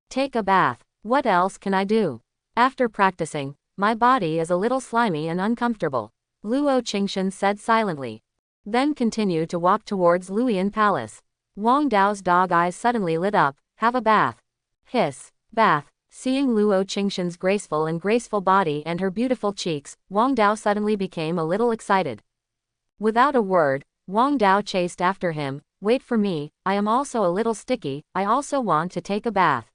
Take a bath. What else can I do? After practicing, my body is a little slimy and uncomfortable. Luo Qingshan said silently. Then continued to walk towards Luoyang Palace. Wang Dao's dog eyes suddenly lit up. Have a bath. Hiss. Bath. Seeing Luo Qingshan's graceful body and her beautiful cheeks, Wang Dao suddenly became a little excited. Without a word, Wang Dao chased after him. Wait for me, I am also a little sticky, I also want to take a bath.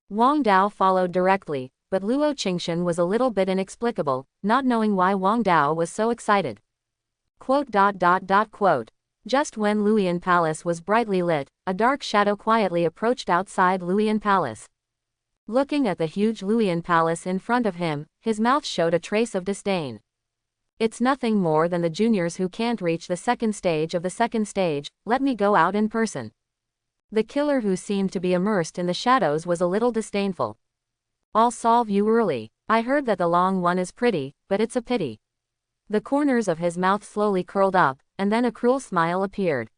Wang Dao followed directly, but Luo Qingshan was a little bit inexplicable, not knowing why Wang Dao was so excited. Quote. Just when Luoyang Palace was brightly lit, a dark shadow quietly approached outside Luoyang Palace. Looking at the huge Luoyang Palace in front of him, his mouth showed a trace of disdain. It's nothing more than the juniors who can't reach the second stage of the second stage, let me go out in person. The killer who seemed to be immersed in the shadows was a little disdainful. I'll solve you early. I heard that the long one is pretty, but it's a pity. The corners of his mouth slowly curled up, and then a cruel smile appeared.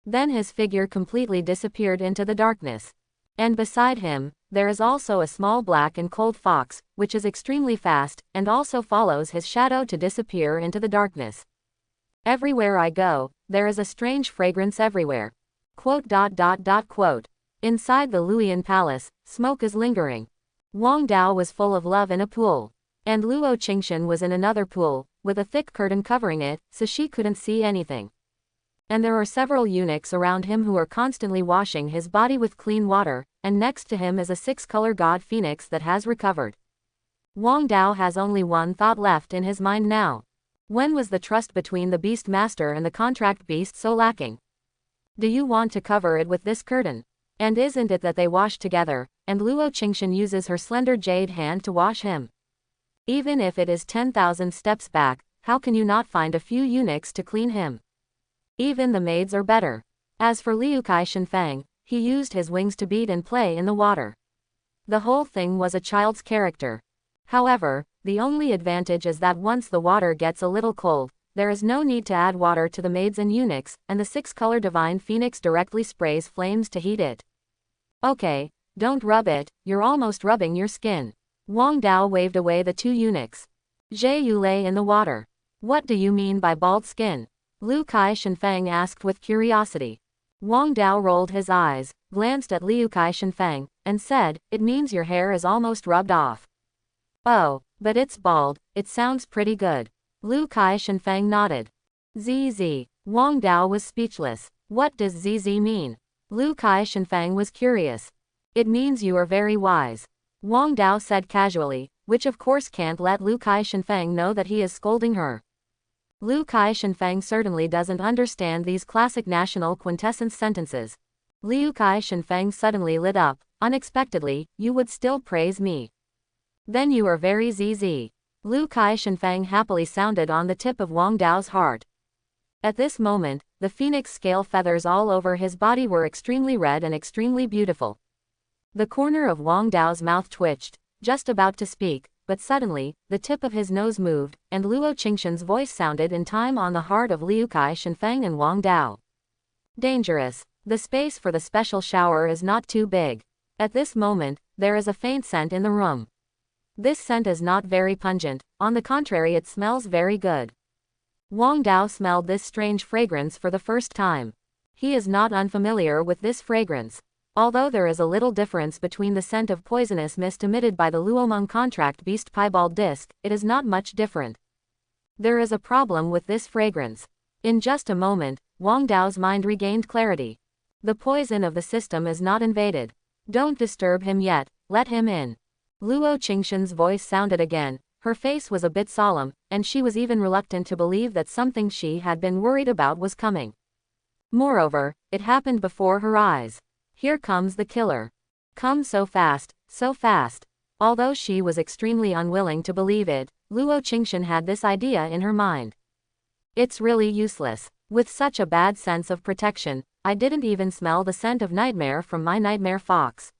Then his figure completely disappeared into the darkness. And beside him, there is also a small black and cold fox, which is extremely fast, and also follows his shadow to disappear into the darkness. Everywhere I go, there is a strange fragrance everywhere. Quote. Inside the Luoyang Palace, smoke is lingering. Wang Dao was full of love in a pool. And Luo Qingshan was in another pool, with a thick curtain covering it, so she couldn't see anything. And there are several eunuchs around him who are constantly washing his body with clean water, and next to him is a six-color god phoenix that has recovered. Wang Dao has only one thought left in his mind now. When was the trust between the beast master and the contract beast so lacking? Do you want to cover it with this curtain? And isn't it that they wash together, and Luo Qingshan uses her slender jade hand to wash him? Even if it is 10,000 steps back, how can you not find a few eunuchs to clean him? Even the maids are better. As for Liu Kai Shenfang, he used his wings to beat and play in the water. The whole thing was a child's character. However, the only advantage is that once the water gets a little cold, there is no need to add water to the maids and eunuchs, and the six-color divine phoenix directly sprays flames to heat it. Okay, don't rub it, you're almost rubbing your skin. Wang Dao waved away the two eunuchs. Zhe Yu lay in the water. What do you mean by bald skin? Liu Kai Shenfang asked with curiosity. Wang Dao rolled his eyes, glanced at Liu Kai Shenfang, and said, it means your hair is almost rubbed off. Oh, but it's bald, it sounds pretty good. Liu Kai Shenfang nodded. ZZ. Wang Dao was speechless. What does ZZ mean? Liu Kai Shenfang was curious. It means you are very wise. Wang Dao said casually, which of course can't let Liu Kai Shenfang know that he is scolding her. Lu Kai Shenfeng certainly doesn't understand these classic national quintessence sentences. Liu Kai Shenfeng suddenly lit up. Unexpectedly, you would still praise me. Then you are very ZZ. Lu Kai Shenfeng happily sounded on the tip of Wang Dao's heart. At this moment, the phoenix scale feathers all over his body were extremely red and extremely beautiful. The corner of Wang Dao's mouth twitched, just about to speak, but suddenly, the tip of his nose moved, and Luo Qingshen's voice sounded in time on the heart of Liu Kai Shenfeng and Wang Dao. Dangerous. The space for the special shower is not too big. At this moment, there is a faint scent in the room. This scent is not very pungent, on the contrary it smells very good. Wang Dao smelled this strange fragrance for the first time. He is not unfamiliar with this fragrance. Although there is a little difference between the scent of poisonous mist emitted by the Luomeng contract beast piebald disc, it is not much different. There is a problem with this fragrance. In just a moment, Wang Dao's mind regained clarity. The poison of the system is not invaded. Don't disturb him yet, let him in. Luo Qingshen's voice sounded again. Her face was a bit solemn, and she was even reluctant to believe that something she had been worried about was coming. Moreover, it happened before her eyes. Here comes the killer. Come so fast, so fast. Although she was extremely unwilling to believe it, Luo Qingshen had this idea in her mind. It's really useless. With such a bad sense of protection, I didn't even smell the scent of nightmare from my nightmare fox.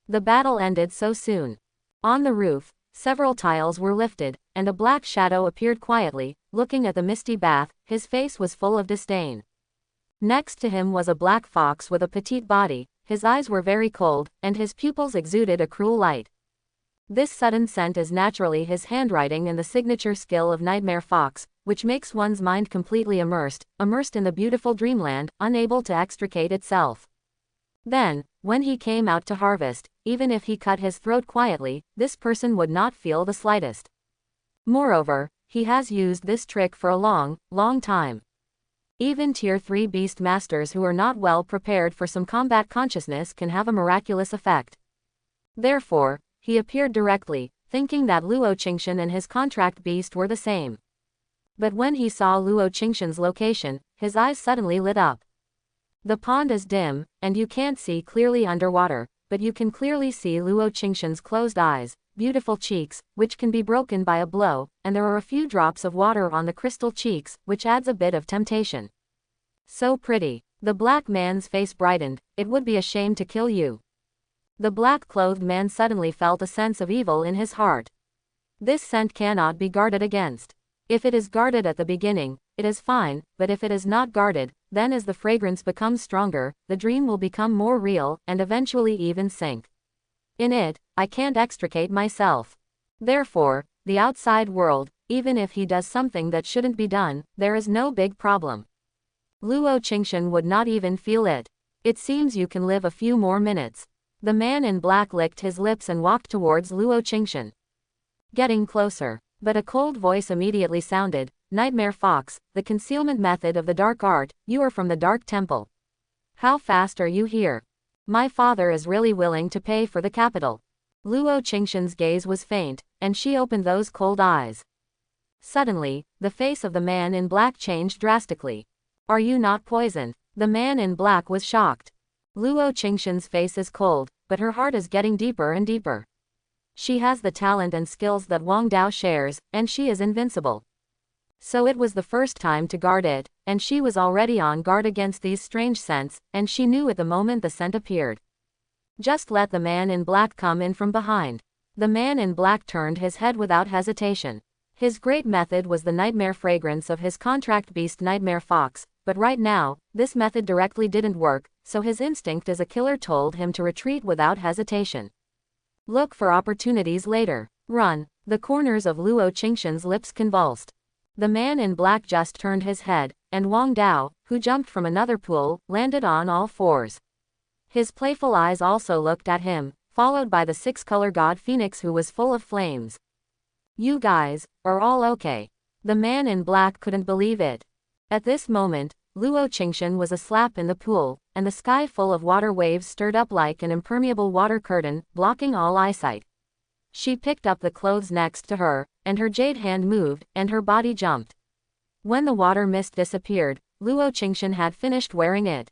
The battle ended so soon. On the roof, several tiles were lifted, and a black shadow appeared quietly, looking at the misty bath. His face was full of disdain. Next to him was a black fox with a petite body. His eyes were very cold, and his pupils exuded a cruel light. This sudden scent is naturally his handwriting and the signature skill of Nightmare Fox, which makes one's mind completely immersed in the beautiful dreamland, unable to extricate itself. Then, when he came out to harvest, even if he cut his throat quietly, this person would not feel the slightest. Moreover, he has used this trick for a long, long time. Even Tier 3 beast masters who are not well prepared for some combat consciousness can have a miraculous effect. Therefore, he appeared directly, thinking that Luo Qingshen and his contract beast were the same. But when he saw Luo Qingshen's location, his eyes suddenly lit up. The pond is dim, and you can't see clearly underwater, but you can clearly see Luo Qingshen's closed eyes, beautiful cheeks, which can be broken by a blow, and there are a few drops of water on the crystal cheeks, which adds a bit of temptation. So pretty. The black man's face brightened. It would be a shame to kill you. The black-clothed man suddenly felt a sense of evil in his heart. This scent cannot be guarded against. If it is guarded at the beginning, it is fine, but if it is not guarded, then as the fragrance becomes stronger, the dream will become more real, and eventually even sink. In it, I can't extricate myself. Therefore, the outside world, even if he does something that shouldn't be done, there is no big problem. Luo Qingshen would not even feel it. It seems you can live a few more minutes. The man in black licked his lips and walked towards Luo Qingshen. Getting closer. But a cold voice immediately sounded, Nightmare Fox, the concealment method of the dark art, you are from the Dark Temple. How fast are you here? My father is really willing to pay for the capital. Luo Qingshen's gaze was faint, and she opened those cold eyes. Suddenly, the face of the man in black changed drastically. Are you not poisoned? The man in black was shocked. Luo Qingshen's face is cold, but her heart is getting deeper and deeper. She has the talent and skills that Wang Dao shares, and she is invincible. So it was the first time to guard it, and she was already on guard against these strange scents, and she knew at the moment the scent appeared. Just let the man in black come in from behind. The man in black turned his head without hesitation. His great method was the nightmare fragrance of his contract beast Nightmare Fox, but right now, this method directly didn't work, so his instinct as a killer told him to retreat without hesitation. Look for opportunities later. Run. The corners of Luo Qingshen's lips convulsed. The man in black just turned his head, and Wang Dao, who jumped from another pool, landed on all fours. His playful eyes also looked at him, followed by the six-color god Phoenix who was full of flames. You guys are all okay. The man in black couldn't believe it. At this moment, Luo Qingshen was a slap in the pool, and the sky full of water waves stirred up like an impermeable water curtain, blocking all eyesight. She picked up the clothes next to her, and her jade hand moved, and her body jumped. When the water mist disappeared, Luo Qingshan had finished wearing it.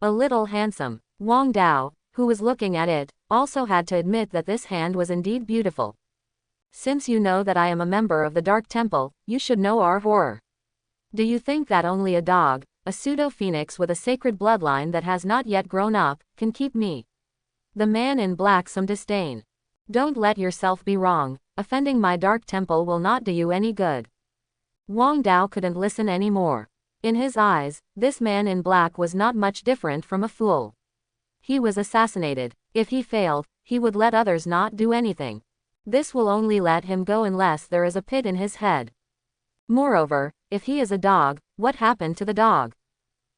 A little handsome. Wang Dao, who was looking at it, also had to admit that this hand was indeed beautiful. Since you know that I am a member of the Dark Temple, you should know our horror. Do you think that only a dog, a pseudo-phoenix with a sacred bloodline that has not yet grown up, can keep me? The man in black some disdain. Don't let yourself be wrong, offending my Dark Temple will not do you any good. Wang Dao couldn't listen anymore. In his eyes, this man in black was not much different from a fool. He was assassinated. If he failed, he would let others not do anything. This will only let him go unless there is a pit in his head. Moreover, if he is a dog, what happened to the dog?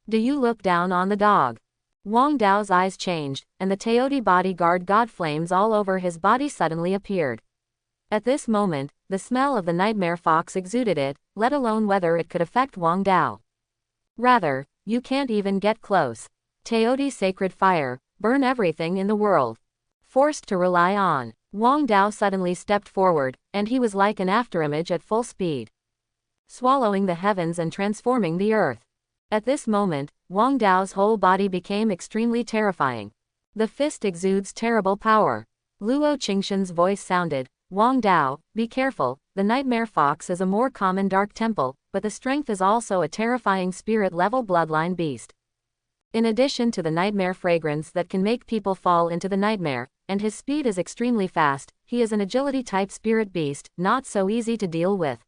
Do you look down on the dog? Wang Dao's eyes changed, and the Teoti bodyguard god flames all over his body suddenly appeared. At this moment, the smell of the nightmare fox exuded it, let alone whether it could affect Wang Dao. Rather, you can't even get close. Teoti sacred fire, burn everything in the world. Forced to rely on. Wang Dao suddenly stepped forward, and he was like an afterimage at full speed, swallowing the heavens and transforming the earth. At this moment, Wang Dao's whole body became extremely terrifying. The fist exudes terrible power. Luo Qingshan's voice sounded, Wang Dao, be careful, the nightmare fox is a more common dark temple, but the strength is also a terrifying spirit-level bloodline beast. In addition to the nightmare fragrance that can make people fall into the nightmare, and his speed is extremely fast, he is an agility-type spirit beast, not so easy to deal with.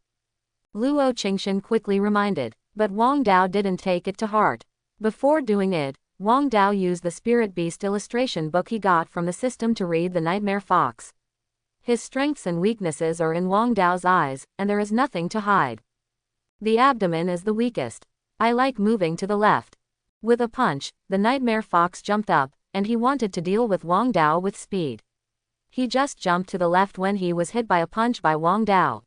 Luo Qingshan quickly reminded, but Wang Dao didn't take it to heart. Before doing it, Wang Dao used the spirit beast illustration book he got from the system to read the nightmare fox. His strengths and weaknesses are in Wang Dao's eyes, and there is nothing to hide. The abdomen is the weakest. I like moving to the left. With a punch, the nightmare fox jumped up, and he wanted to deal with Wang Dao with speed. He just jumped to the left when he was hit by a punch by Wang Dao.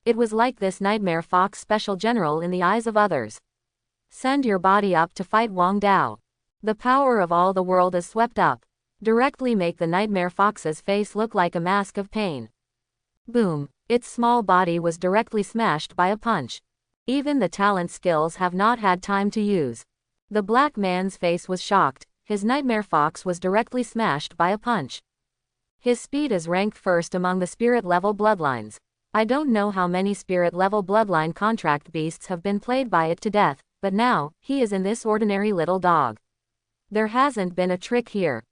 It was like this nightmare fox special general in the eyes of others. Send your body up to fight Wang Dao. The power of all the world is swept up. Directly make the nightmare fox's face look like a mask of pain. Boom, its small body was directly smashed by a punch. Even the talent skills have not had time to use. The black man's face was shocked. His nightmare fox was directly smashed by a punch. His speed is ranked first among the spirit-level bloodlines. I don't know how many spirit-level bloodline contract beasts have been played by it to death, but now, he is in this ordinary little dog. There hasn't been a trick here.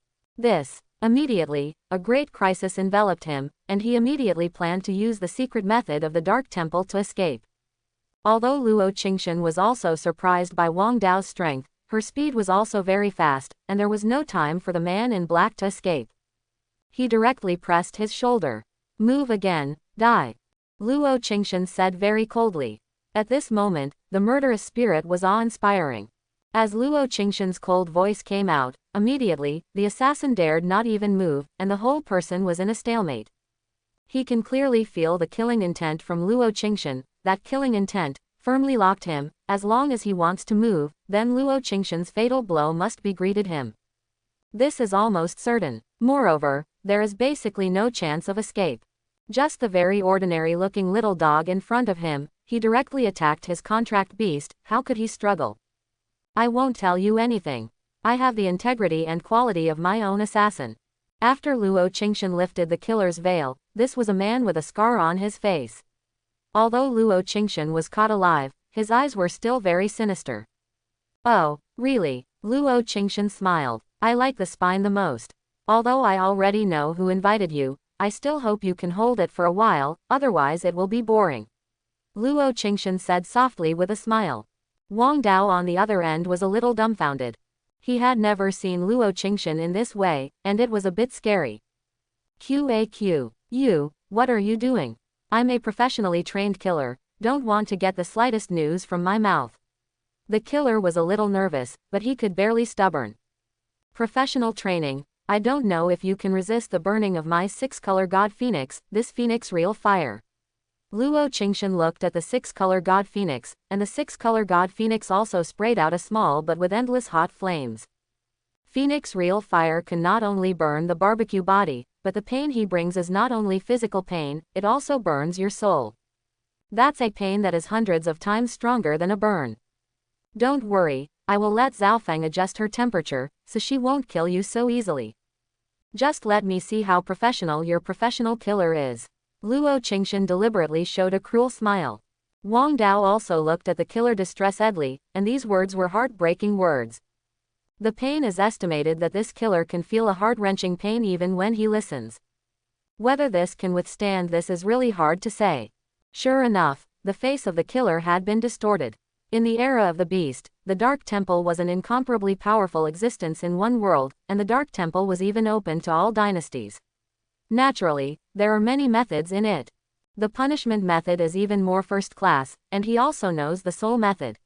Immediately, a great crisis enveloped him, and he immediately planned to use the secret method of the Dark Temple to escape. Although Luo Qingshan was also surprised by Wang Dao's strength, her speed was also very fast, and there was no time for the man in black to escape. He directly pressed his shoulder. Move again, die. Luo Qingshan said very coldly. At this moment, the murderous spirit was awe-inspiring. As Luo Qingshan's cold voice came out, immediately, the assassin dared not even move, and the whole person was in a stalemate. He can clearly feel the killing intent from Luo Qingshan. That killing intent firmly locked him. As long as he wants to move, then Luo Qingshan's fatal blow must be greeted him. This is almost certain. Moreover, there is basically no chance of escape. Just the very ordinary-looking little dog in front of him, he directly attacked his contract beast. How could he struggle? I won't tell you anything. I have the integrity and quality of my own assassin. After Luo Qingshan lifted the killer's veil, this was a man with a scar on his face. Although Luo Qingshan was caught alive, his eyes were still very sinister. Oh, really? Luo Qingshan smiled. I like the spine the most. Although I already know who invited you, I still hope you can hold it for a while, otherwise it will be boring. Luo Qingshan said softly with a smile. Wang Dao on the other end was a little dumbfounded. He had never seen Luo Qingshan in this way, and it was a bit scary. QAQ. You, what are you doing? I'm a professionally trained killer, don't want to get the slightest news from my mouth. The killer was a little nervous, but he could barely stubborn. Professional training. I don't know if you can resist the burning of my six-color god phoenix, this phoenix real fire. Luo Qingshan looked at the six-color god phoenix, and the six-color god phoenix also sprayed out a small but with endless hot flames. Phoenix real fire can not only burn the barbecue body, but the pain he brings is not only physical pain, it also burns your soul. That's a pain that is hundreds of times stronger than a burn. Don't worry, I will let Zhaofeng adjust her temperature, so she won't kill you so easily. Just let me see how professional your professional killer is. Luo Qingshan deliberately showed a cruel smile. Wang Dao also looked at the killer distressed,ly, and these words were heartbreaking words. The pain is estimated that this killer can feel a heart-wrenching pain even when he listens. Whether this can withstand this is really hard to say. Sure enough, the face of the killer had been distorted. In the era of the beast, the Dark Temple was an incomparably powerful existence in one world, and the Dark Temple was even open to all dynasties. Naturally, there are many methods in it. The punishment method is even more first class, and he also knows the soul method.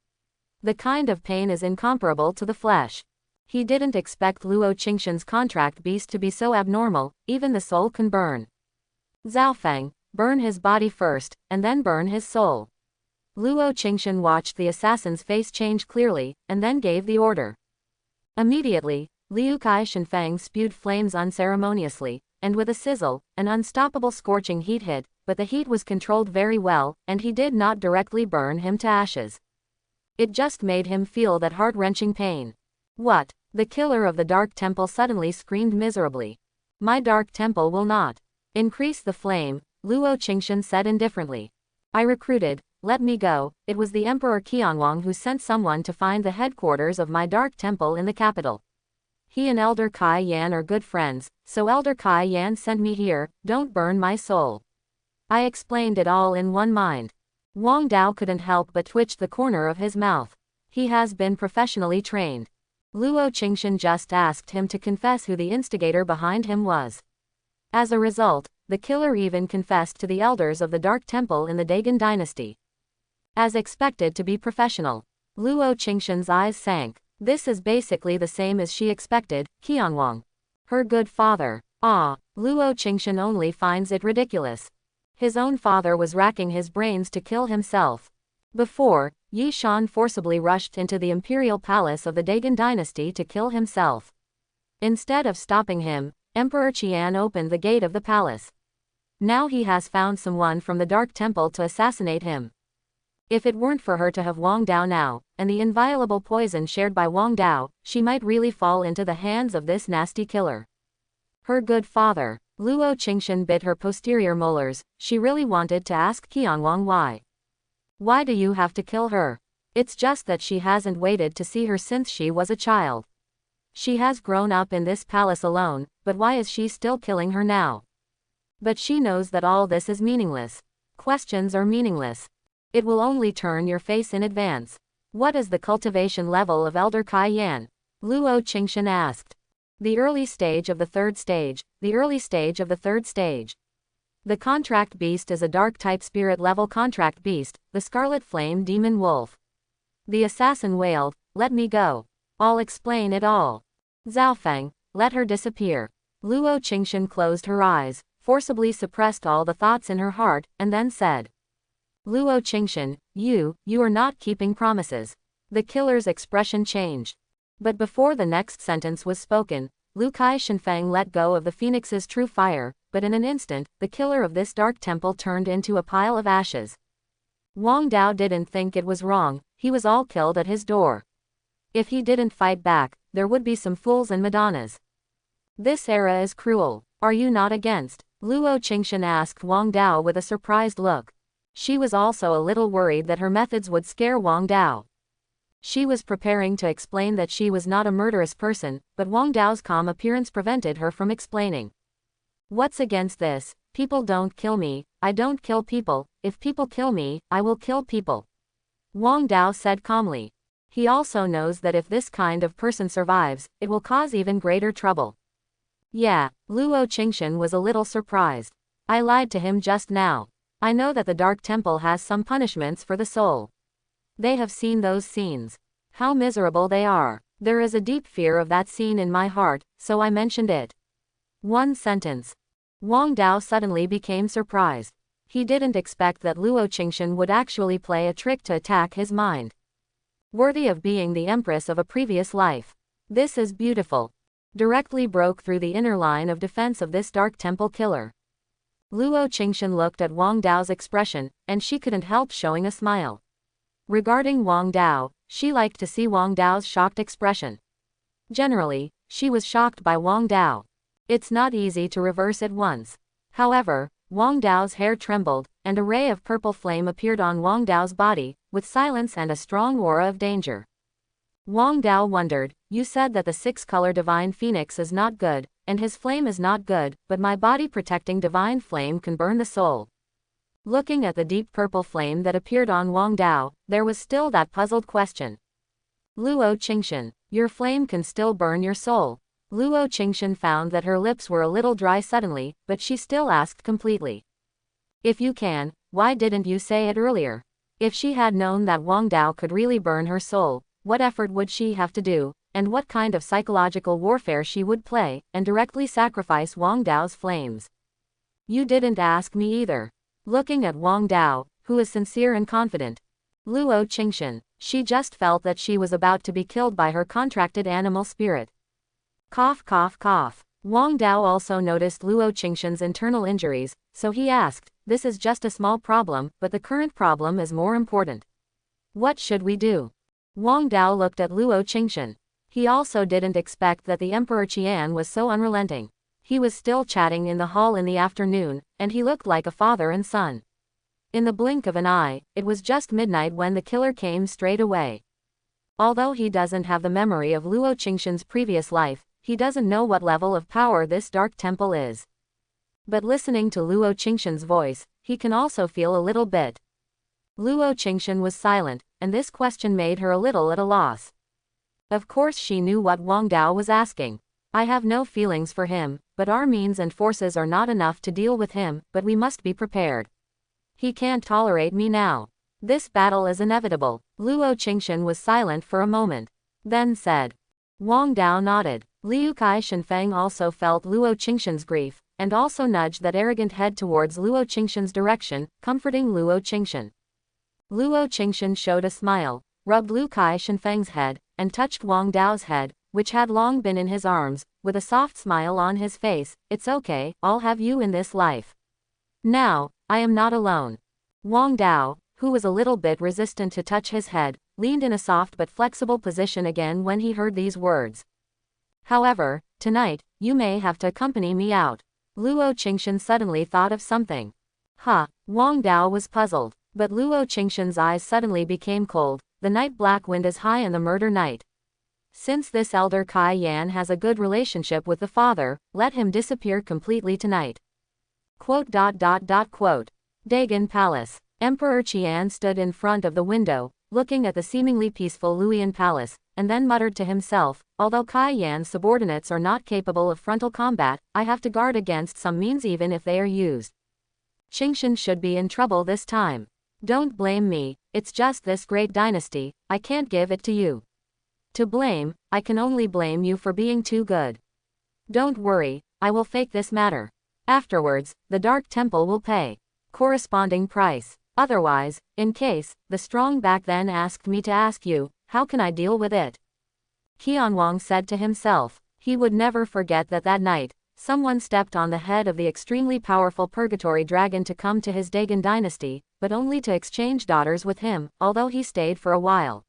The kind of pain is incomparable to the flesh. He didn't expect Luo Qingshan's contract beast to be so abnormal, even the soul can burn. Zhaofeng, burn his body first, and then burn his soul. Luo Qingshan watched the assassin's face change clearly, and then gave the order. Immediately, Liu Kai Shenfeng spewed flames unceremoniously, and with a sizzle, an unstoppable scorching heat hit, but the heat was controlled very well, and he did not directly burn him to ashes. It just made him feel that heart-wrenching pain. What? The killer of the Dark Temple suddenly screamed miserably. My Dark Temple will not increase the flame, Luo Qingshan said indifferently. I recruited, let me go, it was the Emperor Qianwang who sent someone to find the headquarters of my Dark Temple in the capital. He and Elder Kai Yan are good friends, so Elder Kai Yan sent me here, don't burn my soul. I explained it all in one mind. Wang Dao couldn't help but twitch the corner of his mouth. He has been professionally trained. Luo Qingshan just asked him to confess who the instigator behind him was. As a result, the killer even confessed to the elders of the Dark Temple in the Dagon dynasty. As expected to be professional. Luo Qingshan's eyes sank. This is basically the same as she expected, Qianwang. Her good father. Ah, Luo Qingshan only finds it ridiculous. His own father was racking his brains to kill himself. Before, Yi Shan forcibly rushed into the imperial palace of the Dagon dynasty to kill himself. Instead of stopping him, Emperor Qian opened the gate of the palace. Now he has found someone from the Dark Temple to assassinate him. If it weren't for her to have Wang Dao now, and the inviolable poison shared by Wang Dao, she might really fall into the hands of this nasty killer. Her good father. Luo Qingshan bit her posterior molars. She really wanted to ask Qianwang why. Why do you have to kill her? It's just that she hasn't waited to see her since she was a child. She has grown up in this palace alone, but why is she still killing her now? But she knows that all this is meaningless. Questions are meaningless. It will only turn your face in advance. What is the cultivation level of Elder Kai Yan? Luo Qingshan asked. The early stage of the third stage, the early stage of the third stage. The contract beast is a dark-type spirit-level contract beast, the Scarlet Flame Demon Wolf. The assassin wailed, let me go. I'll explain it all. Zhaofeng, let her disappear. Luo Qingshan closed her eyes, forcibly suppressed all the thoughts in her heart, and then said. Luo Qingshan, you are not keeping promises. The killer's expression changed. But before the next sentence was spoken, Liu Kai Shenfeng let go of the phoenix's true fire, but in an instant, the killer of this Dark Temple turned into a pile of ashes. Wang Dao didn't think it was wrong, he was all killed at his door. If he didn't fight back, there would be some fools and Madonnas. This era is cruel. Are you not against? Luo Qingshan asked Wang Dao with a surprised look. She was also a little worried that her methods would scare Wang Dao. She was preparing to explain that she was not a murderous person, but Wang Dao's calm appearance prevented her from explaining. What's against this? People don't kill me, I don't kill people, if people kill me, I will kill people. Wang Dao said calmly. He also knows that if this kind of person survives, it will cause even greater trouble. Yeah, Luo Qingshan was a little surprised. I lied to him just now. I know that the Dark Temple has some punishments for the soul. They have seen those scenes. How miserable they are. There is a deep fear of that scene in my heart, so I mentioned it. One sentence. Wang Dao suddenly became surprised. He didn't expect that Luo Qingshan would actually play a trick to attack his mind. Worthy of being the Empress of a previous life. This is beautiful. Directly broke through the inner line of defense of this Dark Temple killer. Luo Qingshan looked at Wang Dao's expression, and she couldn't help showing a smile. Regarding Wang Dao, she liked to see Wang Dao's shocked expression. Generally, she was shocked by Wang Dao. It's not easy to reverse it once. However, Wang Dao's hair trembled, and a ray of purple flame appeared on Wang Dao's body, with silence and a strong aura of danger. Wang Dao wondered, you said that the six-color divine phoenix is not good, and his flame is not good, but my body-protecting divine flame can burn the soul. Looking at the deep purple flame that appeared on Wang Dao, there was still that puzzled question. Luo Qingshan, your flame can still burn your soul. Luo Qingshan found that her lips were a little dry suddenly, but she still asked completely. If you can, why didn't you say it earlier? If she had known that Wang Dao could really burn her soul, what effort would she have to do, and what kind of psychological warfare she would play, and directly sacrifice Wang Dao's flames? You didn't ask me either. Looking at Wang Dao, who is sincere and confident. Luo Qingshan, she just felt that she was about to be killed by her contracted animal spirit. Cough cough cough. Wang Dao also noticed Luo Qingshan's internal injuries, so he asked, this is just a small problem, but the current problem is more important. What should we do? Wang Dao looked at Luo Qingshan. He also didn't expect that the Emperor Qian was so unrelenting. He was still chatting in the hall in the afternoon, and he looked like a father and son. In the blink of an eye, it was just midnight when the killer came straight away. Although he doesn't have the memory of Luo Qingshan's previous life, he doesn't know what level of power this dark temple is. But listening to Luo Qingshan's voice, he can also feel a little bit. Luo Qingshan was silent, and this question made her a little at a loss. Of course she knew what Wang Dao was asking. I have no feelings for him, but our means and forces are not enough to deal with him, but we must be prepared. He can't tolerate me now. This battle is inevitable. Luo Qingshan was silent for a moment. Then said. Wang Dao nodded. Liu Kai Shenfeng also felt Luo Qingshan's grief, and also nudged that arrogant head towards Luo Qingshan's direction, comforting Luo Qingshan. Luo Qingshan showed a smile, rubbed Liu Kai Shenfeng's head, and touched Wang Dao's head, which had long been in his arms, with a soft smile on his face. It's okay, I'll have you in this life. Now, I am not alone. Wang Dao, who was a little bit resistant to touch his head, leaned in a soft but flexible position again when he heard these words. However, tonight, you may have to accompany me out. Luo Qingshan suddenly thought of something. Wang Dao was puzzled, but Luo Qingshan's eyes suddenly became cold. The night black wind is high in the murder night. Since this elder Kai Yan has a good relationship with the father, let him disappear completely tonight. Dagon Palace. Emperor Qian stood in front of the window, looking at the seemingly peaceful Luoyan palace, and then muttered to himself, although Kai Yan's subordinates are not capable of frontal combat, I have to guard against some means even if they are used. Qingshan should be in trouble this time. Don't blame me, it's just this great dynasty, I can't give it to you. To blame, I can only blame you for being too good. Don't worry, I will fake this matter. Afterwards, the Dark Temple will pay corresponding price. Otherwise, in case, the strong back then asked me to ask you, how can I deal with it? Qianwang said to himself. He would never forget that that night, someone stepped on the head of the extremely powerful purgatory dragon to come to his Dagon dynasty, but only to exchange daughters with him, although he stayed for a while.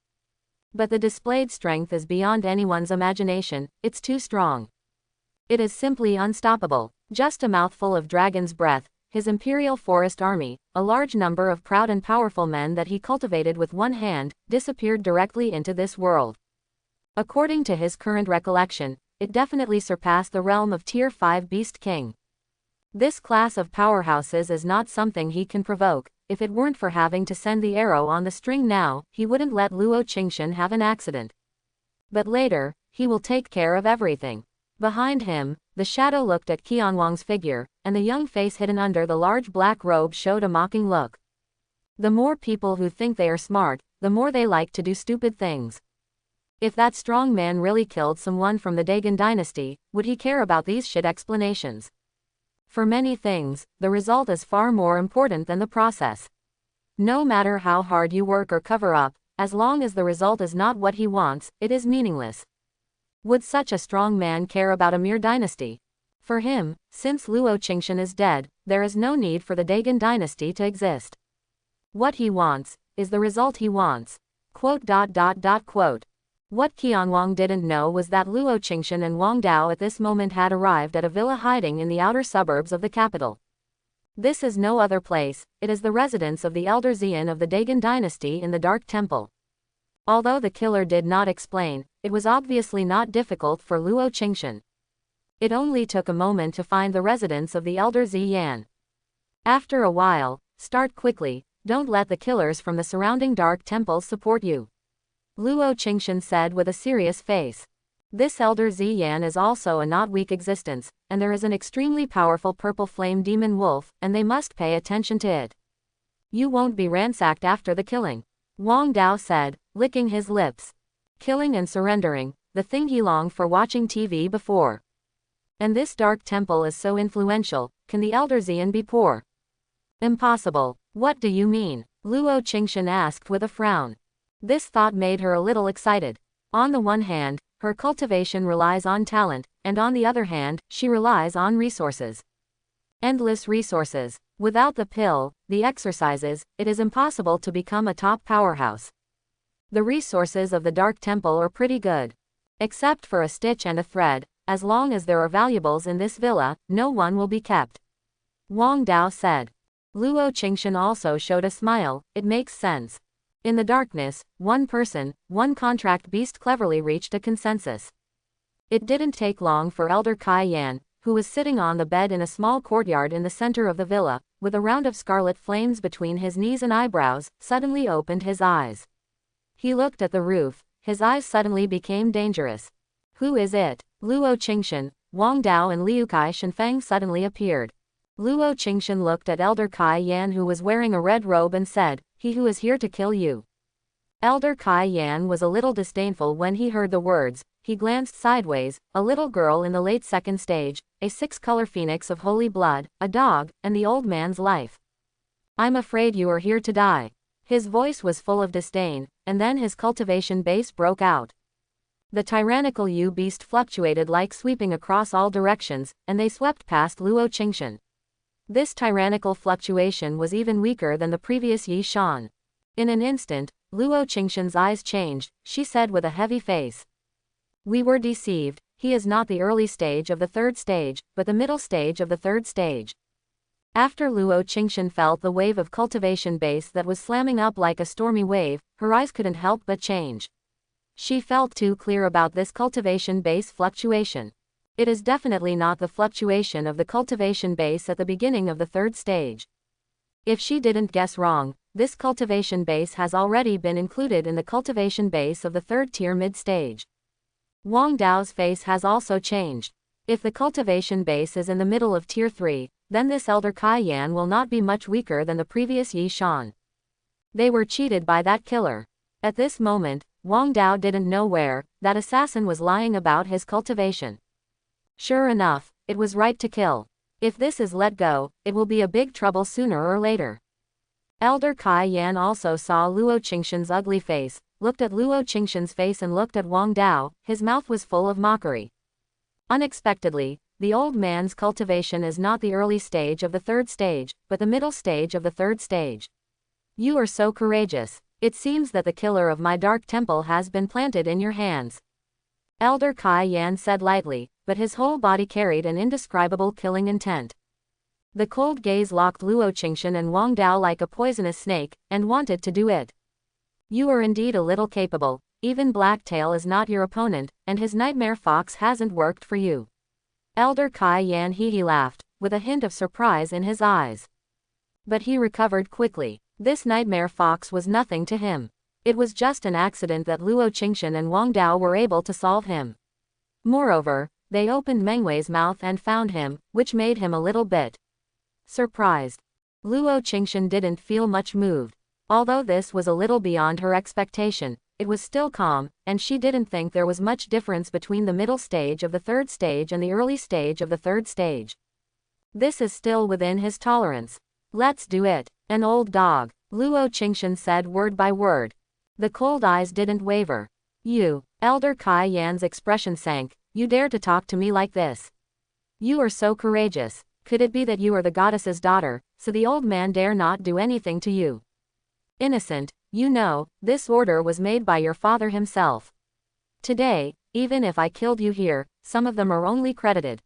But the displayed strength is beyond anyone's imagination, it's too strong. It is simply unstoppable. Just a mouthful of dragon's breath, his imperial forest army, a large number of proud and powerful men that he cultivated with one hand, disappeared directly into this world. According to his current recollection, it definitely surpassed the realm of Tier 5 Beast King. This class of powerhouses is not something he can provoke. If it weren't for having to send the arrow on the string now, he wouldn't let Luo Qingshan have an accident. But later, he will take care of everything. Behind him, the shadow looked at Qianwang's figure, and the young face hidden under the large black robe showed a mocking look. The more people who think they are smart, the more they like to do stupid things. If that strong man really killed someone from the Dagon dynasty, would he care about these shit explanations? For many things, the result is far more important than the process. No matter how hard you work or cover up, as long as the result is not what he wants, it is meaningless. Would such a strong man care about a mere dynasty? For him, since Luo Qingshan is dead, there is no need for the Dagon dynasty to exist. What he wants is the result he wants. Quote. What Qianwang didn't know was that Luo Qingshan and Wang Dao at this moment had arrived at a villa hiding in the outer suburbs of the capital. This is no other place, it is the residence of the elder Xian of the Dagon dynasty in the Dark Temple. Although the killer did not explain, it was obviously not difficult for Luo Qingshan. It only took a moment to find the residence of the elder Xian. After a while, start quickly, don't let the killers from the surrounding dark temples support you. Luo Qingshan said with a serious face. This elder Xian is also a not weak existence, and there is an extremely powerful purple flame demon wolf, and they must pay attention to it. You won't be ransacked after the killing. Wang Dao said, licking his lips. Killing and surrendering, the thing he longed for watching TV before. And this dark temple is so influential, can the elder Xian be poor? Impossible. What do you mean? Luo Qingshan asked with a frown. This thought made her a little excited. On the one hand, her cultivation relies on talent, and on the other hand, she relies on resources. Endless resources. Without the pill, the exercises, it is impossible to become a top powerhouse. The resources of the Dark Temple are pretty good. Except for a stitch and a thread, as long as there are valuables in this villa, no one will be kept. Wang Dao said. Luo Qingshan also showed a smile, it makes sense. In the darkness, one person, one contract beast cleverly reached a consensus. It didn't take long for Elder Kai Yan, who was sitting on the bed in a small courtyard in the center of the villa, with a round of scarlet flames between his knees and eyebrows, suddenly opened his eyes. He looked at the roof, his eyes suddenly became dangerous. Who is it? Luo Qingshan, Wang Dao and Liu Kai Shenfeng suddenly appeared. Luo Qingshan looked at Elder Kai Yan who was wearing a red robe and said, he who is here to kill you. Elder Kai Yan was a little disdainful when he heard the words. He glanced sideways, a little girl in the late second stage, a six-color phoenix of holy blood, a dog, and the old man's life. I'm afraid you are here to die. His voice was full of disdain, and then his cultivation base broke out. The tyrannical beast fluctuated like sweeping across all directions, and they swept past Luo Qingshan. This tyrannical fluctuation was even weaker than the previous Yi Shan. In an instant, Luo Qingshan's eyes changed, she said with a heavy face. We were deceived, he is not the early stage of the third stage, but the middle stage of the third stage. After Luo Qingshan felt the wave of cultivation base that was slamming up like a stormy wave, her eyes couldn't help but change. She felt too clear about this cultivation base fluctuation. It is definitely not the fluctuation of the cultivation base at the beginning of the third stage. If she didn't guess wrong, this cultivation base has already been included in the cultivation base of the third tier mid-stage. Wang Dao's face has also changed. If the cultivation base is in the middle of tier 3, then this elder Kai Yan will not be much weaker than the previous Yi Shan. They were cheated by that killer. At this moment, Wang Dao didn't know where that assassin was lying about his cultivation. Sure enough, it was right to kill. If this is let go, it will be a big trouble sooner or later. Elder Kai Yan also saw Luo Qingshan's ugly face, looked at Luo Qingshan's face and looked at Wang Dao, his mouth was full of mockery. Unexpectedly, the old man's cultivation is not the early stage of the third stage, but the middle stage of the third stage. You are so courageous. It seems that the killer of my dark temple has been planted in your hands. Elder Kai Yan said lightly, but his whole body carried an indescribable killing intent. The cold gaze locked Luo Qingshan and Wang Dao like a poisonous snake, and wanted to do it. You are indeed a little capable, even Blacktail is not your opponent, and his nightmare fox hasn't worked for you. Elder Kai Yan he laughed, with a hint of surprise in his eyes. But he recovered quickly. This nightmare fox was nothing to him. It was just an accident that Luo Qingshan and Wang Dao were able to solve him. Moreover, they opened Mengwei's mouth and found him, which made him a little bit surprised. Luo Qingshan didn't feel much moved. Although this was a little beyond her expectation, it was still calm, and she didn't think there was much difference between the middle stage of the third stage and the early stage of the third stage. This is still within his tolerance. Let's do it. An old dog, Luo Qingshan said word by word. The cold eyes didn't waver. You, Elder Kai Yan's expression sank, you dare to talk to me like this. You are so courageous. Could it be that you are the goddess's daughter, so the old man dare not do anything to you? Innocent, you know, this order was made by your father himself. Today, even if I killed you here, some of them are only credited.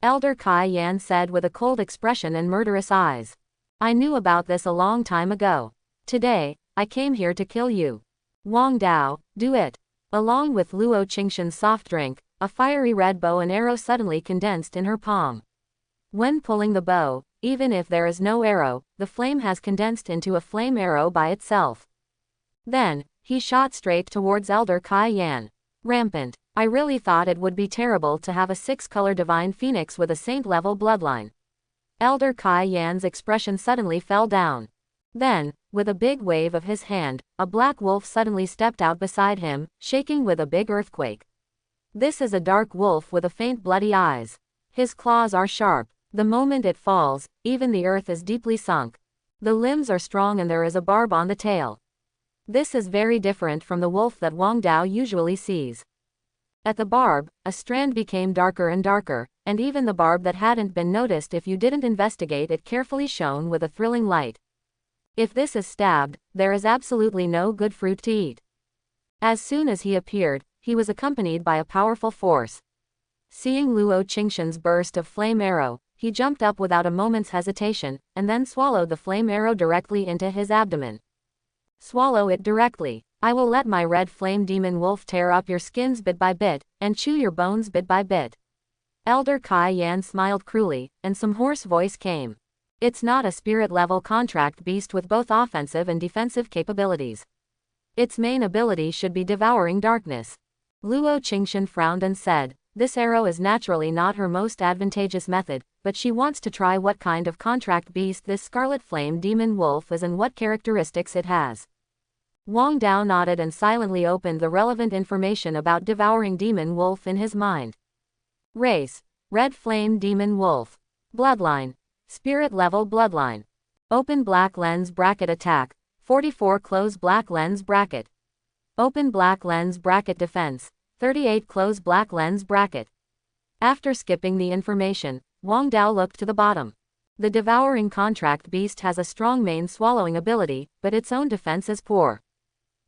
Elder Kai Yan said with a cold expression and murderous eyes. I knew about this a long time ago. Today, I came here to kill you. Wang Dao, do it. Along with Luo Qingshan's soft drink, a fiery red bow and arrow suddenly condensed in her palm. When pulling the bow, even if there is no arrow, the flame has condensed into a flame arrow by itself. Then, he shot straight towards Elder Kai Yan. Rampant. I really thought it would be terrible to have a 6-color divine phoenix with a saint-level bloodline. Elder Kai Yan's expression suddenly fell down. Then, with a big wave of his hand, a black wolf suddenly stepped out beside him, shaking with a big earthquake. This is a dark wolf with a faint bloody eyes. His claws are sharp. The moment it falls, even the earth is deeply sunk. The limbs are strong and there is a barb on the tail. This is very different from the wolf that Wang Dao usually sees. At the barb, a strand became darker and darker, and even the barb that hadn't been noticed if you didn't investigate it carefully shone with a thrilling light. If this is stabbed, there is absolutely no good fruit to eat. As soon as he appeared, he was accompanied by a powerful force. Seeing Luo Qingshan's burst of flame arrow, he jumped up without a moment's hesitation, and then swallowed the flame arrow directly into his abdomen. Swallow it directly. I will let my red flame demon wolf tear up your skins bit by bit, and chew your bones bit by bit. Elder Kai Yan smiled cruelly, and some hoarse voice came. It's not a spirit-level contract beast with both offensive and defensive capabilities. Its main ability should be devouring darkness. Luo Qingshan frowned and said, this arrow is naturally not her most advantageous method, but she wants to try what kind of contract beast this scarlet flame demon wolf is and what characteristics it has. Wang Dao nodded and silently opened the relevant information about devouring demon wolf in his mind. Race: red flame demon wolf. Bloodline: spirit level bloodline. Open black lens bracket attack, 44 close black lens bracket. Open black lens bracket defense, 38 close black lens bracket. After skipping the information, Wang Dao looked to the bottom. The devouring contract beast has a strong main swallowing ability, but its own defense is poor.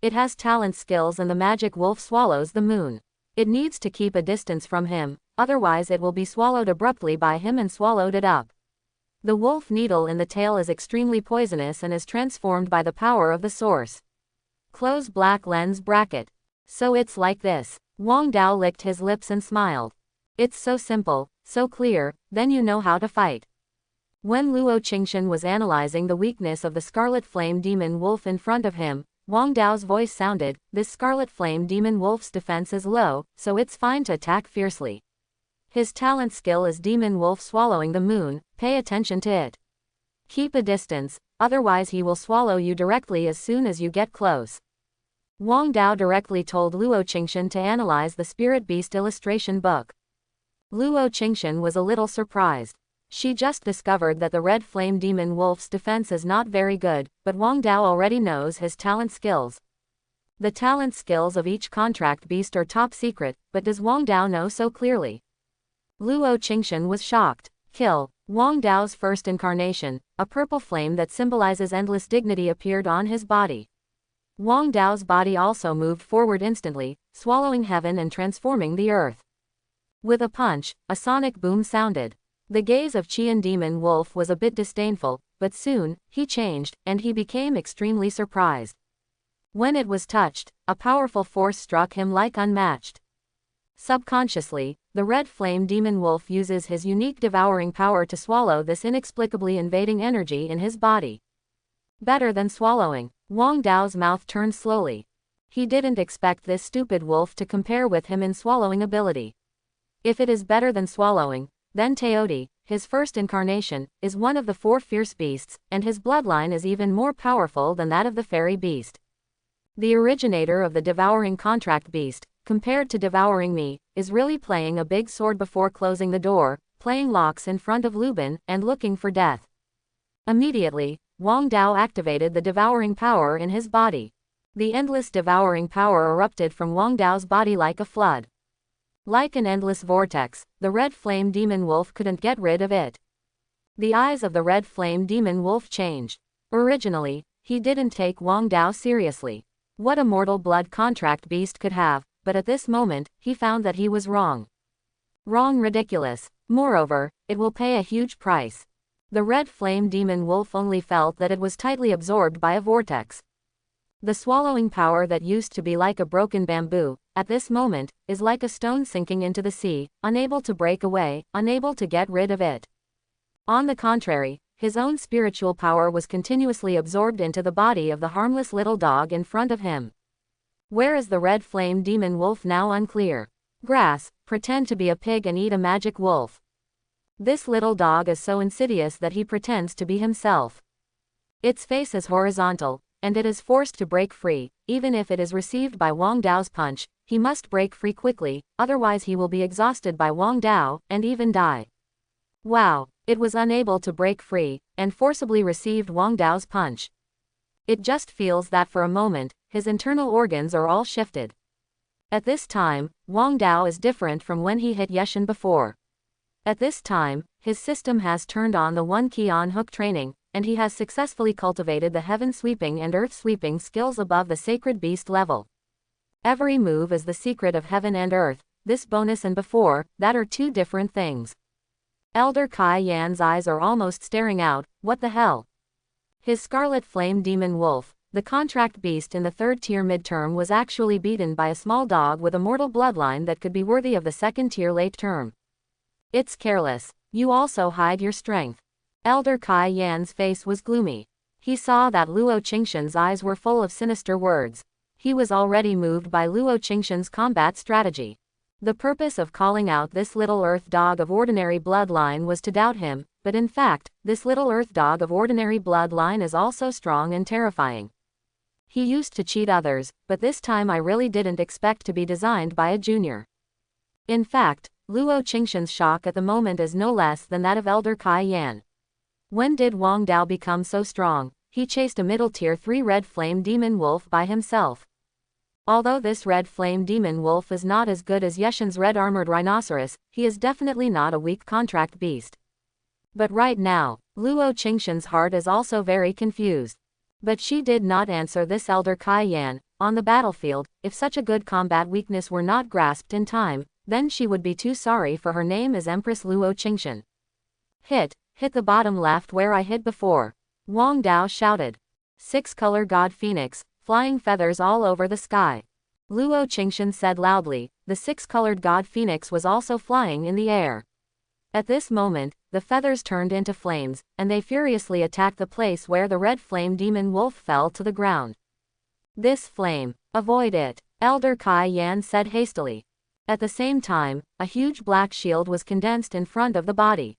It has talent skills and the magic wolf swallows the moon. It needs to keep a distance from him, otherwise it will be swallowed abruptly by him and swallowed it up. The wolf needle in the tail is extremely poisonous and is transformed by the power of the source. Close black lens bracket. So it's like this. Wang Dao licked his lips and smiled. It's so simple, so clear, then you know how to fight. When Luo Qingshan was analyzing the weakness of the Scarlet Flame Demon Wolf in front of him, Wang Dao's voice sounded, this Scarlet Flame Demon Wolf's defense is low, so it's fine to attack fiercely. His talent skill is Demon Wolf swallowing the moon, pay attention to it. Keep a distance, otherwise he will swallow you directly as soon as you get close. Wang Dao directly told Luo Qingshan to analyze the Spirit Beast illustration book. Luo Qingshan was a little surprised. She just discovered that the Red Flame Demon Wolf's defense is not very good, but Wang Dao already knows his talent skills. The talent skills of each contract beast are top secret, but does Wang Dao know so clearly? Luo Qingshan was shocked. Kill. Wang Dao's first incarnation, a purple flame that symbolizes endless dignity appeared on his body. Wang Dao's body also moved forward instantly, swallowing heaven and transforming the earth. With a punch, a sonic boom sounded. The gaze of Qian Demon Wolf was a bit disdainful, but soon, he changed, and he became extremely surprised. When it was touched, a powerful force struck him like unmatched. Subconsciously, the Red Flame Demon Wolf uses his unique devouring power to swallow this inexplicably invading energy in his body. Better than swallowing. Wang Dao's mouth turned slowly. He didn't expect this stupid wolf to compare with him in swallowing ability. If it is better than swallowing, then Teodi, his first incarnation, is one of the 4 fierce beasts, and his bloodline is even more powerful than that of the fairy beast. The originator of the devouring contract beast, compared to devouring me, is really playing a big sword before closing the door, playing locks in front of Lubin, and looking for death. Immediately, Wang Dao activated the devouring power in his body. The endless devouring power erupted from Wang Dao's body like a flood. Like an endless vortex, the red flame demon wolf couldn't get rid of it. The eyes of the red flame demon wolf changed. Originally, he didn't take Wang Dao seriously. What a mortal blood contract beast could have, but at this moment, he found that he was wrong. Wrong, ridiculous. Moreover, it will pay a huge price. The red flame demon wolf only felt that it was tightly absorbed by a vortex. The swallowing power that used to be like a broken bamboo, at this moment, is like a stone sinking into the sea, unable to break away, unable to get rid of it. On the contrary, his own spiritual power was continuously absorbed into the body of the harmless little dog in front of him. Where is the red flame demon wolf now? Unclear. Grass, pretend to be a pig and eat a magic wolf. This little dog is so insidious that he pretends to be himself. Its face is horizontal, and it is forced to break free. Even if it is received by Wang Dao's punch, he must break free quickly, otherwise he will be exhausted by Wang Dao, and even die. Wow, it was unable to break free, and forcibly received Wang Dao's punch. It just feels that for a moment, his internal organs are all shifted. At this time, Wang Dao is different from when he hit Yeshan before. At this time, his system has turned on the one key on hook training, and he has successfully cultivated the heaven sweeping and earth sweeping skills above the sacred beast level. Every move is the secret of heaven and earth. This bonus and before, that are two different things. Elder Kai Yan's eyes are almost staring out. What the hell? His scarlet flame demon wolf, the contract beast in the third tier midterm, was actually beaten by a small dog with a mortal bloodline that could be worthy of the second tier late term. It's careless. You also hide your strength. Elder Kai Yan's face was gloomy. He saw that Luo Qingshan's eyes were full of sinister words. He was already moved by Luo Qingshan's combat strategy. The purpose of calling out this little earth dog of ordinary bloodline was to doubt him, but in fact, this little earth dog of ordinary bloodline is also strong and terrifying. He used to cheat others, but this time I really didn't expect to be designed by a junior. In fact, Luo Qingshan's shock at the moment is no less than that of Elder Kai Yan. When did Wang Dao become so strong? He chased a middle tier 3 red flame demon wolf by himself. Although this red flame demon wolf is not as good as Yeshan's red armored rhinoceros, he is definitely not a weak contract beast. But right now, Luo Qingshan's heart is also very confused. But she did not answer this Elder Kai Yan. On the battlefield, if such a good combat weakness were not grasped in time, then she would be too sorry, for her name is Empress Luo Qingshan. Hit the bottom left where I hit before. Wang Dao shouted. 6-color god phoenix, flying feathers all over the sky. Luo Qingshan said loudly. The 6-colored god phoenix was also flying in the air. At this moment, the feathers turned into flames, and they furiously attacked the place where the red flame demon wolf fell to the ground. This flame, avoid it, Elder Kai Yan said hastily. At the same time, a huge black shield was condensed in front of the body.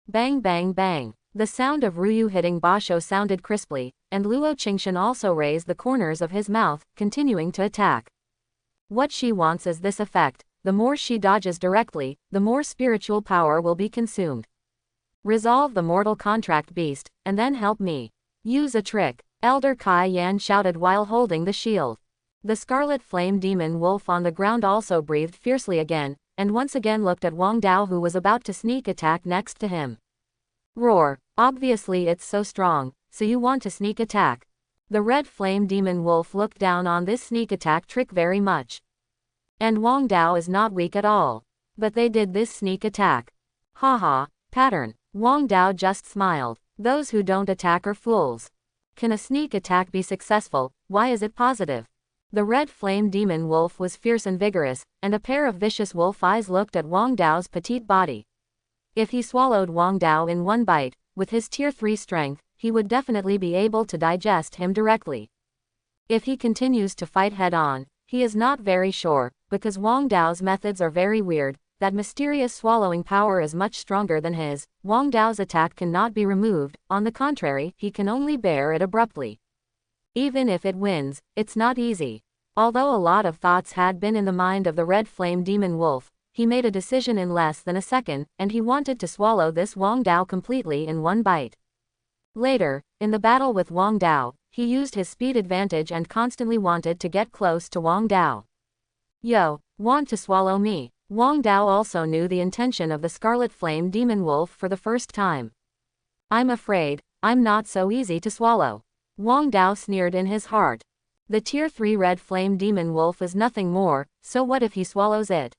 Bang bang bang. The sound of Ryu hitting Basho sounded crisply, and Luo Qingshan also raised the corners of his mouth, continuing to attack. What she wants is this effect. The more she dodges directly, the more spiritual power will be consumed. Resolve the mortal contract beast, and then help me. Use a trick, Elder Kai Yan shouted while holding the shield. The scarlet flame demon wolf on the ground also breathed fiercely again, and once again looked at Wang Dao, who was about to sneak attack next to him. Roar, obviously it's so strong, so you want to sneak attack. The red flame demon wolf looked down on this sneak attack trick very much. And Wang Dao is not weak at all. But they did this sneak attack. Haha, pattern. Wang Dao just smiled. Those who don't attack are fools. Can a sneak attack be successful? Why is it positive? The red flame demon wolf was fierce and vigorous, and a pair of vicious wolf eyes looked at Wang Dao's petite body. If he swallowed Wang Dao in one bite, with his tier 3 strength, he would definitely be able to digest him directly. If he continues to fight head-on, he is not very sure, because Wang Dao's methods are very weird. That mysterious swallowing power is much stronger than his. Wang Dao's attack cannot be removed, on the contrary, he can only bear it abruptly. Even if it wins, it's not easy. Although a lot of thoughts had been in the mind of the red flame demon wolf, he made a decision in less than a second, and he wanted to swallow this Wang Dao completely in one bite. Later, in the battle with Wang Dao, he used his speed advantage and constantly wanted to get close to Wang Dao. Yo, want to swallow me? Wang Dao also knew the intention of the Scarlet Flame Demon Wolf for the first time. I'm afraid, I'm not so easy to swallow. Wang Dao sneered in his heart. The Tier 3 Red Flame Demon Wolf is nothing more, so what if he swallows it?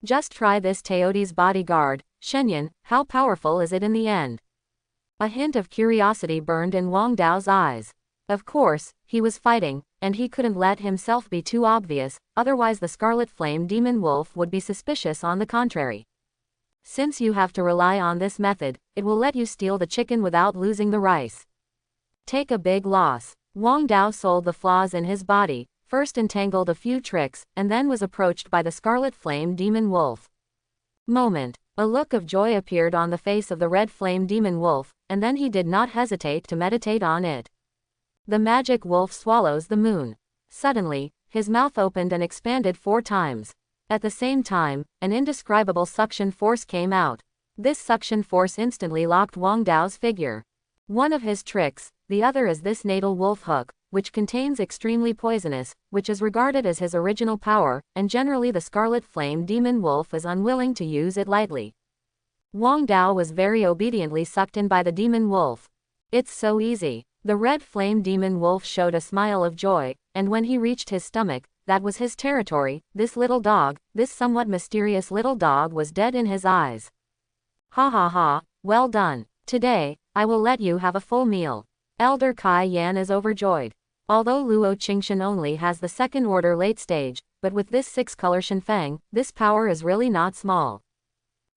Just try this Teoti's bodyguard, Shenyan, how powerful is it in the end? A hint of curiosity burned in Wang Dao's eyes. Of course, he was fighting, and he couldn't let himself be too obvious, otherwise the Scarlet Flame Demon Wolf would be suspicious on the contrary. Since you have to rely on this method, it will let you steal the chicken without losing the rice. Take a big loss. Wang Dao sold the flaws in his body, first entangled a few tricks, and then was approached by the Scarlet Flame Demon Wolf. Moment. A look of joy appeared on the face of the Red Flame Demon Wolf, and then he did not hesitate to meditate on it. The magic wolf swallows the moon. Suddenly, his mouth opened and expanded 4 times. At the same time, an indescribable suction force came out. This suction force instantly locked Wang Dao's figure. One of his tricks, the other is this natal wolf hook, which contains extremely poisonous, which is regarded as his original power, and generally the Scarlet Flame Demon Wolf is unwilling to use it lightly. Wang Dao was very obediently sucked in by the demon wolf. It's so easy. The Red Flame Demon Wolf showed a smile of joy, and when he reached his stomach, that was his territory. This little dog, this somewhat mysterious little dog was dead in his eyes. Ha ha ha, well done. Today, I will let you have a full meal. Elder Kai Yan is overjoyed. Although Luo Qingshan only has the 2nd order late stage, but with this 6-color Shenfeng, this power is really not small.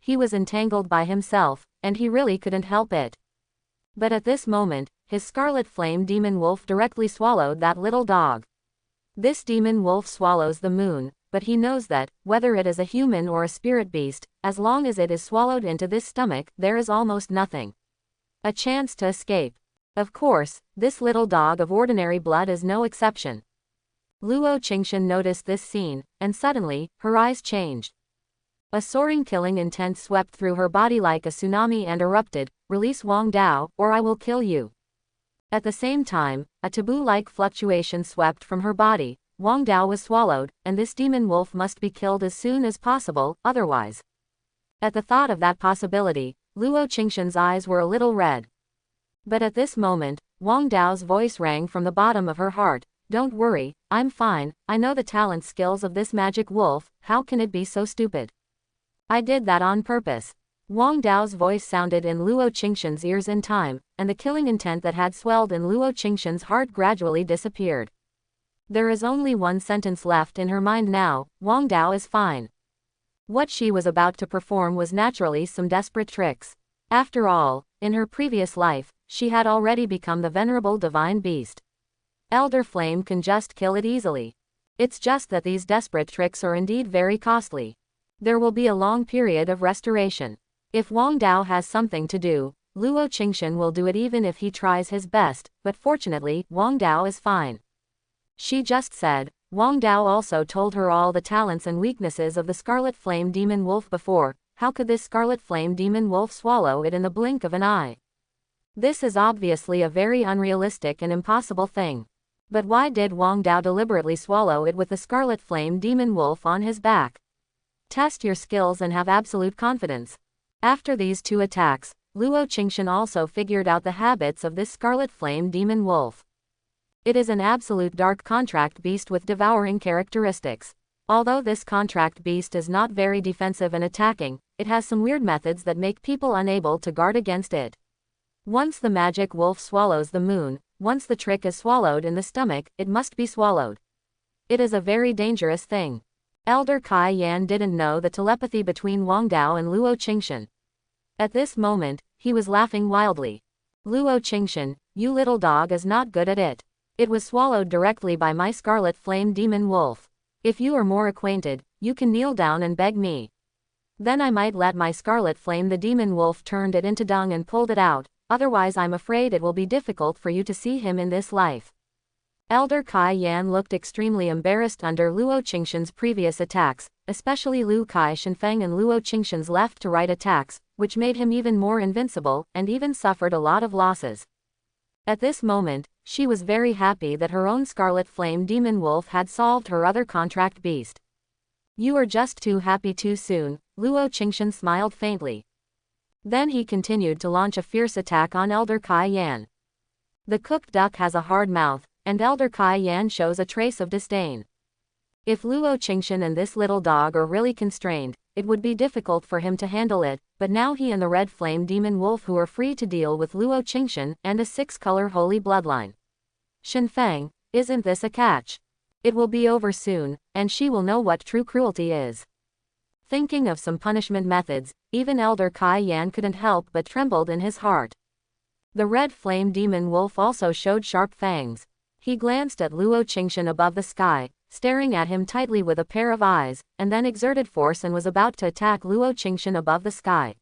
He was entangled by himself, and he really couldn't help it. But at this moment, his Scarlet Flame Demon Wolf directly swallowed that little dog. This demon wolf swallows the moon, but he knows that, whether it is a human or a spirit beast, as long as it is swallowed into this stomach, there is almost nothing. A chance to escape. Of course, this little dog of ordinary blood is no exception. Luo Qingshan noticed this scene, and suddenly, her eyes changed. A soaring killing intent swept through her body like a tsunami and erupted, "Release Wang Dao, or I will kill you." At the same time, a taboo-like fluctuation swept from her body. Wang Dao was swallowed, and this demon wolf must be killed as soon as possible, otherwise. At the thought of that possibility, Luo Qingshan's eyes were a little red. But at this moment, Wang Dao's voice rang from the bottom of her heart. "Don't worry, I'm fine, I know the talent skills of this magic wolf, how can it be so stupid? I did that on purpose." Wang Dao's voice sounded in Luo Qingshan's ears in time, and the killing intent that had swelled in Luo Qingshan's heart gradually disappeared. There is only one sentence left in her mind now: Wang Dao is fine. What she was about to perform was naturally some desperate tricks. After all, in her previous life, she had already become the venerable divine beast. Elder Flame can just kill it easily. It's just that these desperate tricks are indeed very costly. There will be a long period of restoration. If Wang Dao has something to do, Luo Qingshan will do it even if he tries his best, but fortunately, Wang Dao is fine. She just said. Wang Dao also told her all the talents and weaknesses of the Scarlet Flame Demon Wolf before. How could this Scarlet Flame Demon Wolf swallow it in the blink of an eye? This is obviously a very unrealistic and impossible thing. But why did Wang Dao deliberately swallow it with the Scarlet Flame Demon Wolf on his back? Test your skills and have absolute confidence. After these 2 attacks, Luo Qingshan also figured out the habits of this Scarlet Flame Demon Wolf. It is an absolute dark contract beast with devouring characteristics. Although this contract beast is not very defensive and attacking, it has some weird methods that make people unable to guard against it. Once the magic wolf swallows the moon, once the trick is swallowed in the stomach, it must be swallowed. It is a very dangerous thing. Elder Kai Yan didn't know the telepathy between Wang Dao and Luo Qingshan. At this moment, he was laughing wildly. "Luo Qingshan, you little dog is not good at it. It was swallowed directly by my Scarlet Flame Demon Wolf. If you are more acquainted, you can kneel down and beg me. Then I might let my Scarlet Flame the Demon Wolf turned it into dung and pulled it out, otherwise I'm afraid it will be difficult for you to see him in this life." Elder Kai Yan looked extremely embarrassed under Luo Qingshan's previous attacks, especially Lu Kai Shenfeng and Luo Qingshan's left-to-right attacks, which made him even more invincible, and even suffered a lot of losses. At this moment, she was very happy that her own Scarlet Flame Demon Wolf had solved her other contract beast. You are just too happy too soon, Luo Qingshan smiled faintly. Then he continued to launch a fierce attack on Elder Kai Yan. The cooked duck has a hard mouth, and Elder Kai Yan shows a trace of disdain. If Luo Qingshan and this little dog are really constrained, it would be difficult for him to handle it, but now he and the red flame demon wolf who are free to deal with Luo Qingshan and a 6-color holy bloodline. Shenfeng, isn't this a catch? It will be over soon, and she will know what true cruelty is. Thinking of some punishment methods, even Elder Kai Yan couldn't help but trembled in his heart. The red flame demon wolf also showed sharp fangs. He glanced at Luo Qingshan above the sky, staring at him tightly with a pair of eyes, and then exerted force and was about to attack Luo Qingshan above the sky.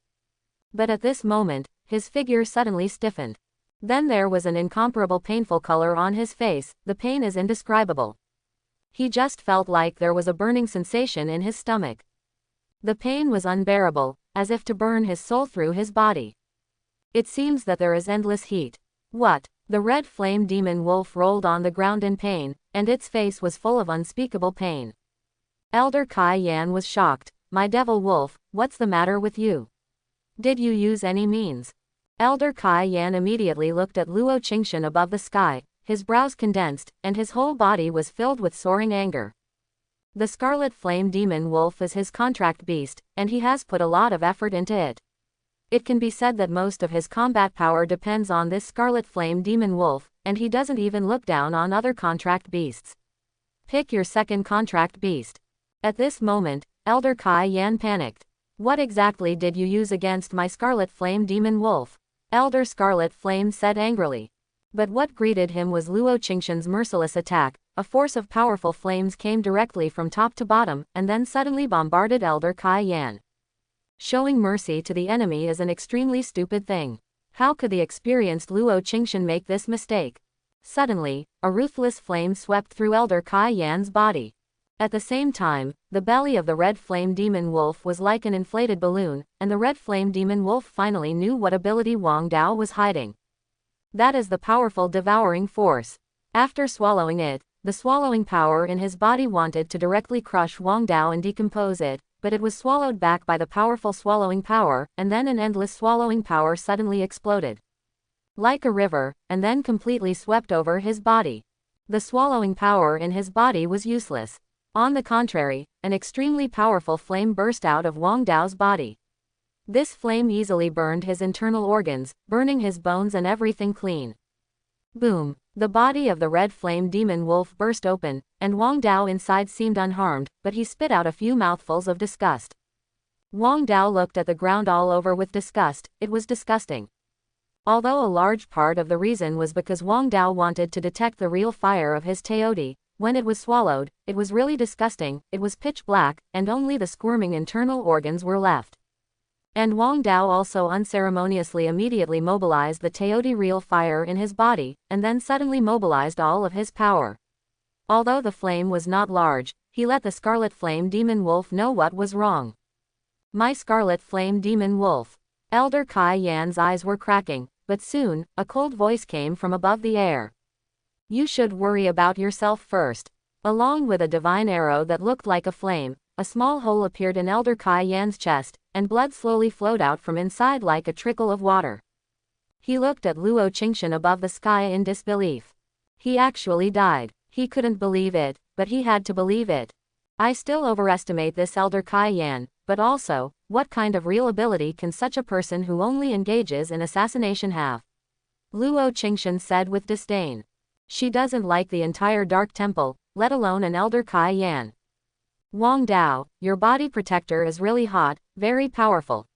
But at this moment, his figure suddenly stiffened. Then there was an incomparable painful color on his face. The pain is indescribable. He just felt like there was a burning sensation in his stomach. The pain was unbearable, as if to burn his soul through his body. It seems that there is endless heat. What? The red flame demon wolf rolled on the ground in pain, and its face was full of unspeakable pain. Elder Kai Yan was shocked. My devil wolf, what's the matter with you? Did you use any means? Elder Kai Yan immediately looked at Luo Qingshan above the sky, his brows condensed, and his whole body was filled with soaring anger. The Scarlet Flame Demon Wolf is his contract beast, and he has put a lot of effort into it. It can be said that most of his combat power depends on this Scarlet Flame Demon Wolf, and he doesn't even look down on other contract beasts. Pick your second contract beast. At this moment, Elder Kai Yan panicked. What exactly did you use against my Scarlet Flame Demon Wolf? Elder Scarlet Flame said angrily. But what greeted him was Luo Qingshan's merciless attack. A force of powerful flames came directly from top to bottom, and then suddenly bombarded Elder Kai Yan. Showing mercy to the enemy is an extremely stupid thing. How could the experienced Luo Qingshan make this mistake? Suddenly, a ruthless flame swept through Elder Kai Yan's body. At the same time, the belly of the red flame demon wolf was like an inflated balloon, and the red flame demon wolf finally knew what ability Wang Dao was hiding. That is the powerful devouring force. After swallowing it, the swallowing power in his body wanted to directly crush Wang Dao and decompose it, but it was swallowed back by the powerful swallowing power, and then an endless swallowing power suddenly exploded. Like a river, and then completely swept over his body. The swallowing power in his body was useless. On the contrary, an extremely powerful flame burst out of Wang Dao's body. This flame easily burned his internal organs, burning his bones and everything clean. Boom! The body of the red flame demon wolf burst open, and Wang Dao inside seemed unharmed, but he spit out a few mouthfuls of disgust. Wang Dao looked at the ground all over with disgust. It was disgusting. Although a large part of the reason was because Wang Dao wanted to detect the real fire of his teoti, when it was swallowed, it was really disgusting. It was pitch black, and only the squirming internal organs were left. And Wang Dao also unceremoniously immediately mobilized the teoti real fire in his body, and then suddenly mobilized all of his power. Although the flame was not large, he let the Scarlet Flame Demon Wolf know what was wrong. My Scarlet Flame Demon Wolf. Elder Kai Yan's eyes were cracking, but soon, a cold voice came from above the air. You should worry about yourself first. Along with a divine arrow that looked like a flame, a small hole appeared in Elder Kai Yan's chest, and blood slowly flowed out from inside like a trickle of water. He looked at Luo Qingshan above the sky in disbelief. He actually died. He couldn't believe it, but he had to believe it. I still overestimate this Elder Kai Yan, but also, what kind of real ability can such a person who only engages in assassination have? Luo Qingshan said with disdain. She doesn't like the entire Dark Temple, let alone an Elder Kai Yan. Wang Dao, your body protector is really hot, very powerful.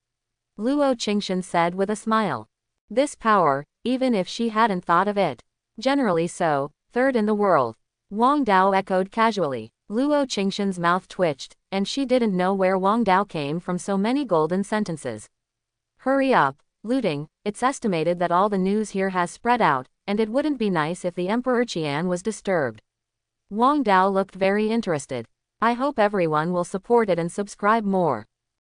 Luo Qingshan said with a smile. This power, even if she hadn't thought of it. Generally so, third in the world. Wang Dao echoed casually. Luo Qingshan's mouth twitched, and she didn't know where Wang Dao came from so many golden sentences. Hurry up, looting, it's estimated that all the news here has spread out, and it wouldn't be nice if the Emperor Qian was disturbed. Wang Dao looked very interested. I hope everyone will support it and subscribe more.